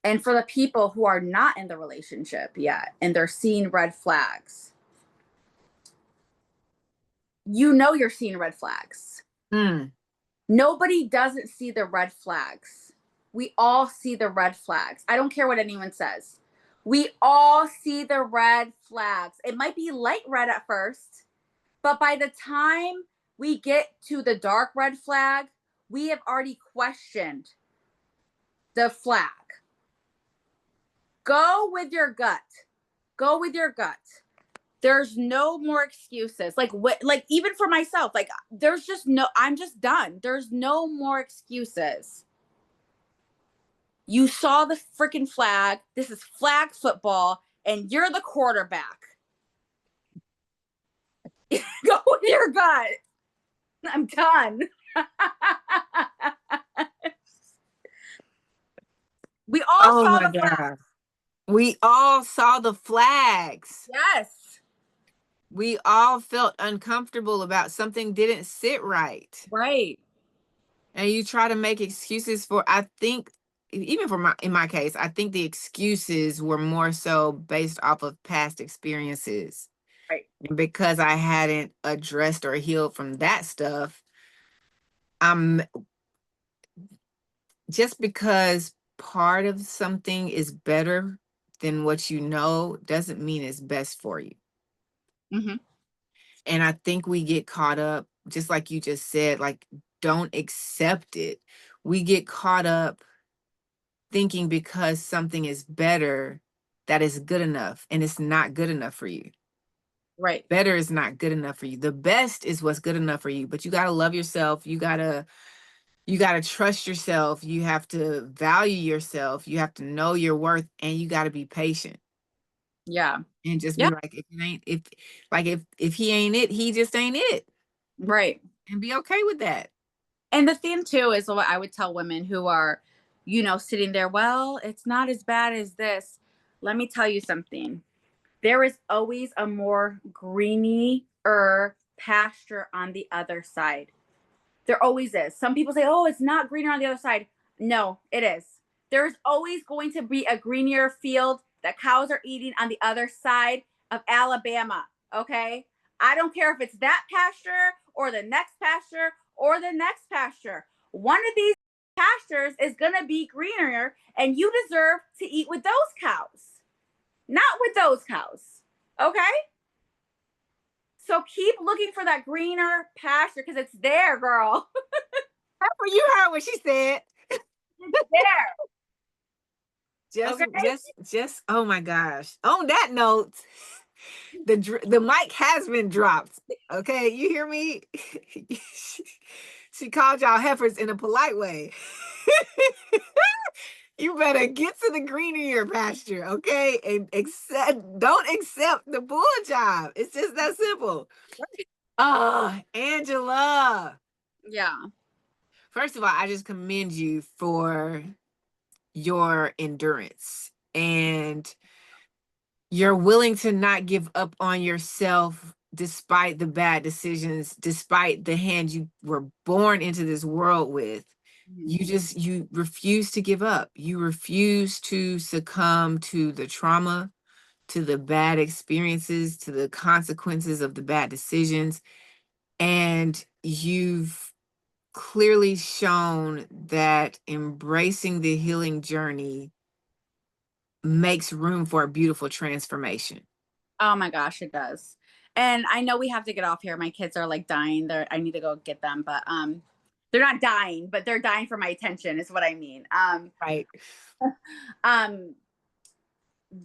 And for the people who are not in the relationship yet and they're seeing red flags, you're seeing red flags. mm. Nobody doesn't see the red flags. We all see the red flags. I don't care what anyone says. We all see the red flags. It might be light red at first, but by the time we get to the dark red flag, we have already questioned the flag. Go with your gut. Go with your gut. There's no more excuses. Like even for myself, like there's just no, I'm just done. There's no more excuses. You saw the freaking flag. This is flag football, and you're the quarterback. Go with your gut. I'm done. We all Oh saw my the flag. God. We all saw the flags. Yes. We all felt uncomfortable about something didn't sit right. Right. And you try to make excuses for, I think, even in my case, I think the excuses were more so based off of past experiences. Right. And because I hadn't addressed or healed from that stuff, I'm just because part of something is better than what you know doesn't mean it's best for you. Mm-hmm. And I think we get caught up, just like you just said, like, don't accept it. We get caught up thinking because something is better, that is good enough, and it's not good enough for you. Right. Better is not good enough for you. The best is what's good enough for you, but you got to love yourself. You got to trust yourself. You have to value yourself. You have to know your worth, and you got to be patient Yeah. and just be Yeah. like, if it ain't, if he ain't it, he just ain't it, Right. and be okay with that. And the thing too is what I would tell women who are, sitting there, well, it's not as bad as this. Let me tell you something. There is always a more greenier pasture on the other side. There always is. Some people say, oh, it's not greener on the other side. No, it is. There's always going to be a greenier field that cows are eating on the other side of Alabama. Okay. I don't care if it's that pasture or the next pasture or the next pasture. One of these pastures is going to be greener, and you deserve to eat with those cows, not with those cows. Okay. So keep looking for that greener pasture because it's there, girl. You heard what she said. It's there. Just, Okay. just. Oh my gosh. On that note, the mic has been dropped. Okay, you hear me? She called y'all heifers in a polite way. You better get to the greener pasture, okay? And don't accept the bull job. It's just that simple. Oh, Angela. Yeah. First of all, I just commend you for your endurance, and you're willing to not give up on yourself despite the bad decisions, despite the hand you were born into this world with. Mhm. You refuse to give up. You refuse to succumb to the trauma, to the bad experiences, to the consequences of the bad decisions. And you've clearly shown that embracing the healing journey makes room for a beautiful transformation. Oh my gosh, it does. And I know we have to get off here. My kids are like dying. I need to go get them, but they're not dying, but they're dying for my attention is what I mean. Right. Um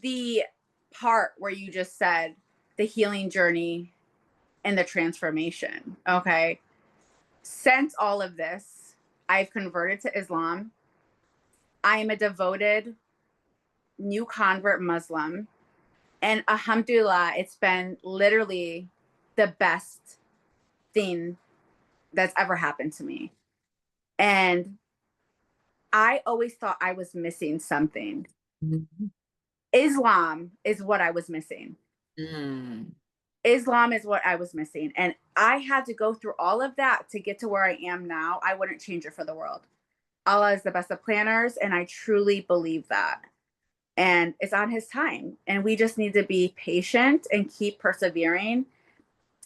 the part where you just said the healing journey and the transformation. Okay. since all of this, I've converted to Islam. I am a devoted new convert Muslim. And alhamdulillah, it's been literally the best thing that's ever happened to me. And I always thought I was missing something. Mm-hmm. Islam is what I was missing. Islam is what I was missing. And I had to go through all of that to get to where I am now. I wouldn't change it for the world. Allah is the best of planners, and I truly believe that. And it's on his time. And we just need to be patient and keep persevering,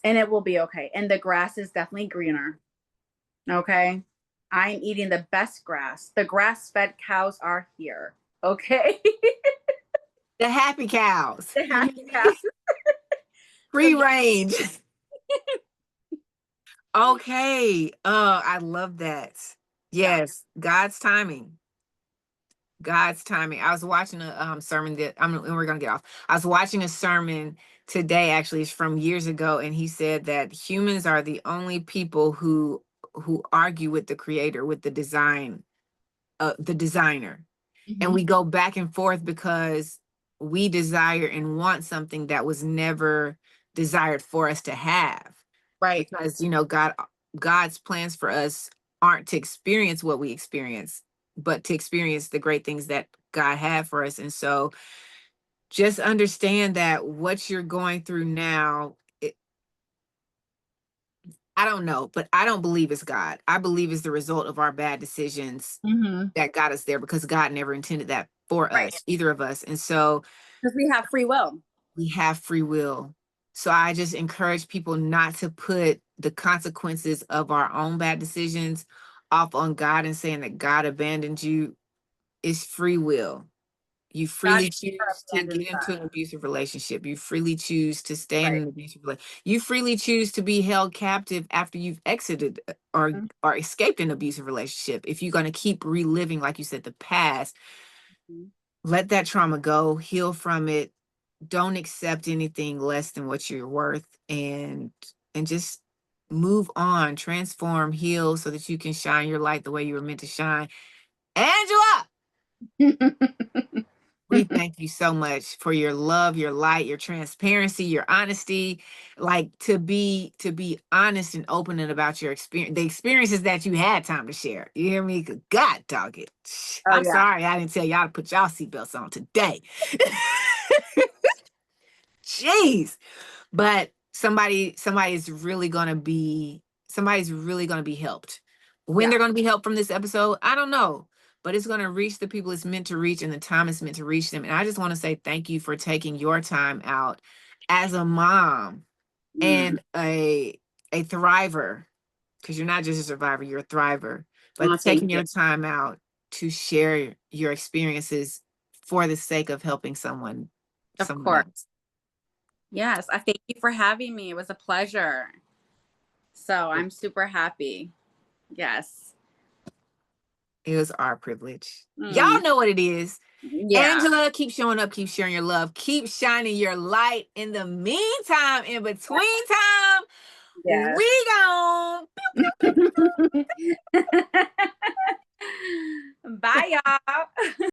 and it will be okay. And the grass is definitely greener. Okay. I'm eating the best grass. The grass-fed cows are here. Okay. The happy cows. The happy cows. Free range. Okay. Oh, I love that. Yes, God's timing. God's timing. I was watching a sermon that and we're gonna get off. I was watching a sermon today, actually, it's from years ago, and he said that humans are the only people who argue with the creator, with the designer. And we go back and forth because we desire and want something that was never desired for us to have. Right. Because, God's plans for us aren't to experience what we experience, but to experience the great things that God had for us. And so just understand that what you're going through now, I don't know, but I don't believe it's God. I believe it's the result of our bad decisions that got us there, because God never intended that for us, either of us. And so because we have free will. We have free will. So I just encourage people not to put the consequences of our own bad decisions off on God and saying that God abandoned you. It's free will. You freely choose to get into an abusive relationship. You freely choose to stay in an abusive relationship. You freely choose to be held captive after you've exited or escaped an abusive relationship. If you're going to keep reliving, like you said, the past, let that trauma go, heal from it. Don't accept anything less than what you're worth, and just move on, transform, heal, so that you can shine your light the way you were meant to shine. Angela, we thank you so much for your love, your light, your transparency, your honesty. Like, to be honest and open and about your experience, the experiences that you had time to share. You hear me? God dog it. I'm sorry I didn't tell y'all to put y'all seatbelts on today. Jeez. But somebody's really gonna be helped. When they're gonna be helped from this episode, I don't know. But it's gonna reach the people it's meant to reach, and the time it's meant to reach them. And I just want to say thank you for taking your time out as a mom and a thriver, because you're not just a survivor, you're a thriver. But taking your time out to share your experiences for the sake of helping someone else. Yes, I thank you for having me. It was a pleasure. So I'm super happy. Yes. It was our privilege. Y'all know what it is. Angela, keep showing up, keep sharing your love, keep shining your light. In the meantime, in between time, we gone. Bye, y'all.